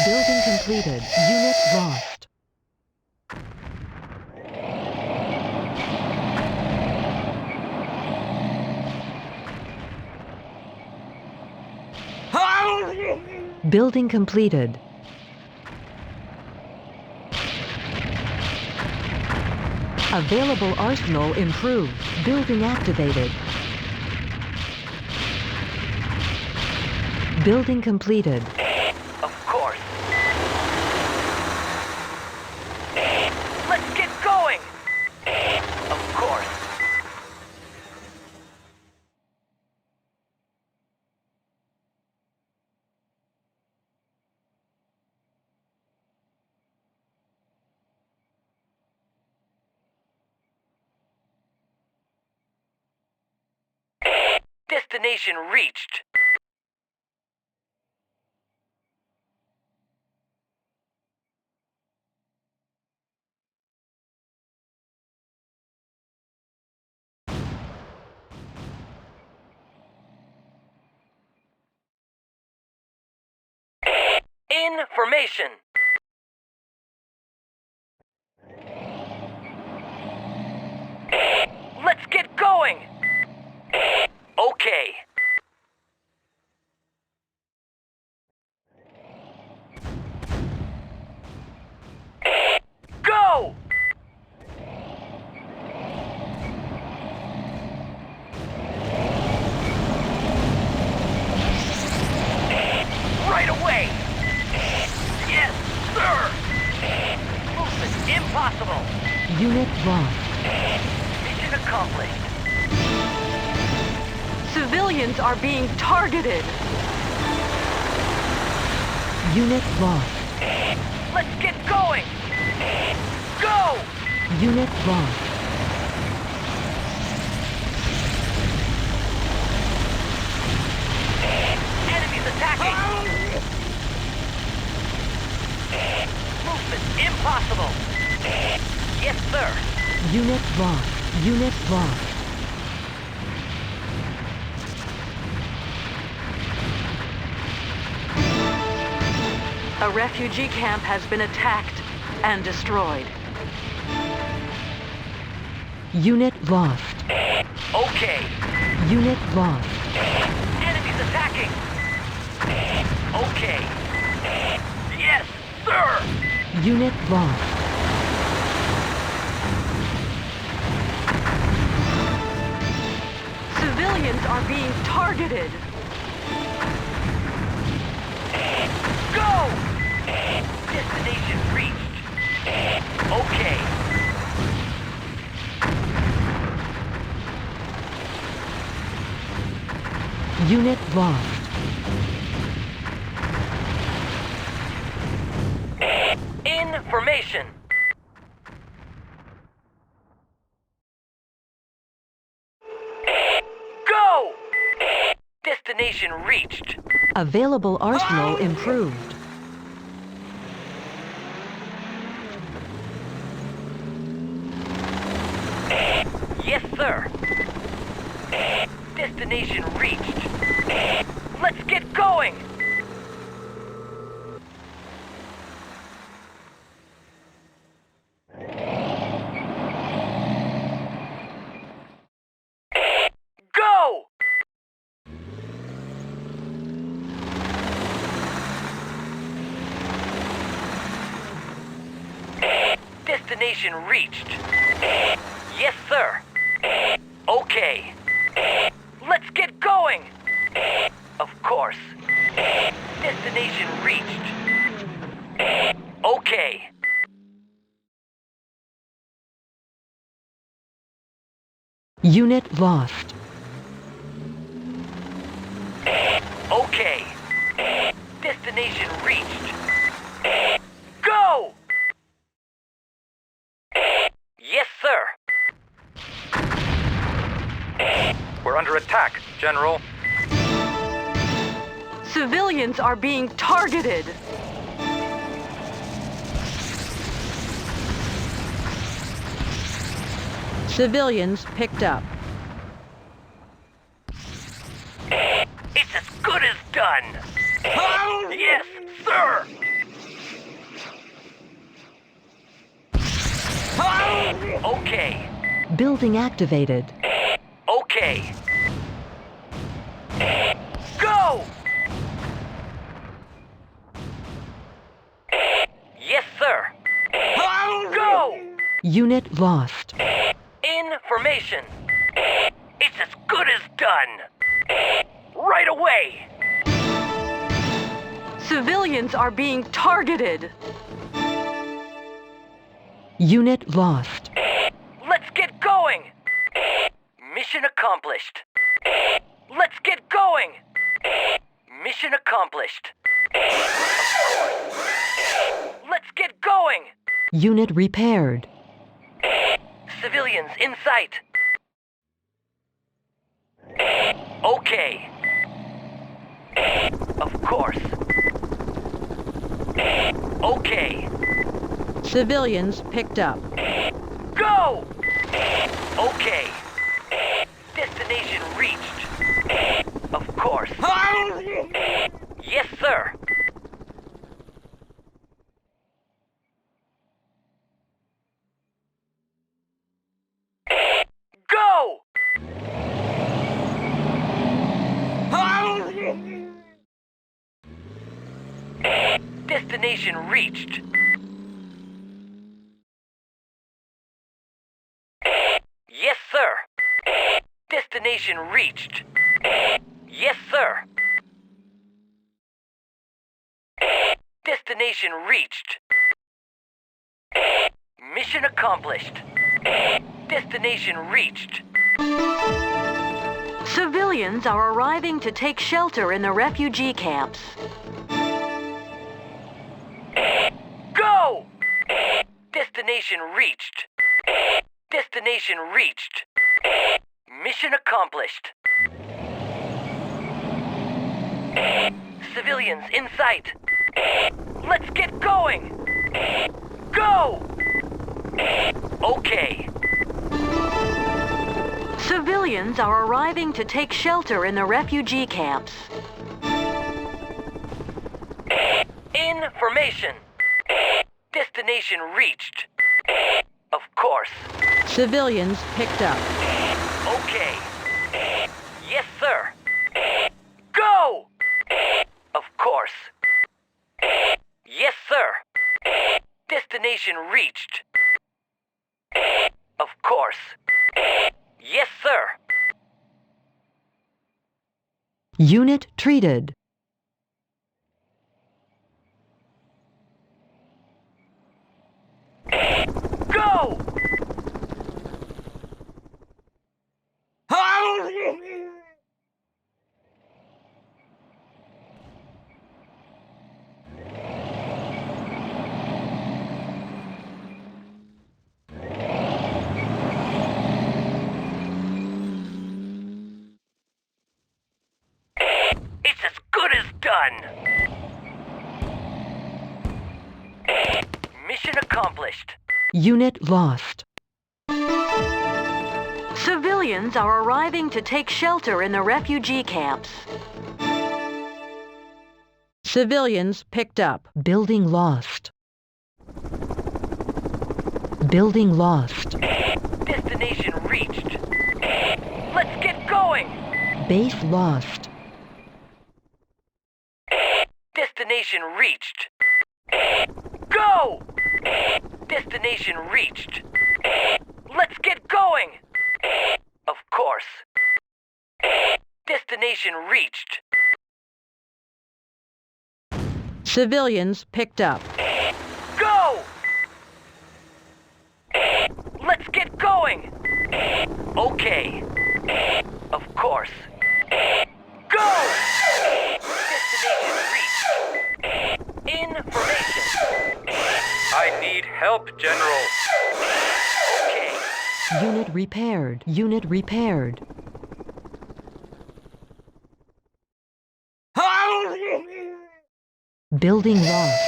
Building completed. Unit lost. Building completed. Available arsenal improved. Building activated. Building completed. Of course. Let's get going! Of course. Destination reached. In formation. Let's get going! Okay. Go! Right away! Yes, sir! Movement impossible! Unit lost. Mission accomplished. Civilians are being targeted. Unit lost. Let's get going! Go! Unit lost. Enemies attacking! Movement impossible! Yes, sir! Unit lost. Unit lost. A refugee camp has been attacked and destroyed. Unit lost. Okay. Unit lost. Enemies attacking! Okay. Yes, sir! Unit lost. Civilians are being targeted. Go! Destination reached. Okay. Unit lost. In formation. Go! Destination reached. Available arsenal improved. Yes, sir. Destination reached. Let's get going! Go! Destination reached. Yes, sir. Okay. Let's get going! Of course. Destination reached. Okay. Unit lost. Okay. Destination reached. Go! Yes, sir. We're under attack, General. Civilians are being targeted. Civilians picked up. It's as good as done. Yes, sir. Okay. Building activated. Okay. Go! Yes, sir. Go! Unit lost. Information. It's as good as done. Right away. Civilians are being targeted. Unit lost. Let's get going. Mission accomplished. Let's get going. Mission accomplished. Let's get going. Unit repaired. Civilians in sight. Okay. Of course. Okay. Civilians picked up. Go! Okay. Destination reached. Of course. Yes, sir. Go! Destination reached. Yes, sir. Destination reached. Yes, sir. Destination reached. Mission accomplished. Destination reached. Civilians are arriving to take shelter in the refugee camps. Go! Destination reached. Destination reached. Mission accomplished. Civilians in sight. Let's get going. Go! Okay. Civilians are arriving to take shelter in the refugee camps. Information. Destination reached. Of course. Civilians picked up. Okay. Yes, sir. Go! Of course. Yes, sir. Destination reached. Of course. Yes, sir. Unit treated. Go! It's as good as done. Mission accomplished. Unit lost. Civilians are arriving to take shelter in the refugee camps. Civilians picked up. Building lost. Building lost. Destination reached. Let's get going. Base lost. Destination reached. Go! Destination reached. Let's get going. Of course. Destination reached. Civilians picked up. Go! Let's get going. Okay. Of course. Go! Destination reached. Information. I need help, General. Okay. Unit repaired. Unit repaired. Building lost.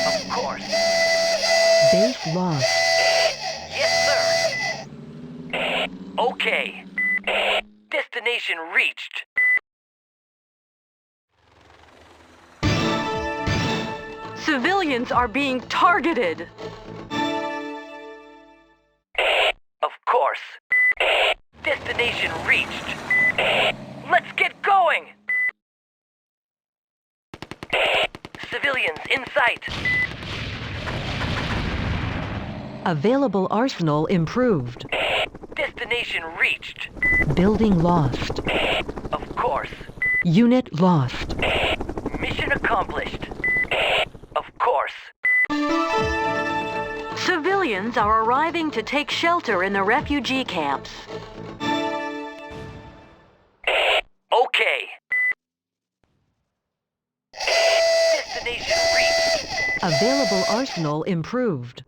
Of course. Base lost. Yes, sir. Okay. Destination reached. Civilians are being targeted. Of course. Destination reached. Let's get going. Civilians sight. Available arsenal improved. Destination reached. Building lost. Of course. Unit lost. Mission accomplished. Of course. Civilians are arriving to take shelter in the refugee camps. Okay. Destination reached. Available arsenal improved.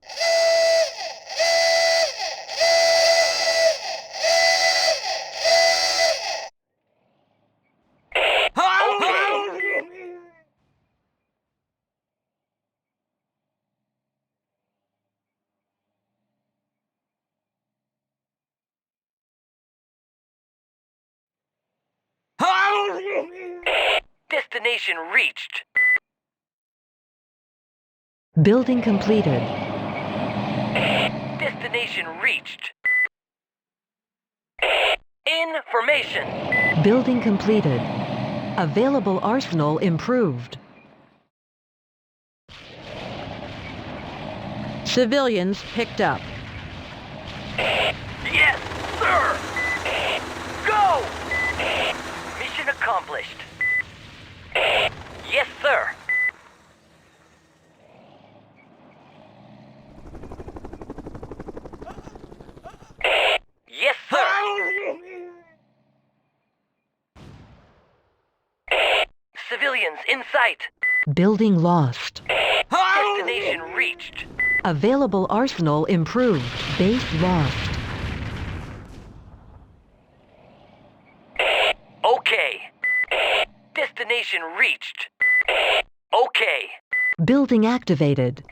Destination reached. Building completed. Destination reached. Information. Building completed. Available arsenal improved. Civilians picked up. Yes, sir. Go. Mission accomplished. Yes, sir. Yes, sir. Civilians in sight. Building lost. Destination reached. Available arsenal improved. Base lost. Okay. Destination reached. Okay. Building activated.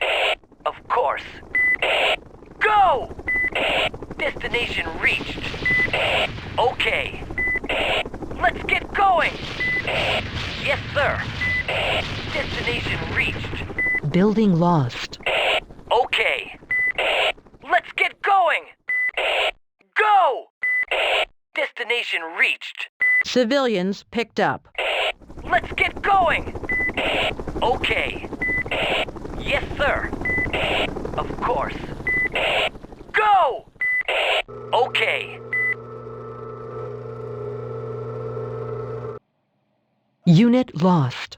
Of course. Go! Destination reached. Okay. Let's get going! Yes, sir. Destination reached. Building lost. Okay. Let's get going! Go! Destination reached. Civilians picked up. Let's get going! Okay. Yes, sir. Of course. Go! Okay. Unit lost.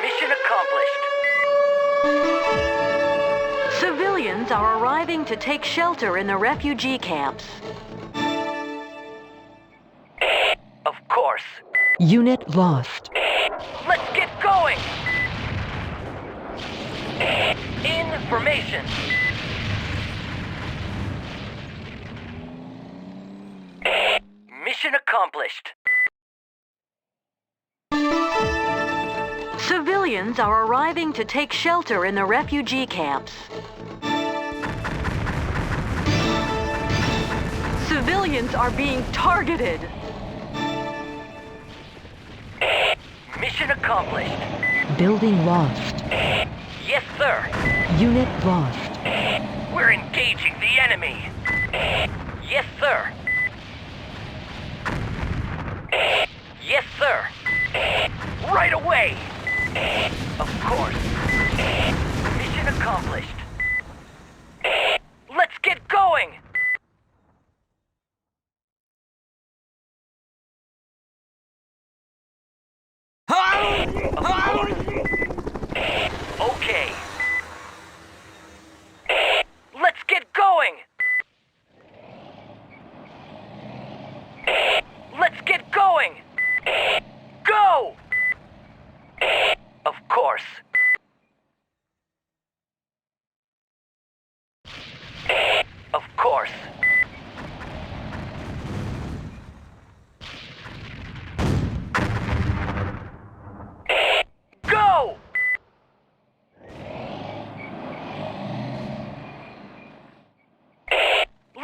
Mission accomplished. Civilians are arriving to take shelter in the refugee camps. Of course. Unit lost. Let's get going! Information. Mission accomplished. Civilians are arriving to take shelter in the refugee camps. Civilians are being targeted. Mission accomplished. Building lost. Yes, sir. Unit lost. We're engaging the enemy. Yes, sir. Yes, sir. Right away. Of course. Mission accomplished. Let's get going. Of course. Okay. Let's get going. Let's get going. Go! Of course. Of course. Go!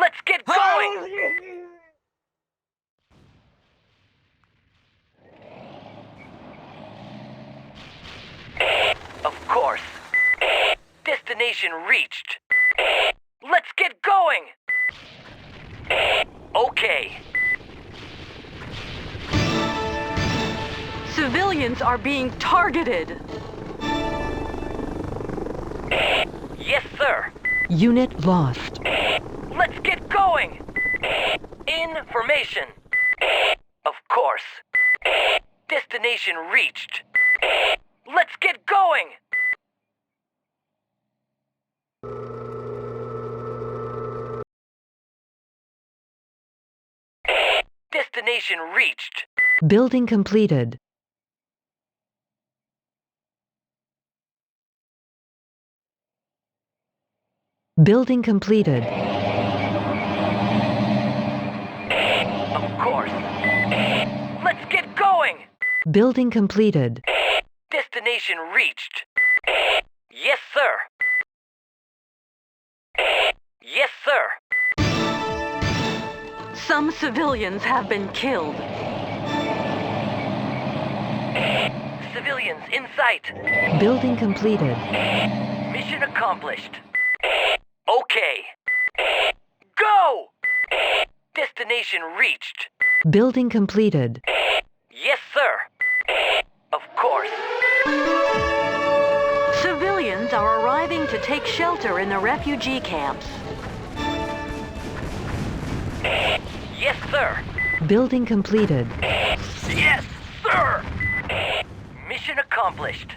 Let's get going! Of course. Destination reached. Let's get going! Civilians are being targeted. Yes, sir. Unit lost. Let's get going. Information. Of course. Destination reached. Let's get going. Destination reached. Building completed. Building completed. Of course. Let's get going. Building completed. Destination reached. Yes, sir. Yes, sir. Some civilians have been killed. Civilians in sight. Building completed. Mission accomplished. Okay. Go! Destination reached. Building completed. Yes, sir. Of course. Civilians are arriving to take shelter in the refugee camps. Yes, sir. Building completed. Yes, sir. Mission accomplished.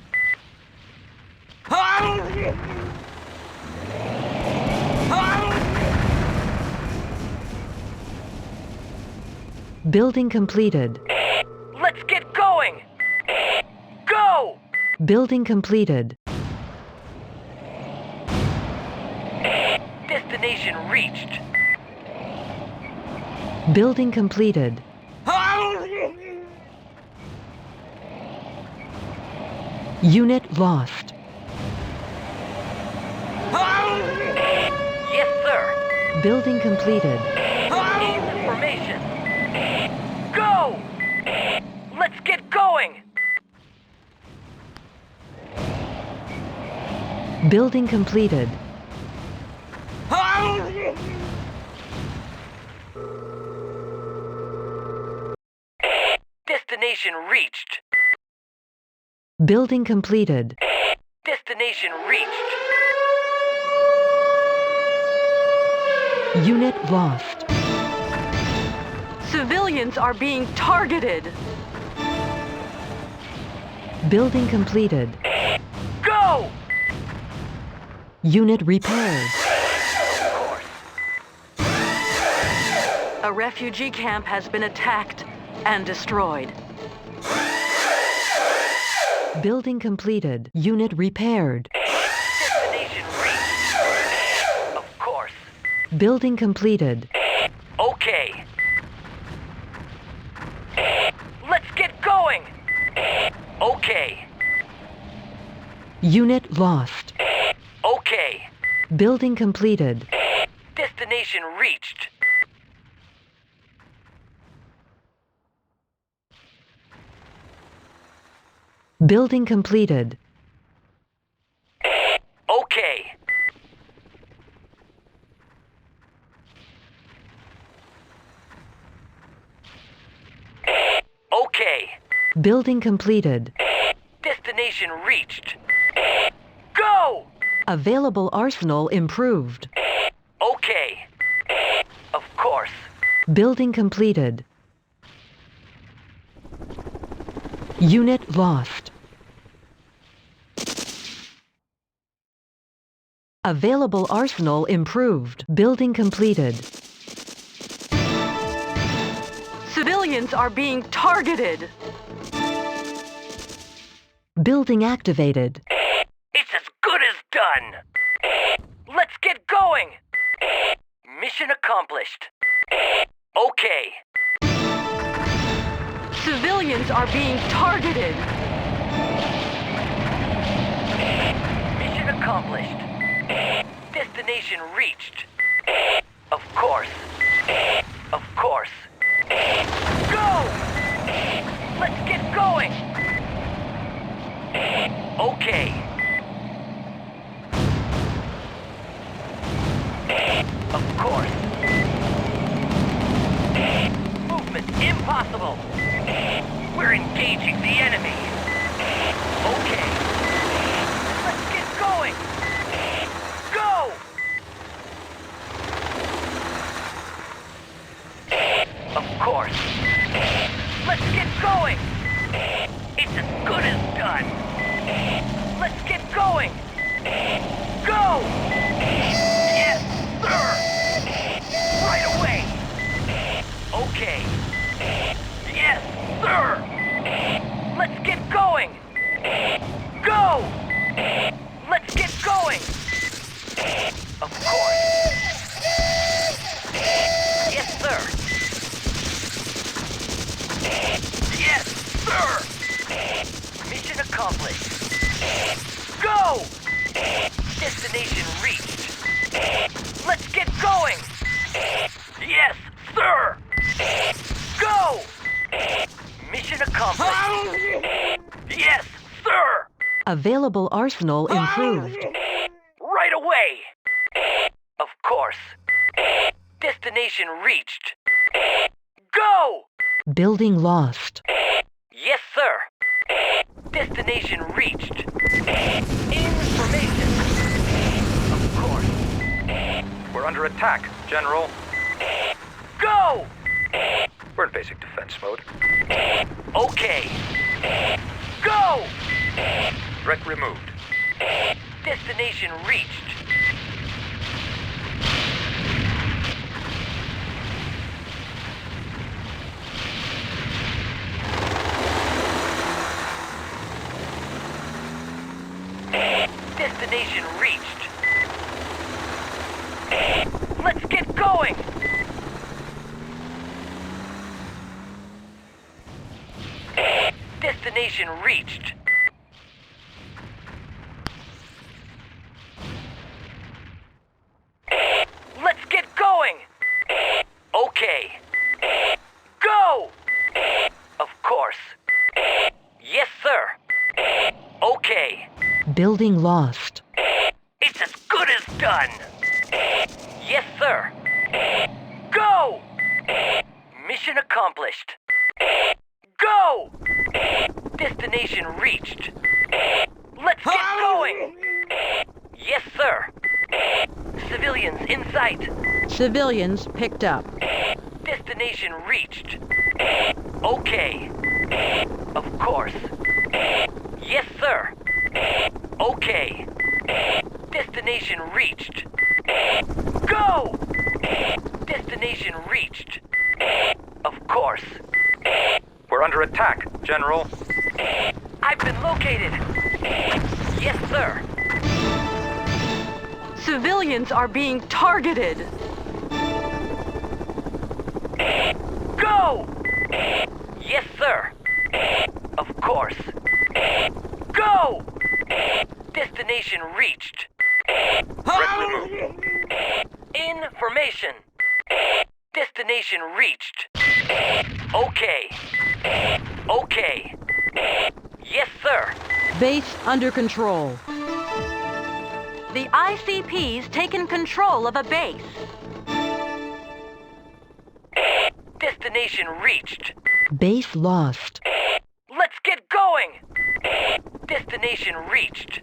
Building completed. Let's get going. Go! Building completed. Destination reached. Building completed. Unit lost. Yes, sir. Building completed. Information. Go! Let's get going. Building completed. Destination reached. Building completed. Destination reached. Unit lost. Civilians are being targeted. Building completed. Go! Unit repaired. A refugee camp has been attacked and destroyed. Building completed. Unit repaired. Destination reached. Of course. Building completed. Okay. Let's get going. Okay. Unit lost. Okay. Building completed. Destination reached. Building completed. Okay. Okay. Building completed. Destination reached. Go! Available arsenal improved. Okay. Of course. Building completed. Unit lost. Available arsenal improved. Building completed. Civilians are being targeted. Building activated. It's as good as done. Let's get going. Mission accomplished. Okay. Civilians are being targeted. Mission accomplished. Destination reached. Of course. Of course. Go! Let's get going. Okay. Of course. Movement impossible. We're engaging the enemy. Okay. Let's get going. Go! Of course. Let's get going. It's as good as done. Let's get going. Go! Yes, sir! Right away! Okay. Yes, sir! Let's get going! Go! Let's get going! Of course. Yes, sir! Yes, sir! Mission accomplished. Go! Destination reached. Let's get going! Yes, sir! Go! Mission accomplished. Yes, sir! Available arsenal improved. Right away! Of course. Destination reached. Go! Building lost. Yes, sir. Destination reached. Information. Of course. We're under attack, General. Go! We're in basic defense mode. Okay. Go! Threat removed. Destination reached. Destination reached. Let's get going! Destination reached. Let's get going! Okay. Go! Of course. Yes, sir. Okay. Building lost. It's as good as done. Yes, sir. Go! Mission accomplished. Go! Destination reached. Let's get going! Yes, sir. Civilians in sight. Civilians picked up. Destination reached. Okay. Of course. Yes, sir. Okay. Destination reached. Go! Destination reached. Of course. We're under attack, General. I've been located. Yes, sir. Civilians are being targeted. Go! Yes, sir. Of course. Go! Destination reached. Threat removed. Information. Destination reached. Okay. Okay. Yes, sir. Base under control. The ICP's taken control of a base. Destination reached. Base lost. Let's get going! Destination reached.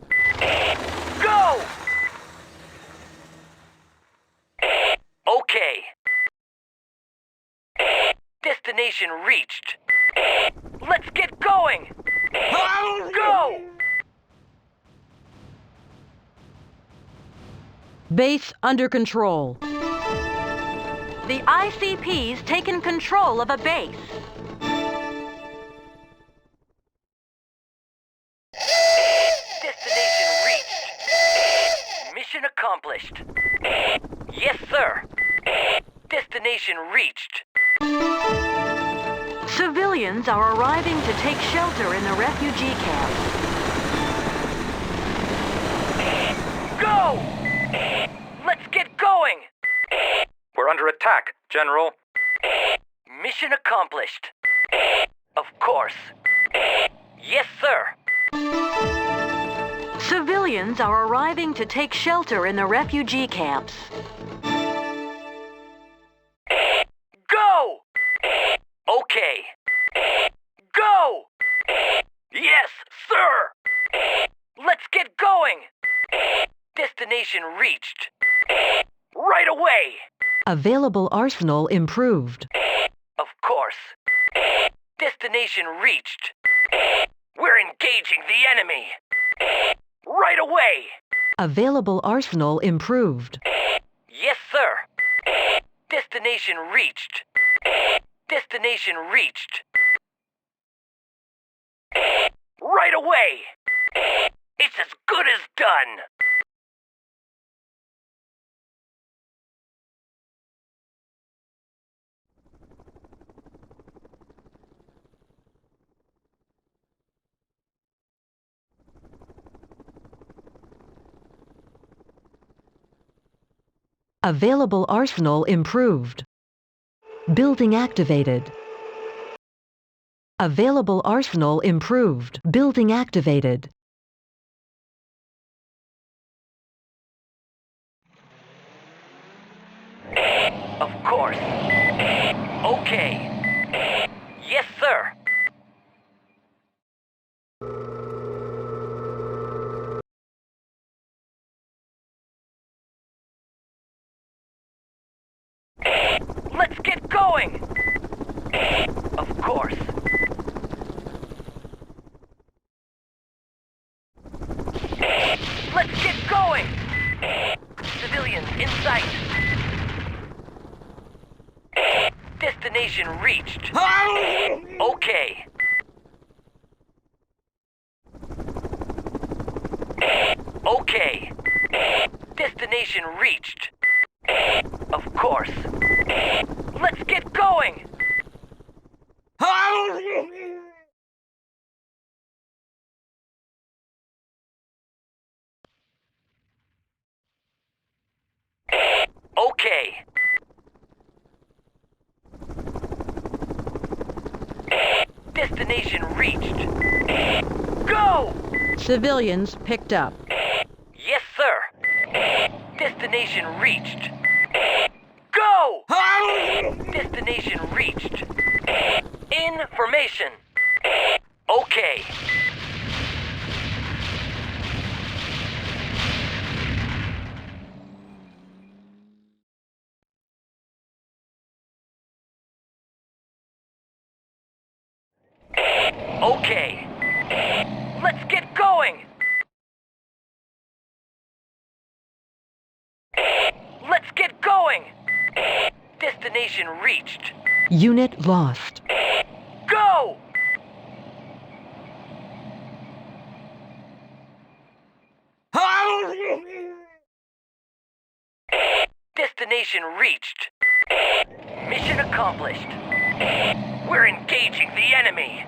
Go! Okay. Destination reached. Let's get going! Go! Base under control. The ICP's taken control of a base. Destination reached. Mission accomplished. Yes, sir. Destination reached. Civilians are arriving to take shelter in the refugee camp. Go! Let's get going! We're under attack, General. Mission accomplished. Of course. Yes, sir. Civilians are arriving to take shelter in the refugee camps. Go! Okay. Go! Yes, sir! Destination reached. Right away! Available arsenal improved. Of course. Destination reached. We're engaging the enemy. Right away! Available arsenal improved. Yes, sir. Destination reached. Destination reached. Right away! It's as good as done! Available arsenal improved. Building activated. Available arsenal improved. Building activated. Of course. Okay. Yes, sir. Let's get going! Of course. Let's get going! Civilians in sight. Destination reached. Okay. Okay. Destination reached. Of course. Let's get going! Okay. Destination reached. Go! Civilians picked up. Yes, sir. Destination reached. Go! Destination reached. Information. Okay. Okay. Let's get going! Let's get going! Destination reached. Unit lost. Go! Destination reached. Mission accomplished. We're engaging the enemy.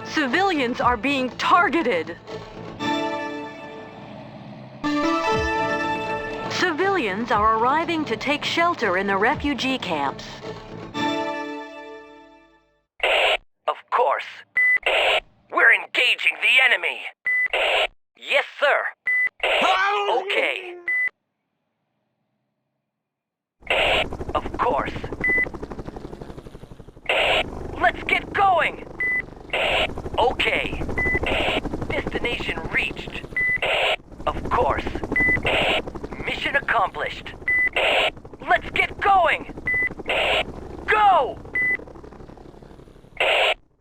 Civilians are being targeted. Civilians are arriving to take shelter in the refugee camps. Of course. We're engaging the enemy. Yes, sir. Okay. Of course. Let's get going! Okay. Destination reached. Of course. Mission accomplished. Let's get going! Go!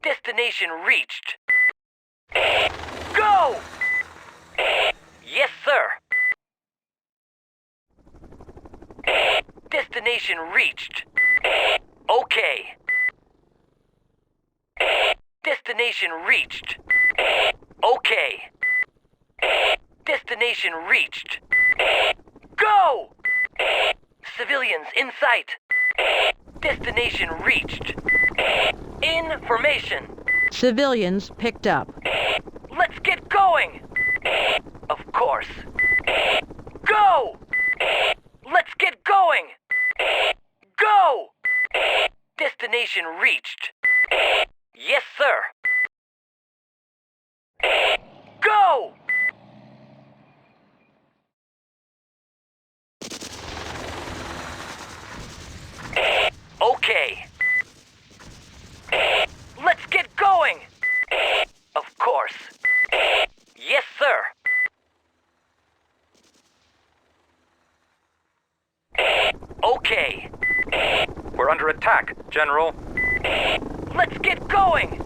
Destination reached. Go! Yes, sir. Destination reached. Okay. Destination reached. Okay. Destination reached. Go! Civilians in sight. Destination reached. Information. Civilians picked up. Let's get going! Of course. Go! Let's get going! Go! Destination reached. Yes, sir. Go! Okay. Let's get going! Of course. Yes, sir. Okay. We're under attack, General. Let's get going!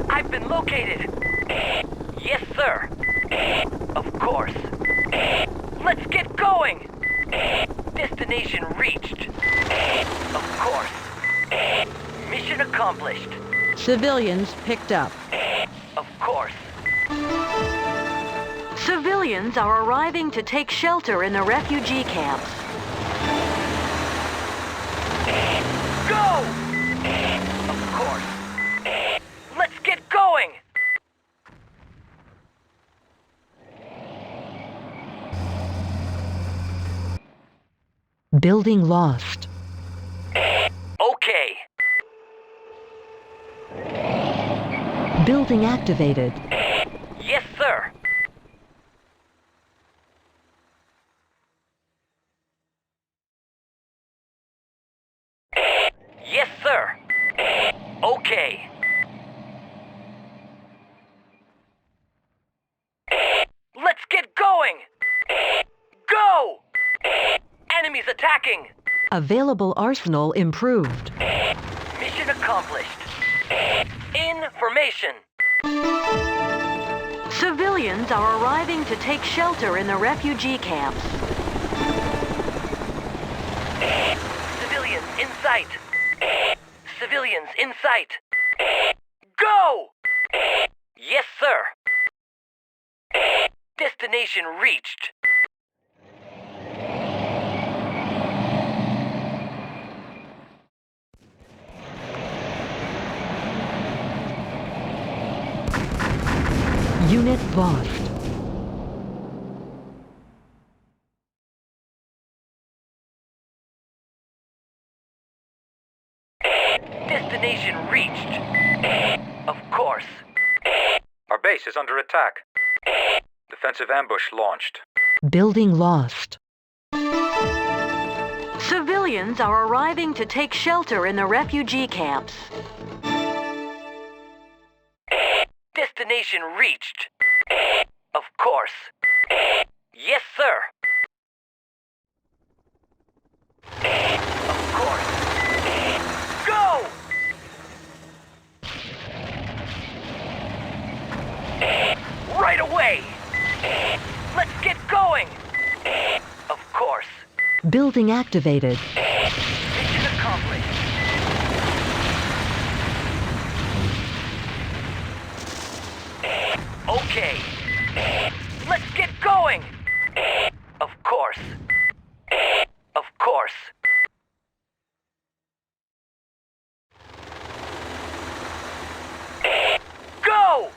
I've been located. Yes, sir. Of course. Let's get going! Destination reached. Of course. Mission accomplished. Civilians picked up. Of course. Civilians are arriving to take shelter in the refugee camps. Go! Of course. Let's get going! Building lost. Okay. Building activated. Yes, sir. Yes, sir. Okay. Let's get going! Go! Enemies attacking! Available arsenal improved. Mission accomplished. Information. Civilians are arriving to take shelter in the refugee camps. Civilians in sight. Civilians in sight. Go! Yes, sir. Destination reached. Unit lost. Destination reached. Of course. Our base is under attack. Defensive ambush launched. Building lost. Civilians are arriving to take shelter in the refugee camps. Destination reached. Of course. Yes, sir. Of course. Go! Right away! Let's get going! Of course. Building activated. Mission accomplished. Okay. Let's get going! Of course. Of course. Go!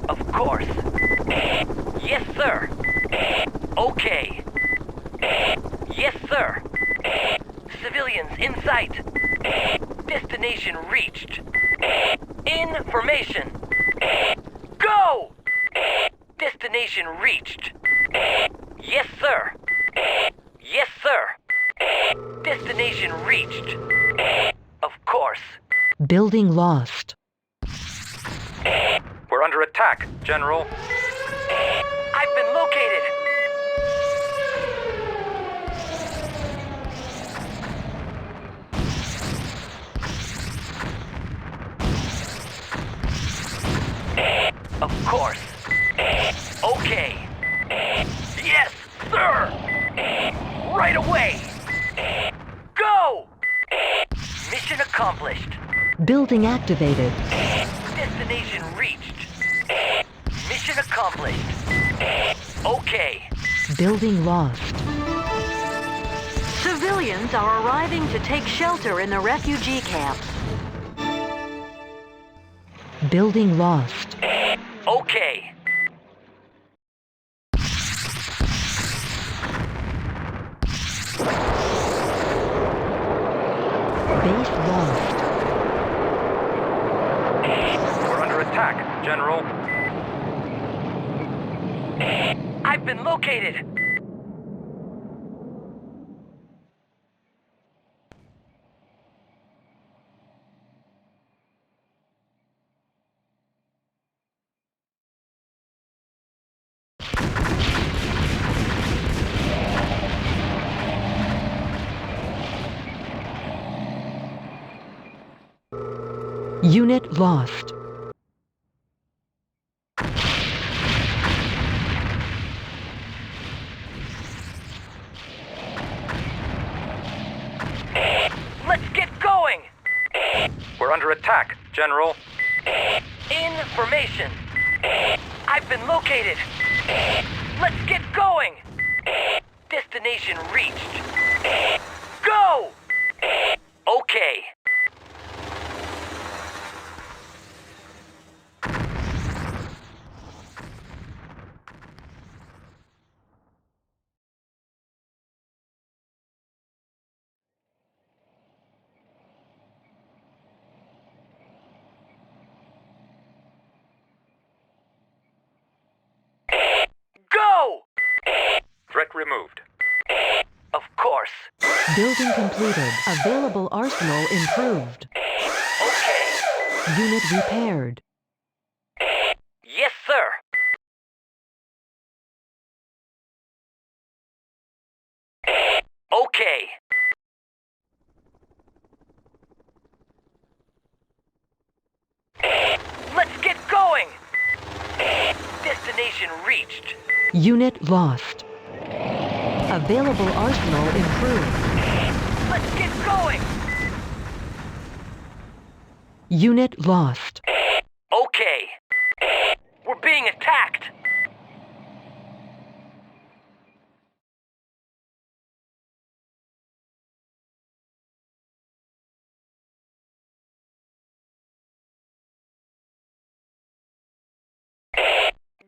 Of course. Yes, sir. Okay. Yes, sir. Civilians in sight. Destination reached. Information. Go! Destination reached. Yes, sir. Yes, sir. Destination reached. Of course. Building lost. We're under attack, General. I've been located. Of course. Okay. Yes, sir. Right away. Go! Mission accomplished. Building activated. Destination reached. Mission accomplished. Okay. Building lost. Civilians are arriving to take shelter in the refugee camps. Building lost. Okay. Base lost. We're under attack, General. I've been located. Unit lost. Let's get going! We're under attack, General. Information. I've been located. Let's get going! Destination reached. Go! Okay. Go! Threat removed. Of course. Building completed. Available arsenal improved. Okay. Unit repaired. Yes, sir. Okay. Let's get going! Destination reached. Unit lost. Available arsenal improved. Let's get going! Unit lost. Okay. We're being attacked.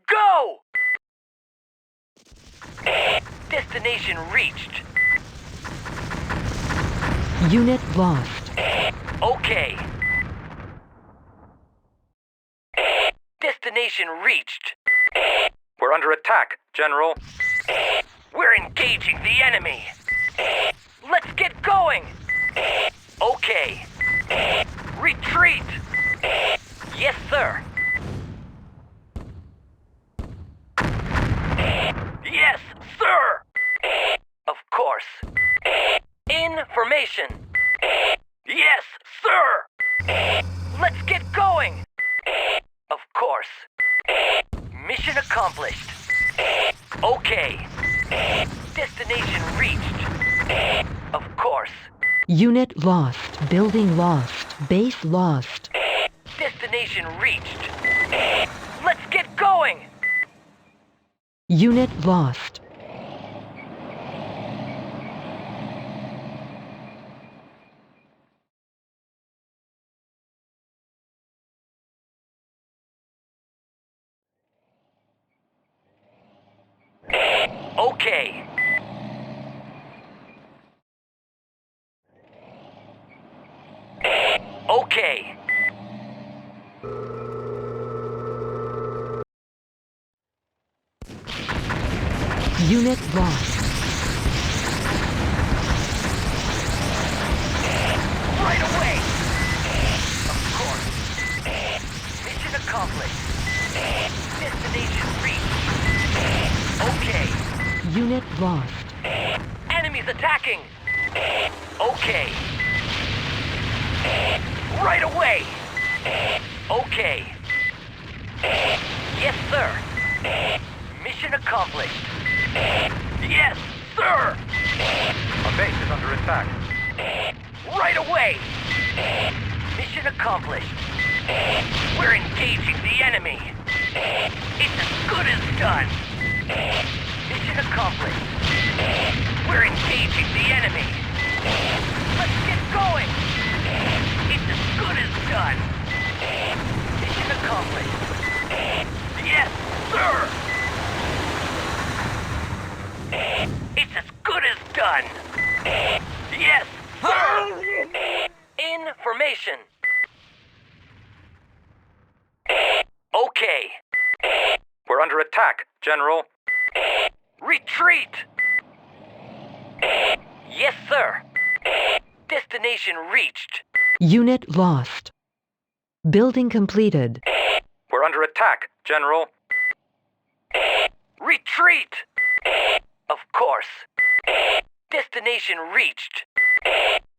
Go! Destination reached. Unit lost. Okay. Destination reached. We're under attack, General. We're engaging the enemy. Let's get going. Okay. Retreat. Yes, sir. Yes, sir. Of course. Information. Yes, sir. Let's get going. Of course. Mission accomplished. Okay. Destination reached. Of course. Unit lost. Building lost. Base lost. Destination reached. Let's get going. Unit lost. Okay. Okay. Unit lost. Right away. Of course. Mission accomplished. Destination reached. Okay. Unit lost. Enemies attacking. Okay. Right away. Okay. Yes, sir. Mission accomplished. Yes, sir. Our base is under attack. Right away. Mission accomplished. We're engaging the enemy. It's as good as done. Mission accomplished. We're engaging the enemy. Let's get going. It's as good as done. Mission accomplished. Yes, sir. It's as good as done. Yes, sir. Information. Okay. We're under attack, General. Retreat! Yes, sir. Destination reached. Unit lost. Building completed. We're under attack, General. Retreat! Of course. Destination reached.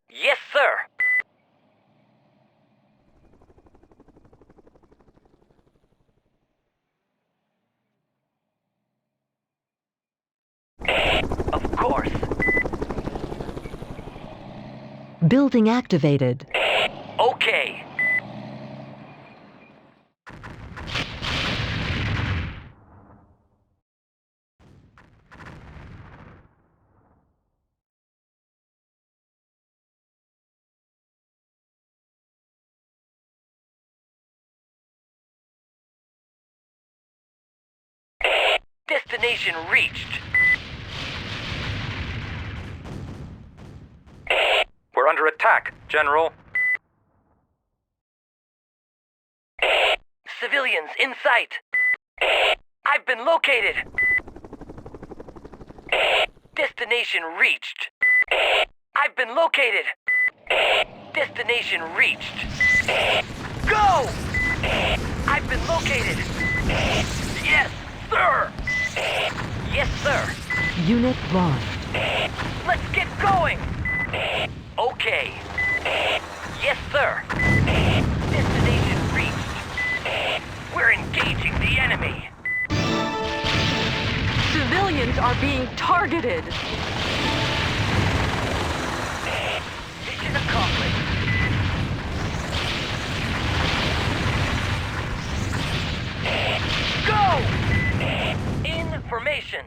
Yes, sir. Building activated. Okay. Destination reached. We're under attack, General. Civilians in sight. I've been located. Destination reached. I've been located. Destination reached. Go! I've been located. Yes, sir! Yes, sir. Unit lost. Let's get going! Okay. Yes, sir. Destination reached. We're engaging the enemy. Civilians are being targeted. Mission accomplished. Go! Information.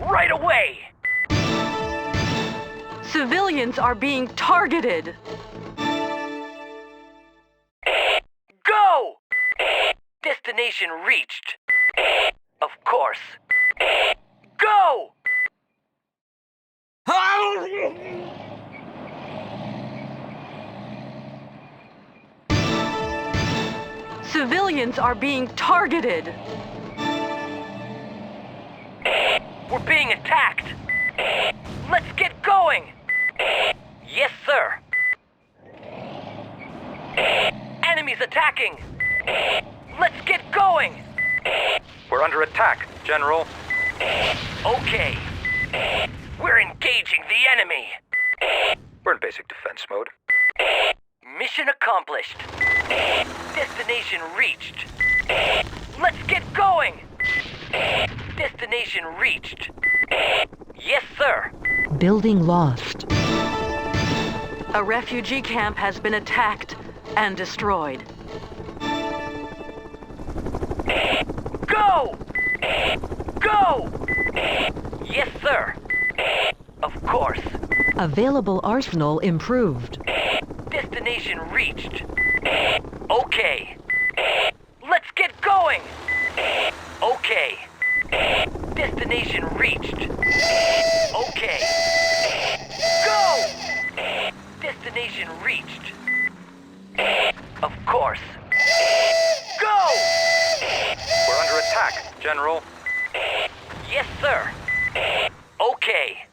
Right away! Civilians are being targeted. Go! Destination reached. Of course. Go! Civilians are being targeted. We're being attacked. Let's get going. Yes, sir. Enemies attacking. Let's get going. We're under attack, General. Okay. We're engaging the enemy. We're in basic defense mode. Mission accomplished. Destination reached. Let's get going. Destination reached. Yes, sir. Building lost. A refugee camp has been attacked and destroyed. Go! Go! Yes, sir. Of course. Available arsenal improved. Destination reached. Okay. Let's get going! Okay. Destination reached. Okay. Go! Destination reached. Of course. Go! We're under attack, General. Yes, sir. Okay.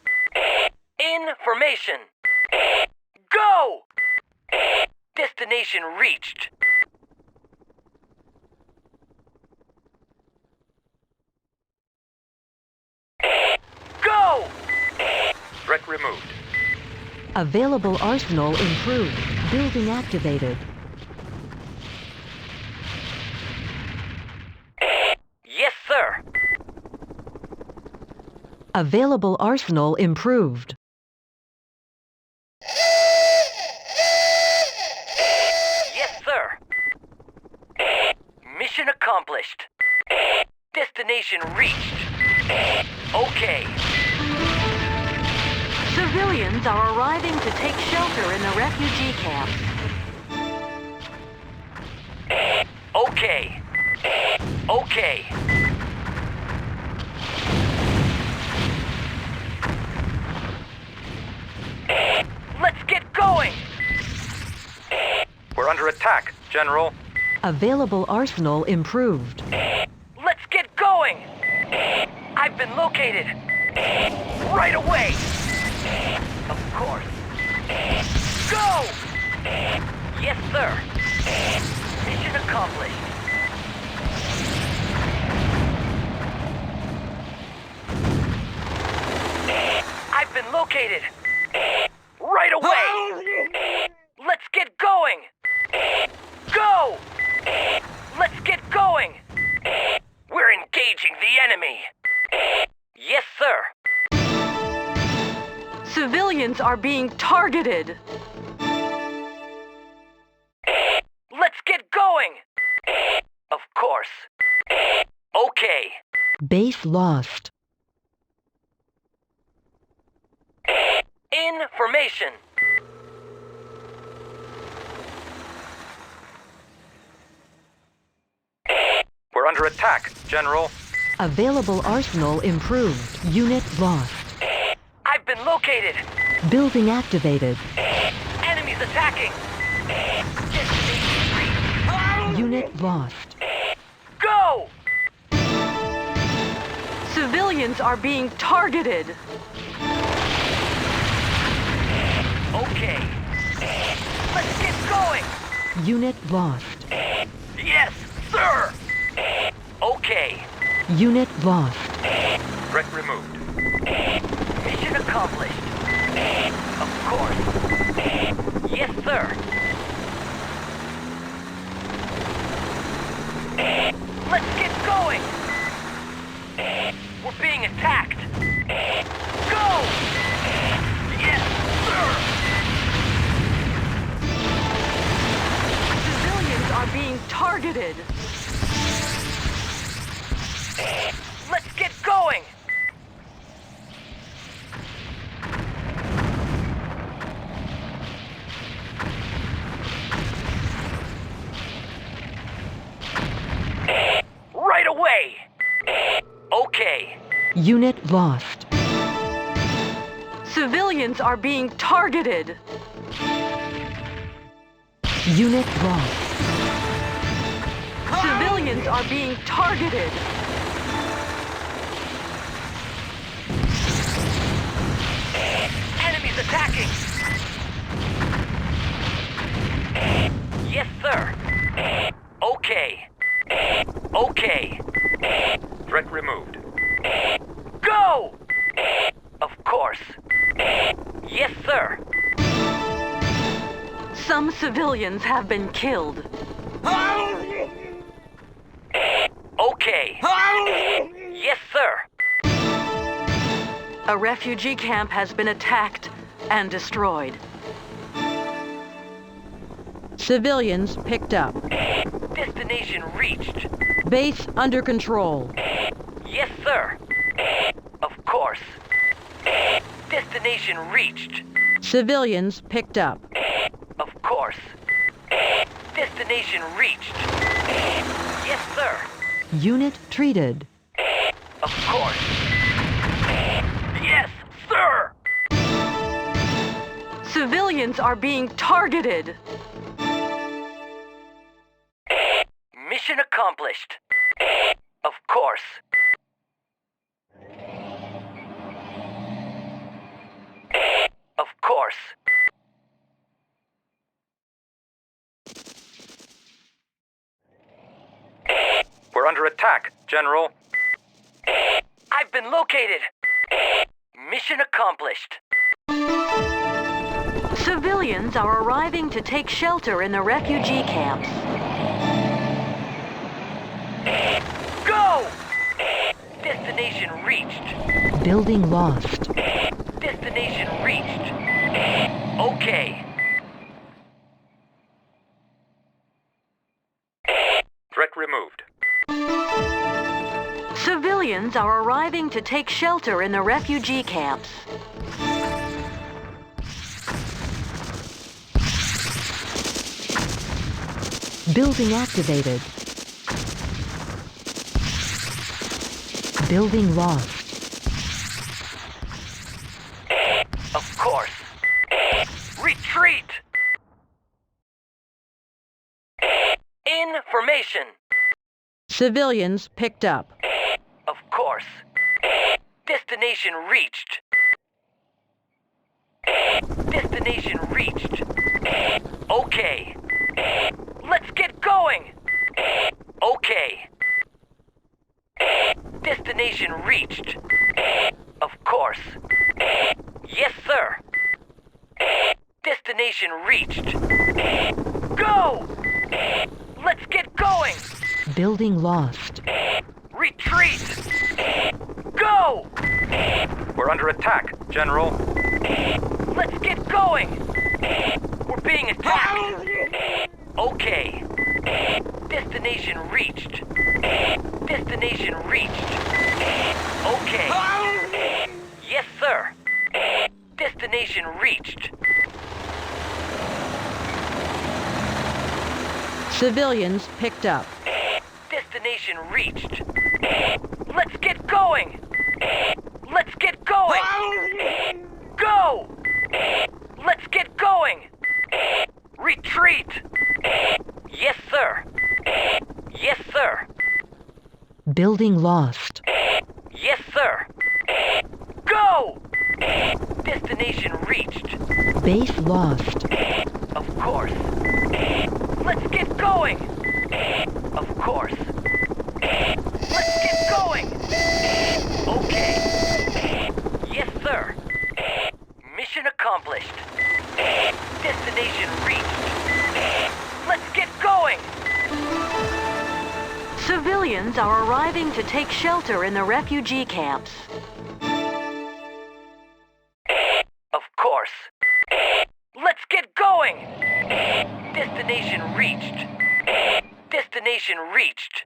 Information. Go! Destination reached. Go! Threat removed. Available arsenal improved. Building activated. Yes, sir. Available arsenal improved. Yes, sir. Mission accomplished. Destination reached. Okay. Civilians are arriving to take shelter in the refugee camp. Okay. Okay. Let's get going! We're under attack, General. Available arsenal improved. Let's get going! I've been located. Right away! Of course. Go! Yes, sir. Mission accomplished. I've been located. Right away! Let's get going! Go! Let's get going! We're engaging the enemy. Yes, sir. Civilians are being targeted. Let's get going! Of course. Okay. Base lost. Information. We're under attack, General. Available arsenal improved. Unit lost. I've been located. Building activated. Enemies attacking. Unit lost. Go! Civilians are being targeted. Okay. Let's get going! Unit lost. Yes, sir! Okay. Unit lost. Threat removed. Mission accomplished. Of course. Yes, sir. Let's get going! We're being attacked! Go! Yes, sir! Civilians are being targeted. Let's get going! Right away! Okay. Unit lost. Civilians are being targeted. Unit lost. Civilians are being targeted. Enemies attacking! Yes, sir. Okay. Okay. Threat removed. Go! Of course. Yes, sir. Some civilians have been killed. Okay. Yes, sir. A refugee camp has been attacked and destroyed. Civilians picked up. Destination reached. Base under control. Yes, sir. Of course. Destination reached. Civilians picked up. Of course. Destination reached. Yes, sir. Unit treated. Of course. Yes, sir. Civilians are being targeted. Mission accomplished. Of course. Of course. We're under attack, General. I've been located. Mission accomplished. Civilians are arriving to take shelter in the refugee camps. Go! Destination reached. Building lost. Destination reached. Okay. Threat removed. Civilians are arriving to take shelter in the refugee camps. Building activated. Building lost. Of course. Retreat! Information! Civilians picked up. Of course. Destination reached. Destination reached. Okay. Let's get going! Okay. Destination reached. Of course. Yes, sir. Destination reached. Go! Let's get going! Building lost. Retreat! Go! We're under attack, General. Let's get going! We're being attacked! Okay. Destination reached. Destination reached. Okay. Yes, sir. Destination reached. Civilians picked up. Destination reached. Let's get going! Let's get going! Go! Let's get going! Retreat! Yes, sir. Yes, sir. Building lost. Yes, sir. Go! Destination reached. Base lost. Of course. Let's get going! Of course. Let's get going! Okay. Yes, sir. Mission accomplished. Destination reached. Let's get going! Civilians are arriving to take shelter in the refugee camps. Of course. Let's get going! Destination reached. Destination reached.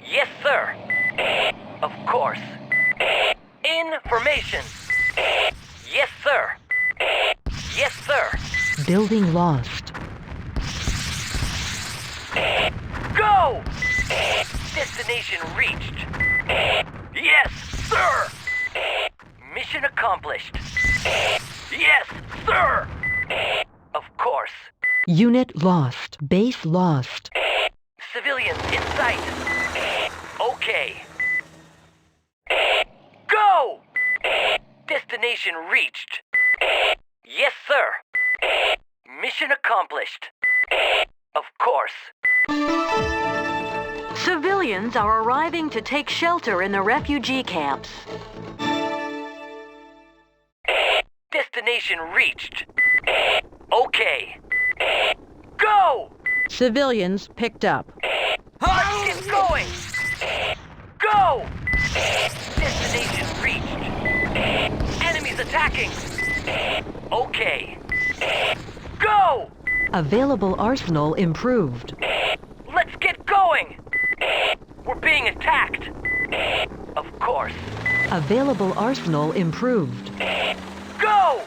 Yes, sir. Of course. Information. Yes, sir. Yes, sir. Building lost. Go! Destination reached. Yes, sir! Mission accomplished. Yes, sir! Of course. Unit lost. Base lost. Civilians in sight. Okay. Go! Destination reached. Yes, sir. Mission accomplished. Of course. Civilians are arriving to take shelter in the refugee camps. Destination reached. Okay. Go! Civilians picked up. Let's get going! Go! Destination reached. Enemies attacking! Okay. Go! Available arsenal improved. Let's get going! We're being attacked! Of course. Available arsenal improved. Go!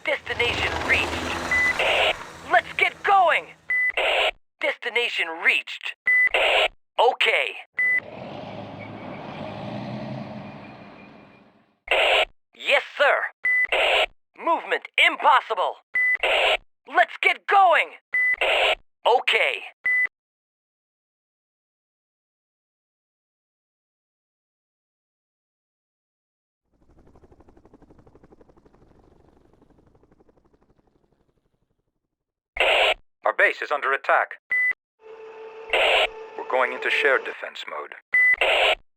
Destination reached. Let's get going! Destination reached. Okay. Yes, sir. Movement impossible. Let's get going! Okay. Our base is under attack. We're going into shared defense mode.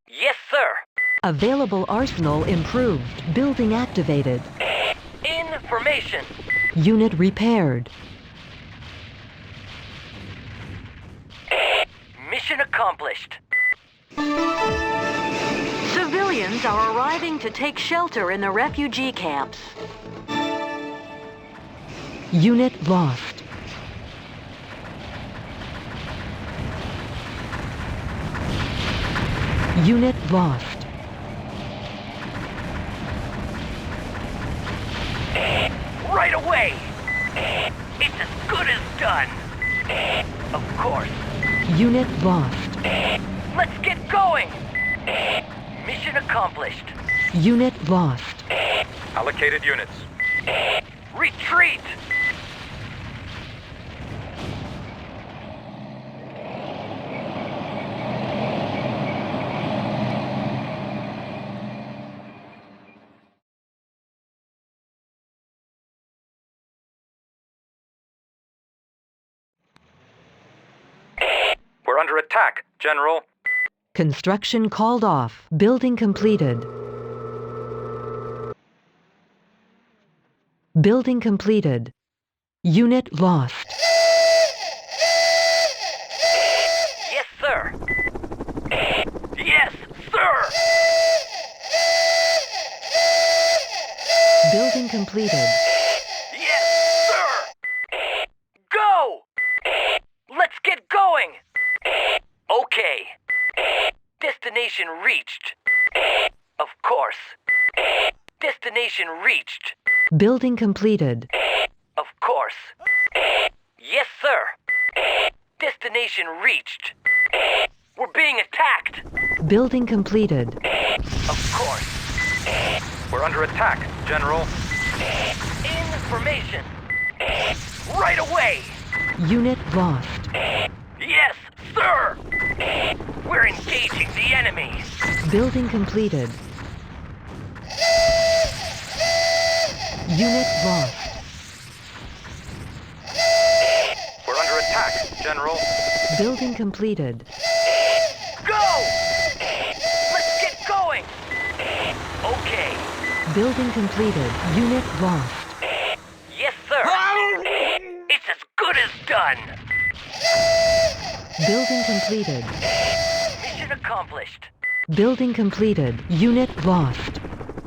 Yes, sir. Available arsenal improved. Building activated. Information. Unit repaired. Mission accomplished. Civilians are arriving to take shelter in the refugee camps. Unit lost. Unit lost. Right away! It's as good as done! Of course. Unit lost. Let's get going! Mission accomplished. Unit lost. Allocated units. Retreat! We're under attack, General. Construction called off. Building completed. Building completed. Unit lost. Yes, sir! Yes, sir! Building completed. completed. Yes, sir! Go! Let's get going! Okay. Destination reached. Of course. Destination reached. Building completed. Of course. Yes, sir. Destination reached. We're being attacked. Building completed. Of course. We're under attack, General. Information. Right away. Unit lost. Yes, sir. We're engaging the enemy. Building completed. Unit lost. We're under attack, General. Building completed. Go! Let's get going. Okay. Building completed. Unit lost. Yes, sir. It's as good as done. Building completed. Mission accomplished. Building completed. Unit lost.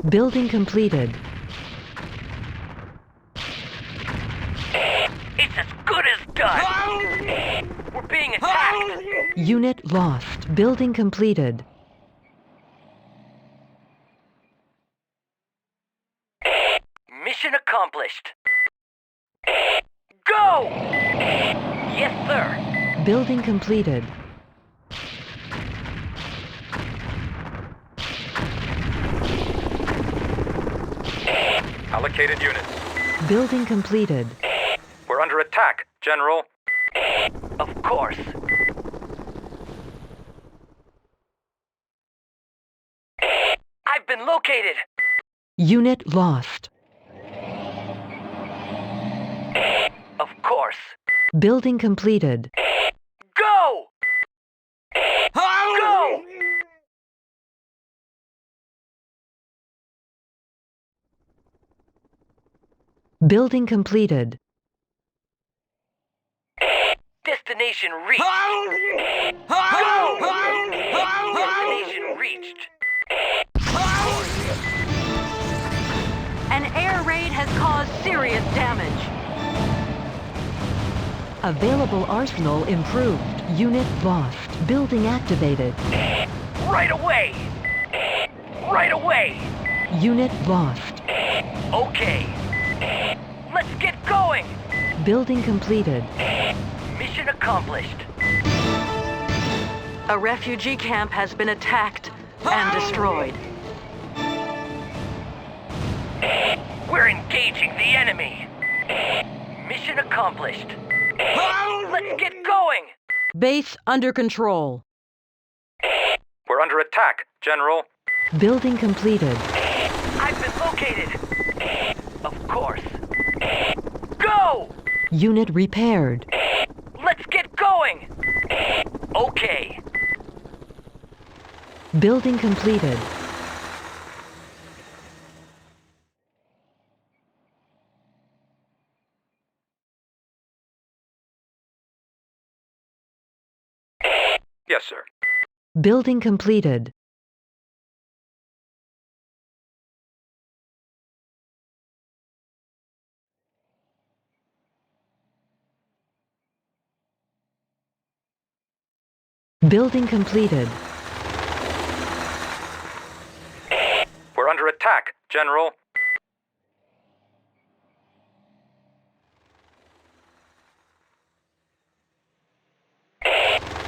Building completed. It's as good as done. We're being attacked. Unit lost. Building completed. Mission accomplished. Go! Yes, sir. Building completed. Allocated units. Building completed. We're under attack, General. Of course. I've been located. Unit lost. Of course. Building completed. Go! Go! Building completed. Destination reached. Go! Destination reached. An air raid has caused serious damage. Available arsenal improved. Unit lost. Building activated. Right away! Right away! Unit lost. Okay. Let's get going! Building completed. Mission accomplished. A refugee camp has been attacked and destroyed. We're engaging the enemy. Mission accomplished. Let's get going! Base under control. We're under attack, General. Building completed. I've been located. Of course. Go! Unit repaired. Let's get going! Okay. Building completed. Yes, sir. Building completed. Building completed. We're under attack, General.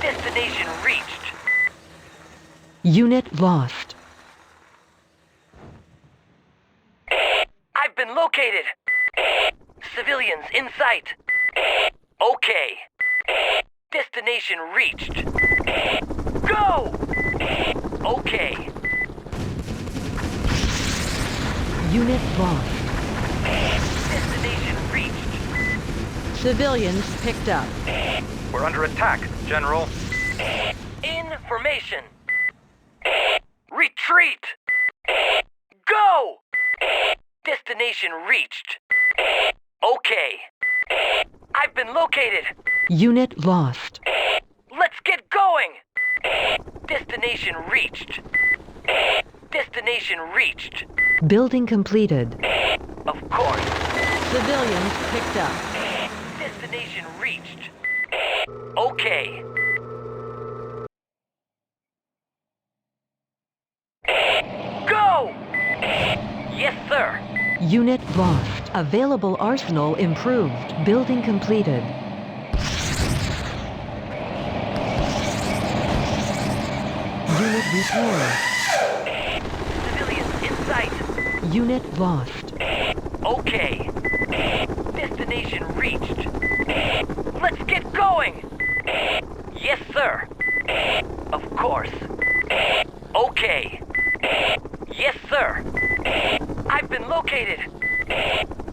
Destination reached. Unit lost. I've been located. Civilians in sight. Okay. Destination reached. Go! Okay. Unit lost. Destination reached. Civilians picked up. We're under attack, General. Information. Retreat! Go! Destination reached. Okay. I've been located. Unit lost. Let's get going! Destination reached. Destination reached. Building completed. Of course. Civilians picked up. Destination reached. Okay. Go! Yes, sir. Unit lost. Available arsenal improved. Building completed. Unit repaired. Civilians in sight. Unit lost. Okay. Destination reached. Let's get going! Yes, sir. Of course. Okay. Yes, sir. I've been located.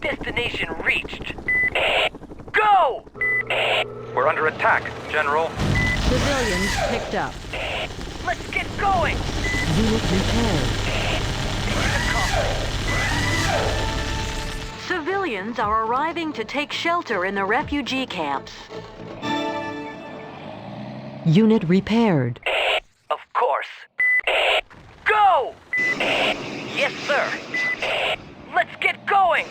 Destination reached. Go! We're under attack, General. Civilians picked up. Let's get going! Unit repaired. Civilians are arriving to take shelter in the refugee camps. Unit repaired. Of course. Go! Yes, sir. Let's get going!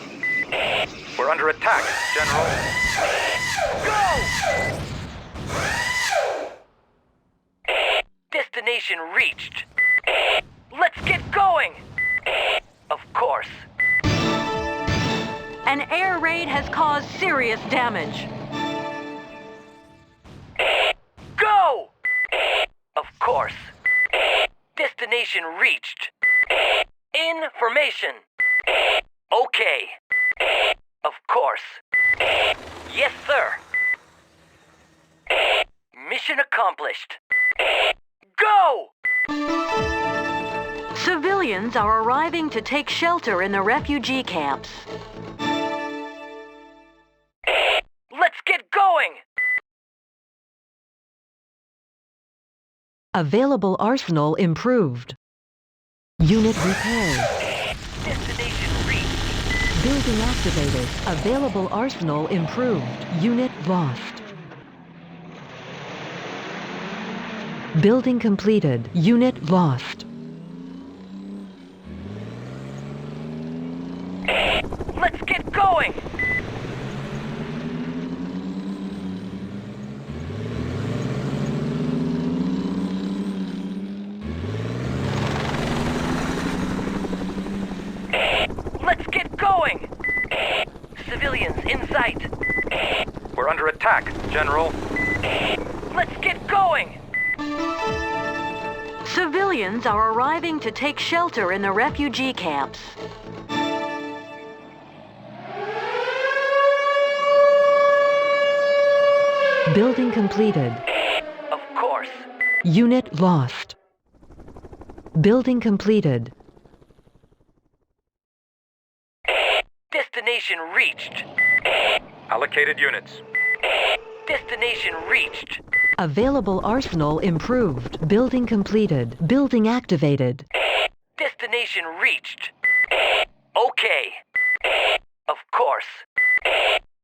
We're under attack, General. Go! Destination reached. Let's get going! Of course. An air raid has caused serious damage. Go! Of course. Destination reached. In formation. Okay. Of course. Yes, sir. Mission accomplished. Go! Civilians are arriving to take shelter in the refugee camps. Let's get going! Available arsenal improved. Unit repaired. Destination reached. Building activated. Available arsenal improved. Unit lost. Building completed. Unit lost. Let's get going! Let's get going! Civilians in sight. We're under attack, General. Let's get going! Civilians are arriving to take shelter in the refugee camps. Building completed. Of course. Unit lost. Building completed. Destination reached. Allocated units. Destination reached. Available arsenal improved. Building completed. Building activated. Destination reached. Okay. Of course.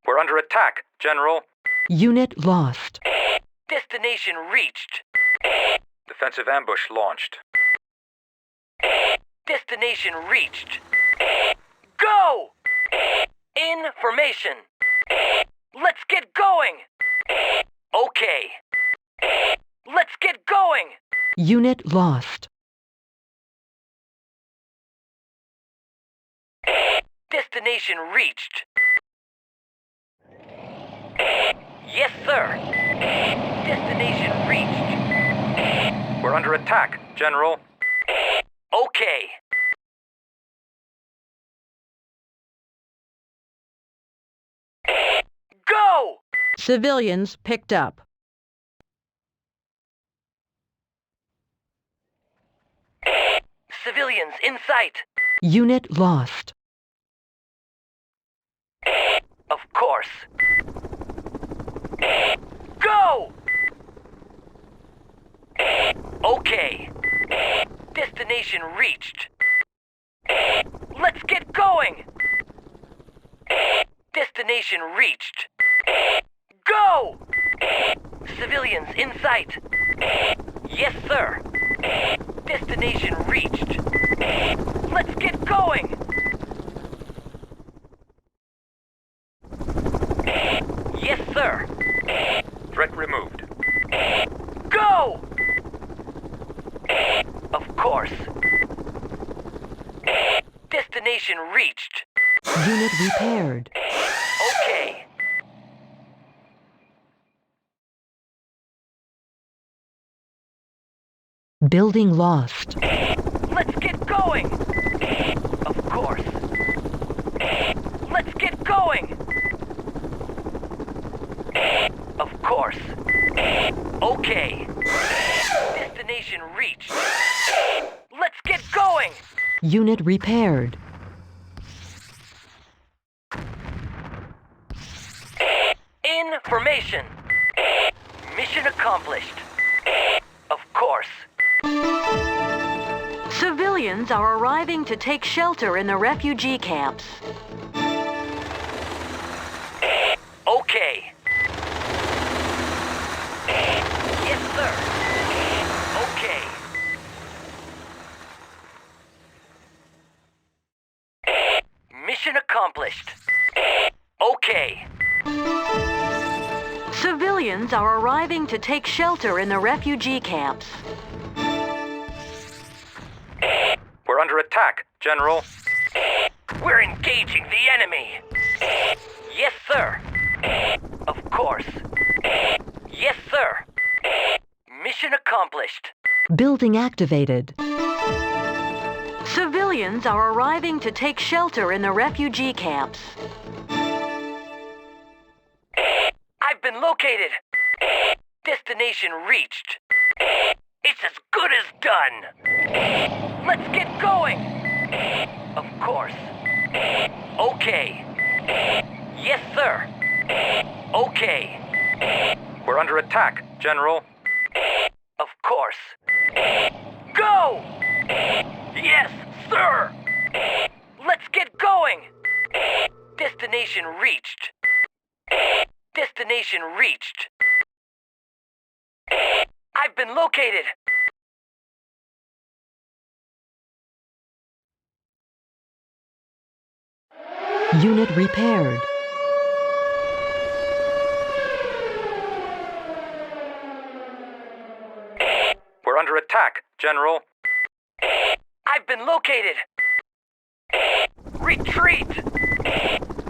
We're under attack, General. Unit lost. Destination reached. Defensive ambush launched. Destination reached. Go! In formation. Let's get going! Okay. Let's get going! Unit lost. Destination reached. Yes, sir. Destination reached. We're under attack, General. Okay. Go! Civilians picked up. Civilians in sight. Unit lost. Of course. Go! Okay. Destination reached. Let's get going! Destination reached. Go! Civilians in sight. Yes, sir. Destination reached. Let's get going! course. Destination reached. Unit repaired. Okay. Building lost. Let's get going. Of course. Let's get going. Of course. Okay. Destination reached. Let's get going. Unit repaired. Information. Mission accomplished. Of course. Civilians are arriving to take shelter in the refugee camps. Okay. Yes, sir. Okay. Mission accomplished. Okay. Civilians are arriving to take shelter in the refugee camps. We're under attack, General. We're engaging the enemy. Yes, sir. Of course. Yes, sir. Mission accomplished. Building activated. Civilians are arriving to take shelter in the refugee camps. I've been located. Destination reached. It's as good as done. Let's get going. Of course. Okay. Yes, sir. Okay. We're under attack, General. Of course. Go! Yes, sir! Let's get going! Destination reached. Destination reached. I've been located. Unit repaired. We're under attack, General. I've been located. Retreat!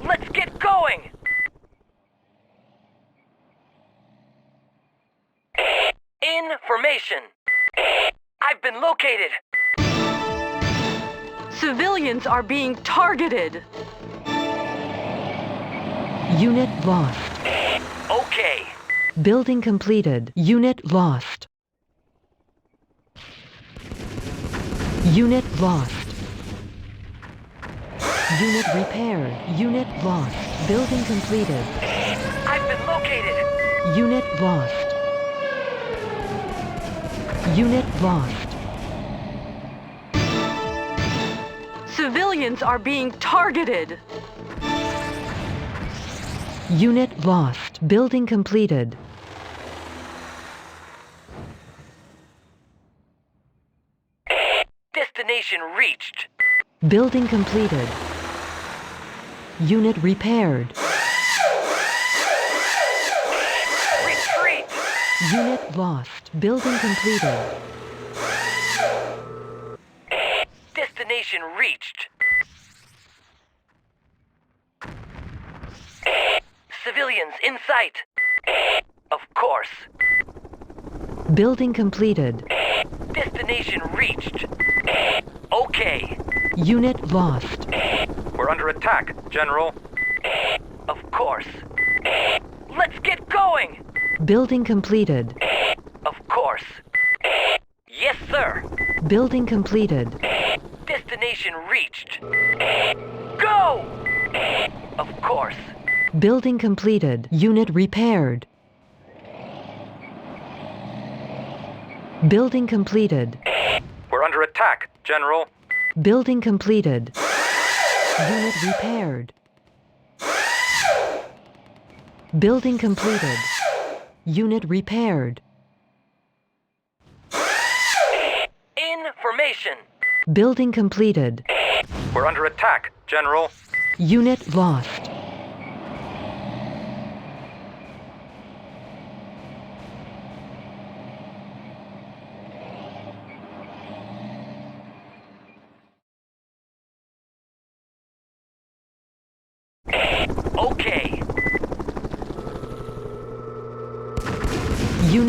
Let's get going! Information. I've been located. Civilians are being targeted. Unit lost. Okay. Building completed. Unit lost. Unit lost. Unit repaired. Unit lost. Building completed. I've been located. Unit lost. Unit lost. Civilians are being targeted. Unit lost. Building completed. Destination reached. Building completed. Unit repaired. Retreat! Unit lost. Building completed. Destination reached. Civilians in sight. Of course. Building completed. Destination reached. Okay. Unit lost. We're under attack, General. Of course. Let's get going! Building completed. Of course. Yes, sir. Building completed. Destination reached. Go! Of course. Building completed. Unit repaired. Building completed. We're under attack, General. Building completed. Unit repaired. Building completed. Unit repaired. Information. Building completed. We're under attack, General. Unit lost.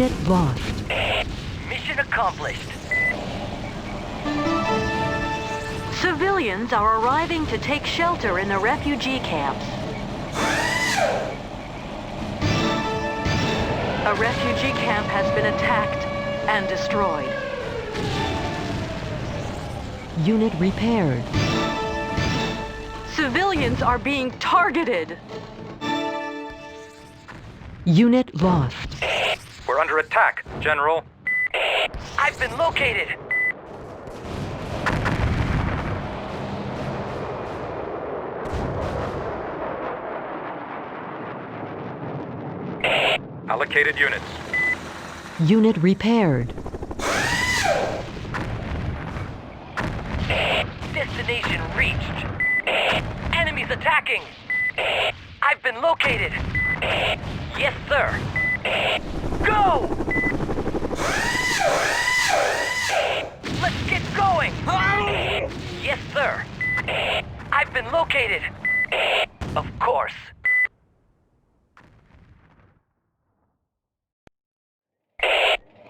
Unit lost. Mission accomplished. Civilians are arriving to take shelter in the refugee camps. A refugee camp has been attacked and destroyed. Unit repaired. Civilians are being targeted. Unit lost. We're under attack, General. I've been located. Allocated units. Unit repaired. Destination reached. Enemies attacking. I've been located. Yes, sir. Go! Let's get going. Yes, sir. I've been located. Of course.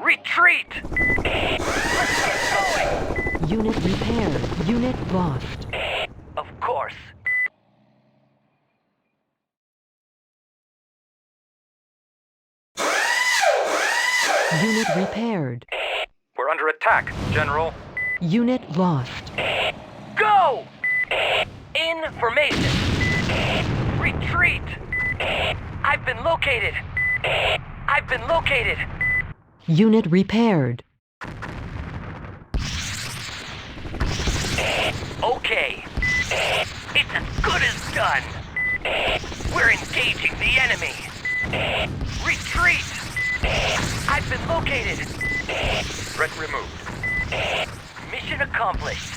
Retreat! Let's get going! Unit repaired. Unit lost. Of course. Unit repaired. We're under attack, General. Unit lost. Go! Information! Retreat! I've been located! I've been located! Unit repaired. Okay. It's as good as done. We're engaging the enemy. Retreat! I've been located. Threat removed. Mission accomplished.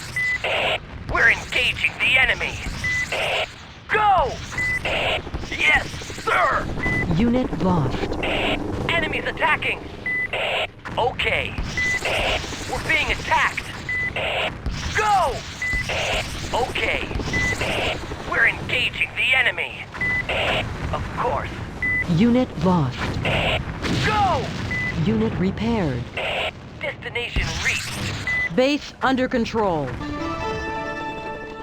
We're engaging the enemy. Go! Yes, sir! Unit lost. Enemies attacking. Okay. We're being attacked. Go! Okay. We're engaging the enemy. Of course. Unit lost. Go! Unit repaired. Destination reached. Base under control.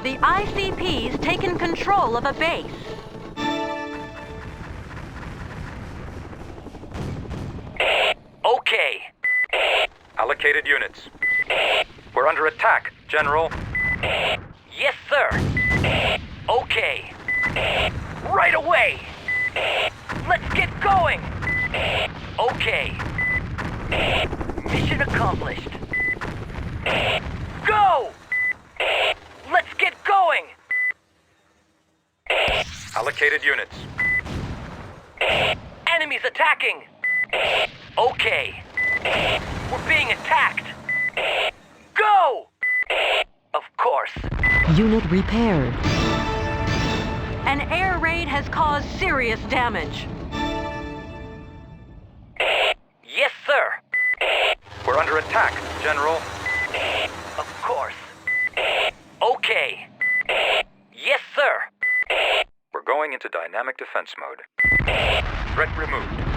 The ICP's taken control of a base. Okay. Allocated units. We're under attack, General. Yes, sir. Okay. Right away. Let's get going. Okay. Mission accomplished. Go! Let's get going. Allocated units. Enemies attacking. Okay. We're being attacked. Go! Of course. Unit repaired. An air raid has caused serious damage. Yes, sir. We're under attack, General. Of course. Okay. Yes, sir. We're going into dynamic defense mode. Threat removed.